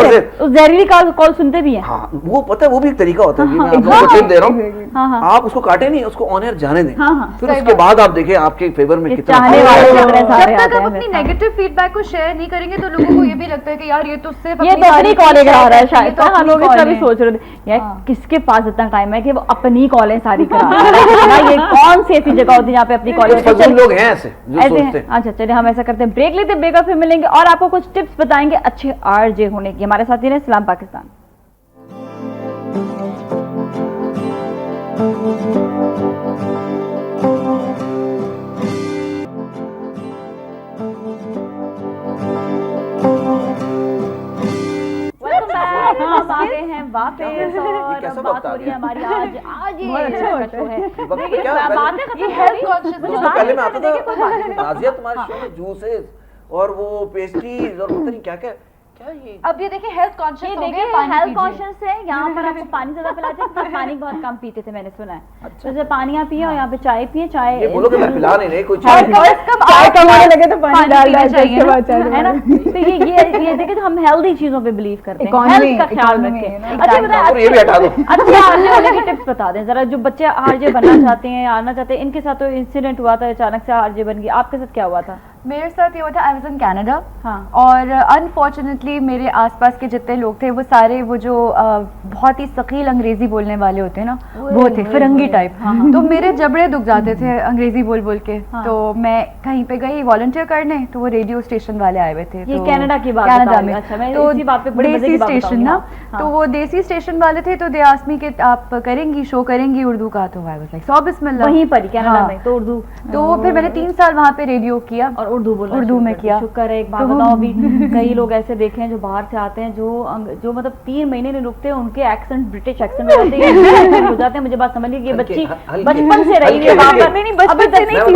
Speaker 5: है।
Speaker 1: जहरीली कॉल सुनते भी हैं।
Speaker 5: हाँ, वो पता है वो भी एक तरीका होता है। मैं आपको टिप दे रहा हूँ, आप उसको काटे नहीं, उसको ऑन एयर जाने दें, फिर उसके बाद आप देखें आपके फेवर में कितना।
Speaker 3: जब तक आप अपनी नेगेटिव फीडबैक को शेयर नहीं करेंगे तो लोगों को ये भी लगता है कि यार ये तो सिर्फ
Speaker 1: अपनी कॉलें करा रहा है शायद। हम लोग इसका भी सोच रहे थे यार किसके पास इतना टाइम है कि वो अपनी कॉलें सारी करा रहा है। ये कौन सी ऐसी जगह होती है जहाँ पे अपनी कॉलेज
Speaker 5: लोग हैं ऐसे जो सोचते हैं।
Speaker 1: अच्छा चलिए हम ऐसा करते हैं, ब्रेक लेते हैं, ब्रेकअप फिर मिलेंगे और आपको कुछ टिप्स बताएंगे अच्छे आरजे होने की। हमारे साथी ने सलाम पाकिस्तान। हम आ गए हैं वापस और बात हो रही है हमारी आज ये शो है।
Speaker 5: पहले मैं आता था नाज़िया तुम्हारे शो में जूसेस और वो पेस्ट्रीज और पता नहीं क्या क्या ये।
Speaker 3: अब ये देखिए हेल्थ कॉन्शियस हो गए,
Speaker 1: हेल्थ कॉन्शियस है। यहाँ पर आपको पानी ज्यादा पिलाते हैं, पानी बहुत कम पीते थे मैंने सुना है। अच्छा। तो पानी आप पिए और यहाँ पे चाय पिए, चाय
Speaker 5: ये बोलो कि मैं पिला नहीं रही कोई
Speaker 4: चाय कमाने लगे तो पानी डाल
Speaker 1: है ना। तो ये देखिए हम हेल्दी चीजों पे बिलीव करते हैं, हेल्थ का ख्याल रखें। अच्छा बताए,
Speaker 5: ये भी हटा दो।
Speaker 1: अच्छे आरजे होने की टिप्स बता दें जरा, जो बच्चे आरजे बनना चाहते हैं, आना चाहते हैं। इनके साथ तो इंसिडेंट हुआ था, अचानक से आरजे बन गई, आपके साथ क्या हुआ था?
Speaker 3: मेरे साथ ये हुआ था, आई वाज इन कनाडा और अनफॉर्चुनेटली मेरे आसपास के जितने लोग थे वो सारे वो जो बहुत ही सकील अंग्रेजी बोलने वाले होते हैं ना, वो थे फिरंगी टाइप। तो मेरे जबड़े दुख जाते थे अंग्रेजी बोल बोल के। तो मैं कहीं पे गई वॉलंटियर करने, तो वो रेडियो स्टेशन वाले आए हुए थे।
Speaker 1: ये कनाडा की बात,
Speaker 3: कनाडा में।
Speaker 1: अच्छा, मैं
Speaker 3: तो
Speaker 1: इसी बात पे बड़ी
Speaker 3: देसी स्टेशन ना, तो वो देसी स्टेशन वाले थे। तो दे आस्क्ड मी कि आप करेंगी शो करेंगी उर्दू का? तो आई वाज लाइक सो बिस्मिल्लाह,
Speaker 1: वहीं पर कनाडा में तो उर्दू।
Speaker 3: तो फिर मैंने 3 साल वहाँ पे रेडियो किया और उर्दू में किया।
Speaker 1: शुक्र है। एक बात बताओ, अभी कई लोग ऐसे देखे हैं जो बाहर से आते हैं जो मतलब 3 महीने नहीं रुकते, उनके एक्सेंट ब्रिटिश एक्सेंट हो जाते हैं। मुझे बात समझ ली कि बच्ची बचपन से रही है वहाँ पर, नहीं बचपन से नहीं थी,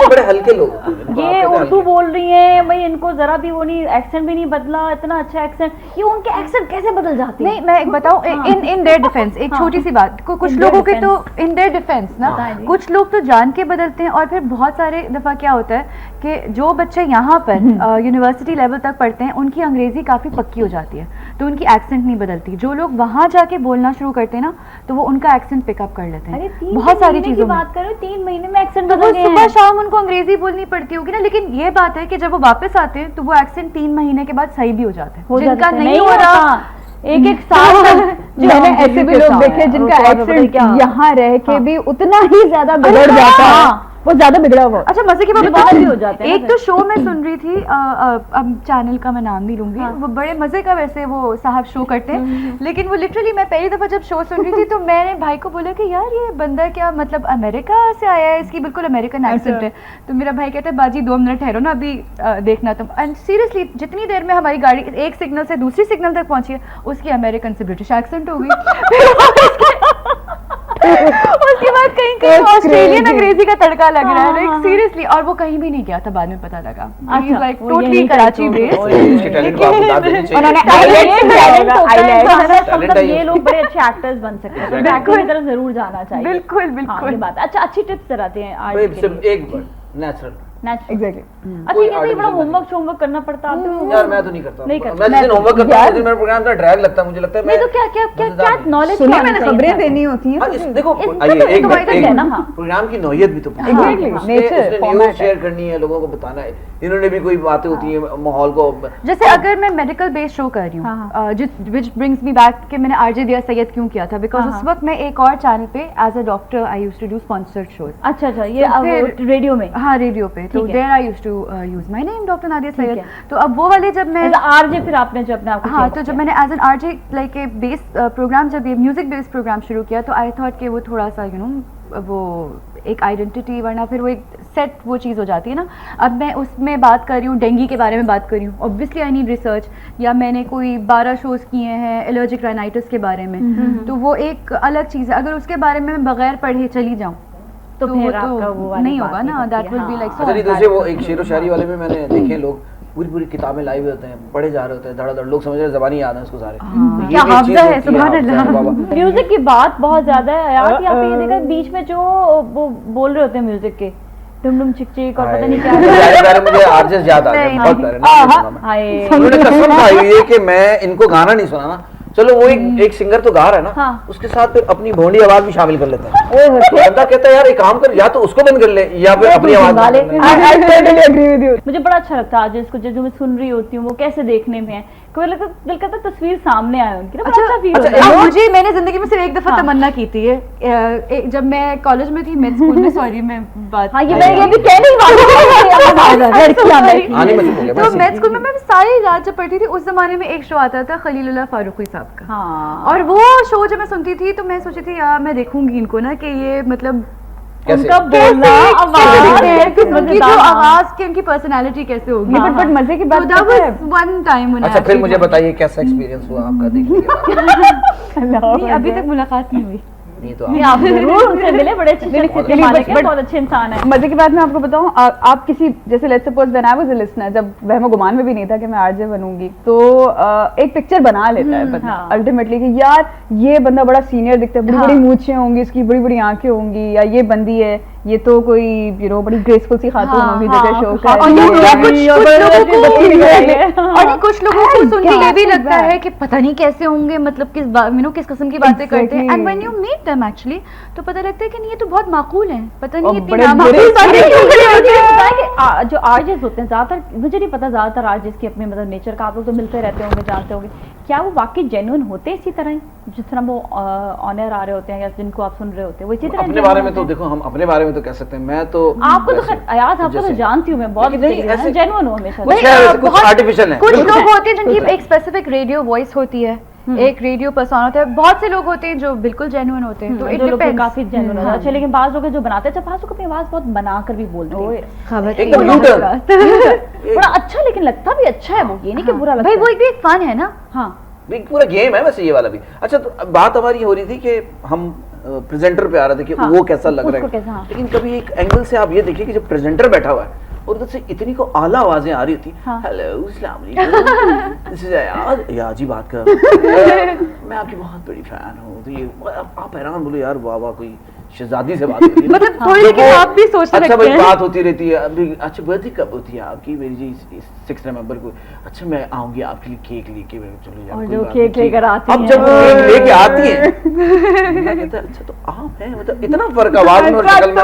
Speaker 5: बड़े हल्के लोग
Speaker 1: ये उर्दू बोल रही है भाई, इनको जरा भी वो नहीं, एक्सेंट भी नहीं बदला, इतना अच्छा एक्सेंट। ये उनके एक्सेंट कैसे बदल जाते हैं?
Speaker 3: नहीं मैं एक बताऊं, इन देयर डिफेंस एक छोटी सी बात, कुछ लोगों के तो इन देयर डिफेंस ना, कुछ लोग तो जान के बदलते हैं। और फिर बहुत सारे दफा क्या होता है कि जो बच्चे यहाँ पर यूनिवर्सिटी लेवल तक पढ़ते हैं उनकी अंग्रेजी काफ़ी पक्की हो जाती है, तो उनकी एक्सेंट नहीं बदलती। जो लोग वहाँ जाके बोलना शुरू करते हैं ना, तो वो उनका एक्सेंट पिकअप कर लेते हैं। बहुत सारी चीज़ों की
Speaker 1: बात करो, 3 महीने में एक्सेंट
Speaker 3: बदल गए हैं। सुबह शाम उनको अंग्रेजी बोलनी पड़ती होगी ना, लेकिन ये बात है कि जब वो वापस आते हैं तो वो एक्सेंट 3 महीने के बाद सही भी हो जाता है। जिनका नहीं हो रहा एक साल
Speaker 4: मैंने ऐसे भी लोग देखे जिनका एक्सेंट यहाँ रह के भी उतना ही ज्यादा बिगड़ जाता है। वो ज्यादा बिगड़ा हुआ।
Speaker 3: अच्छा मजे की बात
Speaker 1: भी हो जाते हैं
Speaker 3: एक तो शो मैं सुन रही थी, अब चैनल का मैं नाम नहीं लूंगी, वो बड़े मजे का वैसे वो साहब शो करते हैं, लेकिन वो लिटरली मैं पहली दफा जब शो सुन रही थी तो मैंने भाई को बोला कि यार ये बंदा क्या मतलब अमेरिका से आया है, इसकी बिल्कुल अमेरिकन एक्सेंट है। तो मेरा भाई कहता है बाजी 2 मिनट ठहरो ना, अभी देखना तुम। एंड सीरियसली जितनी देर में हमारी गाड़ी एक सिग्नल से दूसरी सिग्नल तक पहुंची है, उसकी अमेरिकन से ब्रिटिश एक्सेंट हो गई। उसके बाद कहीं कहीं ऑस्ट्रेलियन अंग्रेजी का तड़का लग रहा है, लाइक सीरियसली। और वो कहीं भी नहीं गया था, बाद में पता लगा।
Speaker 1: अच्छा,
Speaker 3: लाइक
Speaker 1: वो
Speaker 3: टोटली
Speaker 1: यहीं
Speaker 3: कराची
Speaker 1: पे
Speaker 3: बेस्ड।
Speaker 7: इसके टैलेंट को आपको बता देनी चाहिए।
Speaker 1: उन्होंने मतलब
Speaker 7: है
Speaker 1: ये
Speaker 7: ये।
Speaker 1: लोग बड़े अच्छे एक्टर्स बन सकते हैं,
Speaker 7: Exactly.
Speaker 1: एक्टिंग की तरफ जरूर जाना चाहिए।
Speaker 3: बिल्कुल
Speaker 1: हाँ,
Speaker 3: बिल्कुल।
Speaker 1: ये बात। अच्छा, अच्छी टिप्स कराते हैं आज
Speaker 5: भाई
Speaker 1: के
Speaker 5: सिर्फ
Speaker 1: लिए।
Speaker 5: एक वर्ड, नेचुरल।
Speaker 1: नेचुरल।
Speaker 4: एग्जैक्टली।
Speaker 1: अच्छा,
Speaker 5: कोई
Speaker 1: ये बड़ा
Speaker 5: artificial
Speaker 1: होमवर्क शोमवर्क करना पड़ता है आपको?
Speaker 5: यार मैं तो नहीं करता।
Speaker 1: नहीं करता।
Speaker 5: मैं जिस दिन होमवर्क करता हूँ
Speaker 4: यार-
Speaker 5: उस दिन मेरा प्रोग्राम का ड्रैग लगता है, मुझे लगता है
Speaker 1: नहीं
Speaker 5: मैं
Speaker 1: तो क्या क्या क्या
Speaker 5: मजेदार
Speaker 1: क्या
Speaker 5: नहीं।
Speaker 1: नॉलेज
Speaker 4: सुनिए मैंने खबरें देनी होती
Speaker 5: हाँ,
Speaker 4: हैं।
Speaker 5: देखो
Speaker 1: इसका
Speaker 5: आइए
Speaker 1: तो
Speaker 5: एक
Speaker 1: divided
Speaker 5: मिनट,
Speaker 1: है ना, हाँ।
Speaker 5: प्रोग्राम की नौयत भी तो पूछो।
Speaker 4: Exactly,
Speaker 5: उसने
Speaker 4: nature,
Speaker 5: न्यूज़
Speaker 4: format है।
Speaker 5: शेयर करनी है, लोगों को बताना है, इन्होंने भी कोई बातें होती है माहौल को।
Speaker 3: जैसे अगर मैं मेडिकल बेस्ड शो कर रही हूँ, विच ब्रिंग्स मी बैक कि मैंने आरजे दिया सैयद क्यों किया था, बिकॉज उस वक्त मैं एक और चैनल पे as a doctor I used to do sponsored shows.
Speaker 1: अच्छा अच्छा, ये
Speaker 3: तो फिर-
Speaker 1: रेडियो में
Speaker 3: हाँ रेडियो पे, तो
Speaker 1: ठीक है।
Speaker 3: There I used to use my name doctor Nadia
Speaker 1: ठीक
Speaker 3: सैयद।
Speaker 1: है।
Speaker 3: तो अब वो वाले जब मैं
Speaker 1: एज आरजे फिर आपने जो अपने आप को
Speaker 3: हाँ,
Speaker 1: change
Speaker 3: तो जब
Speaker 1: किया।
Speaker 3: मैंने as an RJ like a base program, जब ये म्यूजिक बेस्ड प्रोग्राम शुरू किया, तो आई थॉट कि वो थोड़ा सा यू नो वो एक आइडेंटिटी, वरना फिर वो एक सेट वो चीज़ हो जाती है ना। अब मैं उसमें बात कर रही हूँ, डेंगू के बारे में बात कर रही हूँ, ऑब्वियसली आई नीड रिसर्च, या मैंने कोई 12 शोज़ किए हैं एलर्जिक राइनाइटिस के बारे में, तो वो एक अलग चीज़ है। अगर उसके बारे में मैं बगैर पढ़े चली जाऊँ
Speaker 1: तो फिर आपका वो वाली
Speaker 3: नहीं
Speaker 1: बात
Speaker 3: होगा
Speaker 1: नहीं
Speaker 3: ना,
Speaker 1: बनती
Speaker 3: दैट
Speaker 1: है,
Speaker 3: विल बी
Speaker 1: हाँ।
Speaker 3: लाइक
Speaker 5: अच्छा नहीं, दूसरे वो एक शेर व शायरी वाले में मैंने देखे लोग पूरी पूरी किताबें लाए हुए होते हैं, पढ़े जा रहे होते हैं धड़ाधड़, लोग समझ रहे हैं ज़बानी याद है उसको सारे। तो ये
Speaker 3: क्या
Speaker 5: भी एक चीज़
Speaker 3: हाफ़िज़ा है,
Speaker 5: होती
Speaker 3: सुभान
Speaker 5: हाफ़िज़ा है,
Speaker 3: अल्लाह।
Speaker 5: बाबा।
Speaker 1: म्यूजिक की बात बहुत ज्यादा है यार, यहाँ पे ये देखा बीच में जो वो बोल रहे होते हैं म्यूजिक के डुम डुम चिक चिक और पता नहीं क्या
Speaker 5: प्यारे प्यारे मुझे आरजेस याद आ गए,
Speaker 3: नहीं,
Speaker 5: बहुत प्यारे, नाम नहीं सुना मैं।
Speaker 1: हाय।
Speaker 5: उन्होंने कसम खाई हुई है कि मैं इनको गाना नहीं सुनाना। चलो वो एक सिंगर तो गा रहा है ना,
Speaker 1: हाँ।
Speaker 5: उसके साथ फिर अपनी भोंडी आवाज भी शामिल कर लेता है। बंदा कहता है यार एक काम कर, या तो उसको बंद कर ले या फिर अपनी आवाज बंद कर ले।
Speaker 4: I totally agree with you.
Speaker 1: मुझे बड़ा अच्छा लगता है आज इसको जो मैं सुन रही होती हूँ वो कैसे देखने में है, कोई लगता दिल करता तस्वीर सामने आए उनकी ना, बड़ा अच्छा फील होता है।
Speaker 3: मुझे मैंने जिंदगी में सिर्फ एक दफा तमन्ना की थी, जब मैं कॉलेज में थी, मेड स्कूल में, सॉरी मैं बात
Speaker 1: हाँ, ये मैं ये भी कहने ही वाली थी, लड़कियां बैठी।
Speaker 5: आने में हो गया
Speaker 3: तो
Speaker 5: बस।
Speaker 3: मेड स्कूल में मैं सारी रात जब पढ़ती थी, उस जमाने में एक शो आता था खलीलुल्लाह फारूकी साहब का,
Speaker 1: हाँ,
Speaker 3: और वो शो जब मैं सुनती थी तो मैं सोची थी यार मैं देखूंगी इनको ना, कि ये मतलब
Speaker 5: कैसे?
Speaker 1: उनका बोलना आवाज है,
Speaker 3: उनकी जो आवाज की उनकी पर्सनालिटी कैसे होगी।
Speaker 4: नहीं, but मजे की बात
Speaker 3: So that
Speaker 4: पता है?
Speaker 3: was one time when I
Speaker 5: अच्छा फिर
Speaker 3: actually
Speaker 5: मुझे
Speaker 3: thought-
Speaker 5: बताइए कैसा एक्सपीरियंस हुआ आपका देखने के बाद?
Speaker 3: नहीं, अभी तक मुलाकात नहीं हुई।
Speaker 5: नहीं तो
Speaker 1: नहीं, आप जरूर उनसे मिले, बड़े अच्छे
Speaker 5: बहुत
Speaker 1: मालिक हैं, बहुत अच्छे इंसान है।
Speaker 4: मजे की बात मैं आपको बताऊं, आप किसी जैसे let's suppose when I was a listener, जब वह गुमान में भी नहीं था कि मैं आरजे बनूंगी, तो एक पिक्चर बना लेता है बंदा
Speaker 1: हाँ।
Speaker 4: अल्टीमेटली कि यार ये बंदा बड़ा सीनियर दिखता है, बड़ी बड़ी मूंछें होंगी, इसकी बड़ी बड़ी आंखें होंगी, या ये बंदी है, ये तो कोई यू नो बड़ी ग्रेसफुल सी खातून होगी जो कि शो कर
Speaker 3: और
Speaker 4: रही
Speaker 3: ये
Speaker 4: है।
Speaker 3: कुछ लोगों
Speaker 1: हाँ।
Speaker 3: और कुछ लोगों को सुन के ये भी लगता है कि पता नहीं कैसे होंगे, मतलब किस किस्म की बातें करते हैं, and when you meet them actually तो पता लगता है कि नहीं ये तो बहुत माकूल है, पता नहीं
Speaker 4: और
Speaker 3: इतनी
Speaker 4: बड़े
Speaker 3: नामाकूल
Speaker 4: बुरे
Speaker 3: बातें क्यों कर रहे होते हैं।
Speaker 1: जो आरजेस होते हैं ज्यादातर, मुझे नहीं पता ज्यादातर आरजेस की अपने मतलब नेचर का, आप लोग तो मिलते रहते होंगे, जानते होंगे, क्या वो वाकई जेन्युइन होते हैं इसी तरह जिस तरह वो ऑनर आ रहे होते हैं या जिनको आप सुन रहे होते हैं वो इसी तरह
Speaker 5: अपने बारे में तो देखो, हम अपने बारे में तो कह सकते हैं, मैं तो
Speaker 1: आपको तो
Speaker 5: वैसे-
Speaker 1: अयाज आपको तो
Speaker 5: जैसे-
Speaker 1: जानती हूँ मैं बहुत,
Speaker 5: लेकिन नहीं, ऐसे-
Speaker 1: जेन्युइन हो हमेशा।
Speaker 5: कुछ है वैसे, कुछ आर्टिफिशियल है।
Speaker 3: कुछ लोग होते हैं जिनकी एक स्पेसिफिक रेडियो वॉइस होती है, एक रेडियो पर्सन होता है, बहुत से लोग होते हैं जो बिल्कुल जेन्युइन होते हैं, तो
Speaker 1: तो
Speaker 3: इट
Speaker 1: जो लोग
Speaker 3: डिपेंड्स।
Speaker 1: काफी जेन्युइन होते हैं। अच्छा, लेकिन बाज लोग हैं जो बनाते हैं, अच्छा बाज लोग अपनी आवाज बहुत बनाकर भी बोलते हैं,
Speaker 5: एकदम यूटर्न।
Speaker 1: बड़ा अच्छा, लेकिन लगता भी अच्छा है वो, ये नहीं कि बुरा लगता
Speaker 3: भाई
Speaker 1: है।
Speaker 3: वो एक भी एक फन है ना।
Speaker 1: हाँ,
Speaker 5: एक पूरा गेम है वैसे ये वाला भी। अच्छा तो बात हमारी हो रही थी कि हम प्रेजेंटर पे आ रहे थे कि
Speaker 1: हाँ,
Speaker 5: वो कैसा लग रहा
Speaker 1: उसको कैसा,
Speaker 5: है,
Speaker 1: हाँ।
Speaker 5: लेकिन कभी एक एंगल से आप ये देखिए कि जब प्रेजेंटर बैठा हुआ है और उधर से इतनी को आला आवाजें आ रही थी,
Speaker 1: हाँ।
Speaker 5: हेलो अस्सलाम वालेकुम, दिस इज अयाज, या जी बात कर, मैं आपकी बहुत बड़ी फैन हूँ, तो ये आप हैरान बोलो यार वाह वाह, कोई शहजादी से बात हो रही है।
Speaker 3: मतलब थोड़ी
Speaker 5: तो
Speaker 3: के
Speaker 5: वो-
Speaker 3: आप भी सोचने
Speaker 5: अच्छा
Speaker 3: लगते
Speaker 5: भाई
Speaker 3: हैं।
Speaker 5: बात होती रहती है अभी, अच्छा बर्थडे कब होती है आपकी, मेरी जी 6 नवंबर को, अच्छा मैं आऊंगी आपके लिए केक लेके, चलो यार
Speaker 1: और
Speaker 5: कोई
Speaker 1: जो
Speaker 5: बात
Speaker 1: केक
Speaker 5: नहीं,
Speaker 1: लेकर आती
Speaker 5: अब
Speaker 1: हैं।
Speaker 5: जब वो केक लेके आती है मैं कहता अच्छा तो आप हैं, मतलब इतना फर्क आवाज में और शक्ल में,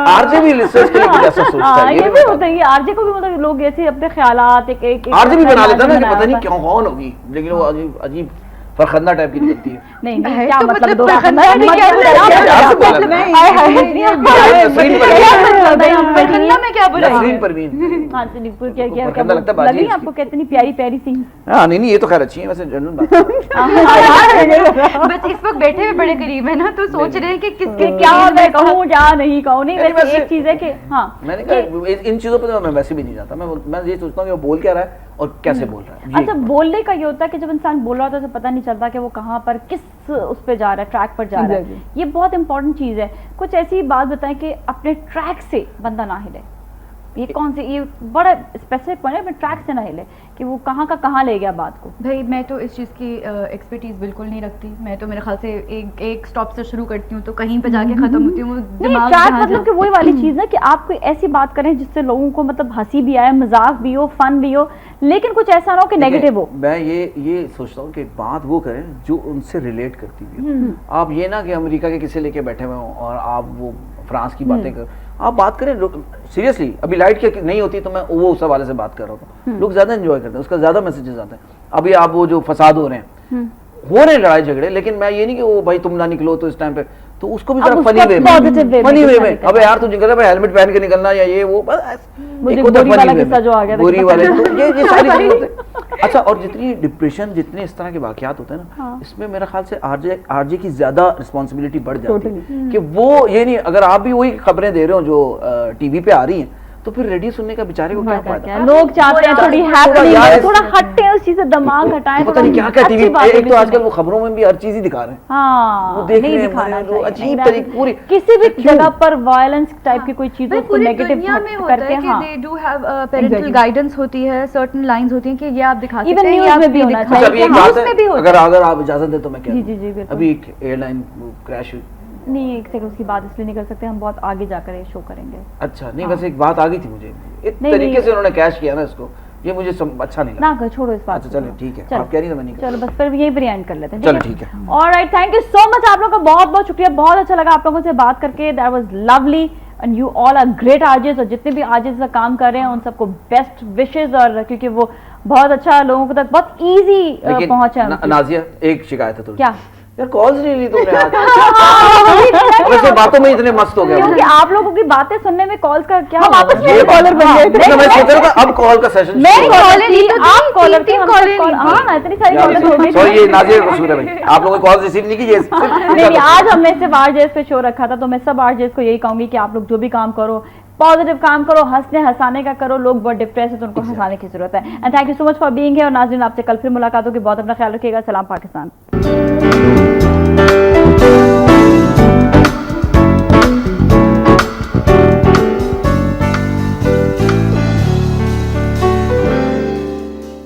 Speaker 5: आरजे भी रिसर्च के लिए कैसा सोचता
Speaker 1: हाँ,
Speaker 5: है,
Speaker 1: ये
Speaker 5: नहीं
Speaker 1: भी
Speaker 5: पता।
Speaker 1: होता है, आरजे को भी मतलब लोग ऐसे अपने ख्यालात एक
Speaker 5: आरजे भी बना लेता है ना कि
Speaker 1: बनाया
Speaker 5: पता नहीं
Speaker 1: होता है।
Speaker 5: क्यों कौन होगी, लेकिन वो अजीब अजीब फरखंदा टाइप की निकलती है।
Speaker 1: नहीं नहीं, क्या
Speaker 3: तो
Speaker 1: मतलब
Speaker 3: मतलब
Speaker 1: दो
Speaker 3: फरखंदा ने क्या बोला?
Speaker 5: प्यार से बोला मैंने। नसरीन
Speaker 3: फरखंदा में क्या बुराई
Speaker 5: नसरीन
Speaker 3: है?
Speaker 5: परवीन।
Speaker 1: हाँ तो निपुर क्या क्या
Speaker 5: फरखंदा लगता है बाजी
Speaker 1: लगी
Speaker 5: इसकी।
Speaker 1: आपको कितनी प्यारी प्यारी सी
Speaker 5: हाँ नहीं ये तो खैर अच्छी है वैसे जनरल बात।
Speaker 3: बस इस वक्त बैठे हुए बड़े करीब है ना, तो सोच रहे हैं कि किसके
Speaker 1: क्या मैं कहूँ या नहीं कहूँ, नहीं
Speaker 5: नहीं,
Speaker 1: वैसे
Speaker 5: वैसे-
Speaker 1: एक चीज है कि हाँ
Speaker 5: मैंने कहा इन चीजों पर तो मैं वैसे भी नहीं जाता, मैं ये सोचता हूँ कि वो बोल क्या रहा है और कैसे बोल रहा है।
Speaker 1: अच्छा, बोलने का ये होता है कि जब इंसान बोल रहा होता है तो पता नहीं चलता कि वो कहाँ पर किस उस पे जा रहा है, ट्रैक पर जा रहा है।
Speaker 4: Exactly.
Speaker 1: ये बहुत इंपॉर्टेंट चीज है। कुछ ऐसी बात बताएं कि अपने ट्रैक से बंदा ना हिले। ये कौन सी, ये बड़ा स्पेसिफिक पॉइंट है, अपने ट्रैक से ना हिले कि वो कहाँ का कहाँ ले गया बात को।
Speaker 3: भाई मैं तो इस चीज़ की एक्सपर्टीज बिल्कुल नहीं रखती। मैं तो मेरे ख्याल से एक स्टॉप से शुरू करती हूँ तो कहीं पे जाके खत्म होती हूँ।
Speaker 1: नहीं,
Speaker 3: दिमाग
Speaker 1: ट्रैक
Speaker 3: जहाँ
Speaker 1: मतलब कि वही वाली चीज ना कि आप कोई ऐसी बात करें जिससे लोगों को मतलब हंसी भी आए, मजाक भी हो, फन भी हो, लेकिन कुछ ऐसा ना हो कि नेगेटिव हो।
Speaker 5: मैं ये सोचता हूँ कि बात वो करें जो उनसे रिलेट करती हुई हो। आप ये ना कि अमेरिका के किसे लेके बैठे हुए हो और आप वो फ्रांस की बातें कर, आप बात करें सीरियसली। अभी लाइट की नहीं होती तो मैं वो उस हवाले से बात कर रहा था। लोग ज्यादा एंजॉय करते हैं, उसका ज्यादा मैसेजेस आते हैं। अभी आप वो जो फसाद हो रहे हैं लड़ाई झगड़े, लेकिन मैं ये नहीं कि वो भाई तुम ना निकलो तो इस टाइम पे, तो उसको भी
Speaker 1: अब
Speaker 5: जरा
Speaker 1: उसका
Speaker 5: फनी वे
Speaker 1: positive way
Speaker 5: में, फनी
Speaker 1: में
Speaker 5: वे
Speaker 1: कितना
Speaker 5: में।
Speaker 1: निकलना
Speaker 5: अबे यार तू निकल रहा है हेलमेट पहन के निकलना या ये वो, बस
Speaker 1: मुझे
Speaker 5: एक होता
Speaker 1: गोरी
Speaker 5: funny
Speaker 1: वाला
Speaker 5: way
Speaker 1: किस्सा
Speaker 5: में।
Speaker 1: जो आ गया था
Speaker 5: गोरी
Speaker 1: कितना
Speaker 5: वाले तो ये सारी चीजें। अच्छा, और जितनी डिप्रेशन, जितने इस तरह के वाकयात होते हैं ना, इसमें मेरा ख्याल से आरजे की ज्यादा रिस्पॉन्सिबिलिटी बढ़ जाती है कि वो ये नहीं, अगर आप भी वही खबरें दे रहे हो जो टीवी पे आ रही हैं, तो फिर रेडियो सुनने का बेचारे को क्या फायदा।
Speaker 1: लोग चाहते हैं थोड़ी हैपनिंग,
Speaker 5: यार,
Speaker 1: थोड़ा हटते उस चीज से दिमाग हटाएं,
Speaker 5: पता नहीं क्या क्या
Speaker 1: अच्छी
Speaker 5: टीवी,
Speaker 1: बातें
Speaker 5: एक
Speaker 1: भी
Speaker 5: तो आजकल
Speaker 1: सुनें।
Speaker 5: वो खबरों में भी हर चीज ही दिखा रहे हैं।
Speaker 1: हाँ,
Speaker 5: वो देख
Speaker 1: नहीं
Speaker 5: रहे हैं
Speaker 1: दिखाना
Speaker 5: वो
Speaker 1: चाहिए।
Speaker 5: अजीब
Speaker 1: Exactly.
Speaker 5: तरीके पूरी
Speaker 1: किसी भी
Speaker 5: क्यों?
Speaker 1: जगह पर वायलेंस टाइप की कोई चीजों
Speaker 3: भाई
Speaker 1: को
Speaker 3: पूरी
Speaker 1: नेगेटिव
Speaker 3: दुनिया में होता
Speaker 1: करके,
Speaker 3: है कि
Speaker 1: हाँ,
Speaker 3: they do have parental guidance होती है, सर्टेन लाइंस होती हैं कि ये आप दिखा सकते
Speaker 1: Even
Speaker 3: हैं, ये
Speaker 1: news
Speaker 3: आप
Speaker 1: में भी
Speaker 3: ये
Speaker 1: होना
Speaker 3: दिखा
Speaker 5: अच्छा,
Speaker 1: चाहिए।
Speaker 5: अभी एक
Speaker 3: सकते हैं।
Speaker 5: बात
Speaker 3: न्यूज़ में भी
Speaker 5: है,
Speaker 3: होता है।
Speaker 5: अगर आप इजाजत दें तो मैं
Speaker 1: जी,
Speaker 5: कहूँ,
Speaker 1: बिल्कुल।
Speaker 5: अभी एक एयरलाइन क्रैश हुई।
Speaker 1: नहीं, एक सेकंड, उसकी बात इसलिए नहीं कर सकते, हम बहुत आगे जाकर ये शो करेंगे।
Speaker 5: अच्छा नहीं, वैसे एक बात आ गई थी मुझे, इस
Speaker 1: नहीं,
Speaker 5: तरीके
Speaker 1: नहीं।
Speaker 5: से उन्होंने कैश किया ना इसको, ये मुझे अच्छा नहीं लगा।
Speaker 1: ना कर, छोड़ो इस बात
Speaker 5: अच्छा
Speaker 1: को।
Speaker 5: चलो ठीक है,
Speaker 1: चलो।
Speaker 5: आप कह रही ना, मैं नहीं
Speaker 1: चलो बस फिर यहीं पर एंड कर लेते हैं।
Speaker 5: चलो ठीक है।
Speaker 1: Alright, thank you so much, आप लोगों का बहुत बहुत शुक्रिया, बहुत अच्छा लगा आप लोगों से बात करके। That was lovely and you all are great artist. और जितने भी आर्टिस्ट का काम कर रहे हैं उन सबको बेस्ट विशेस, और क्योंकि वो बहुत अच्छा लोगों तक बहुत इजी
Speaker 5: लेकिन
Speaker 1: पहुंचा है उनकी।
Speaker 5: नाजिया, एक शिकायत है थोड़ी।
Speaker 1: क्या?
Speaker 5: यार कॉल्स नहीं ली तुमने आज। वैसे बातों में इतने मस्त हो गए
Speaker 1: क्योंकि आप लोगों की बातें सुनने में कॉल्स का क्या,
Speaker 6: हम आपस में
Speaker 5: ये
Speaker 6: कॉलर बन गए थे।
Speaker 5: मतलब मैं सोच रहा था अब कॉल का सेशन
Speaker 1: मैं कॉलर थी,
Speaker 3: तो
Speaker 1: आप कॉलर थे,
Speaker 3: तीन
Speaker 1: हम
Speaker 3: कॉलर
Speaker 1: कॉल,
Speaker 3: ली
Speaker 1: हाँ ना, इतनी सारी कॉलर हो गई।
Speaker 5: सॉरी, ये नाजिया का कसूर है भाई, आप लोगों ने कॉल रिसीव नहीं की। ये
Speaker 1: नहीं, आज हमने सिर्फ आरजेएस पे शो रखा था, तो मैं सब आरजेएस को यही कहूंगी कि आप लोग जो भी काम करो, पॉजिटिव काम करो, हंसने हंसाने का करो। लोग बहुत डिप्रेस है तो उनको हंसाने की जरूरत है। And thank you so much for being here. और नाज़रीन, आपसे कल फिर मुलाकात होगी। बहुत अपना ख्याल रखिएगा। सलाम पाकिस्तान।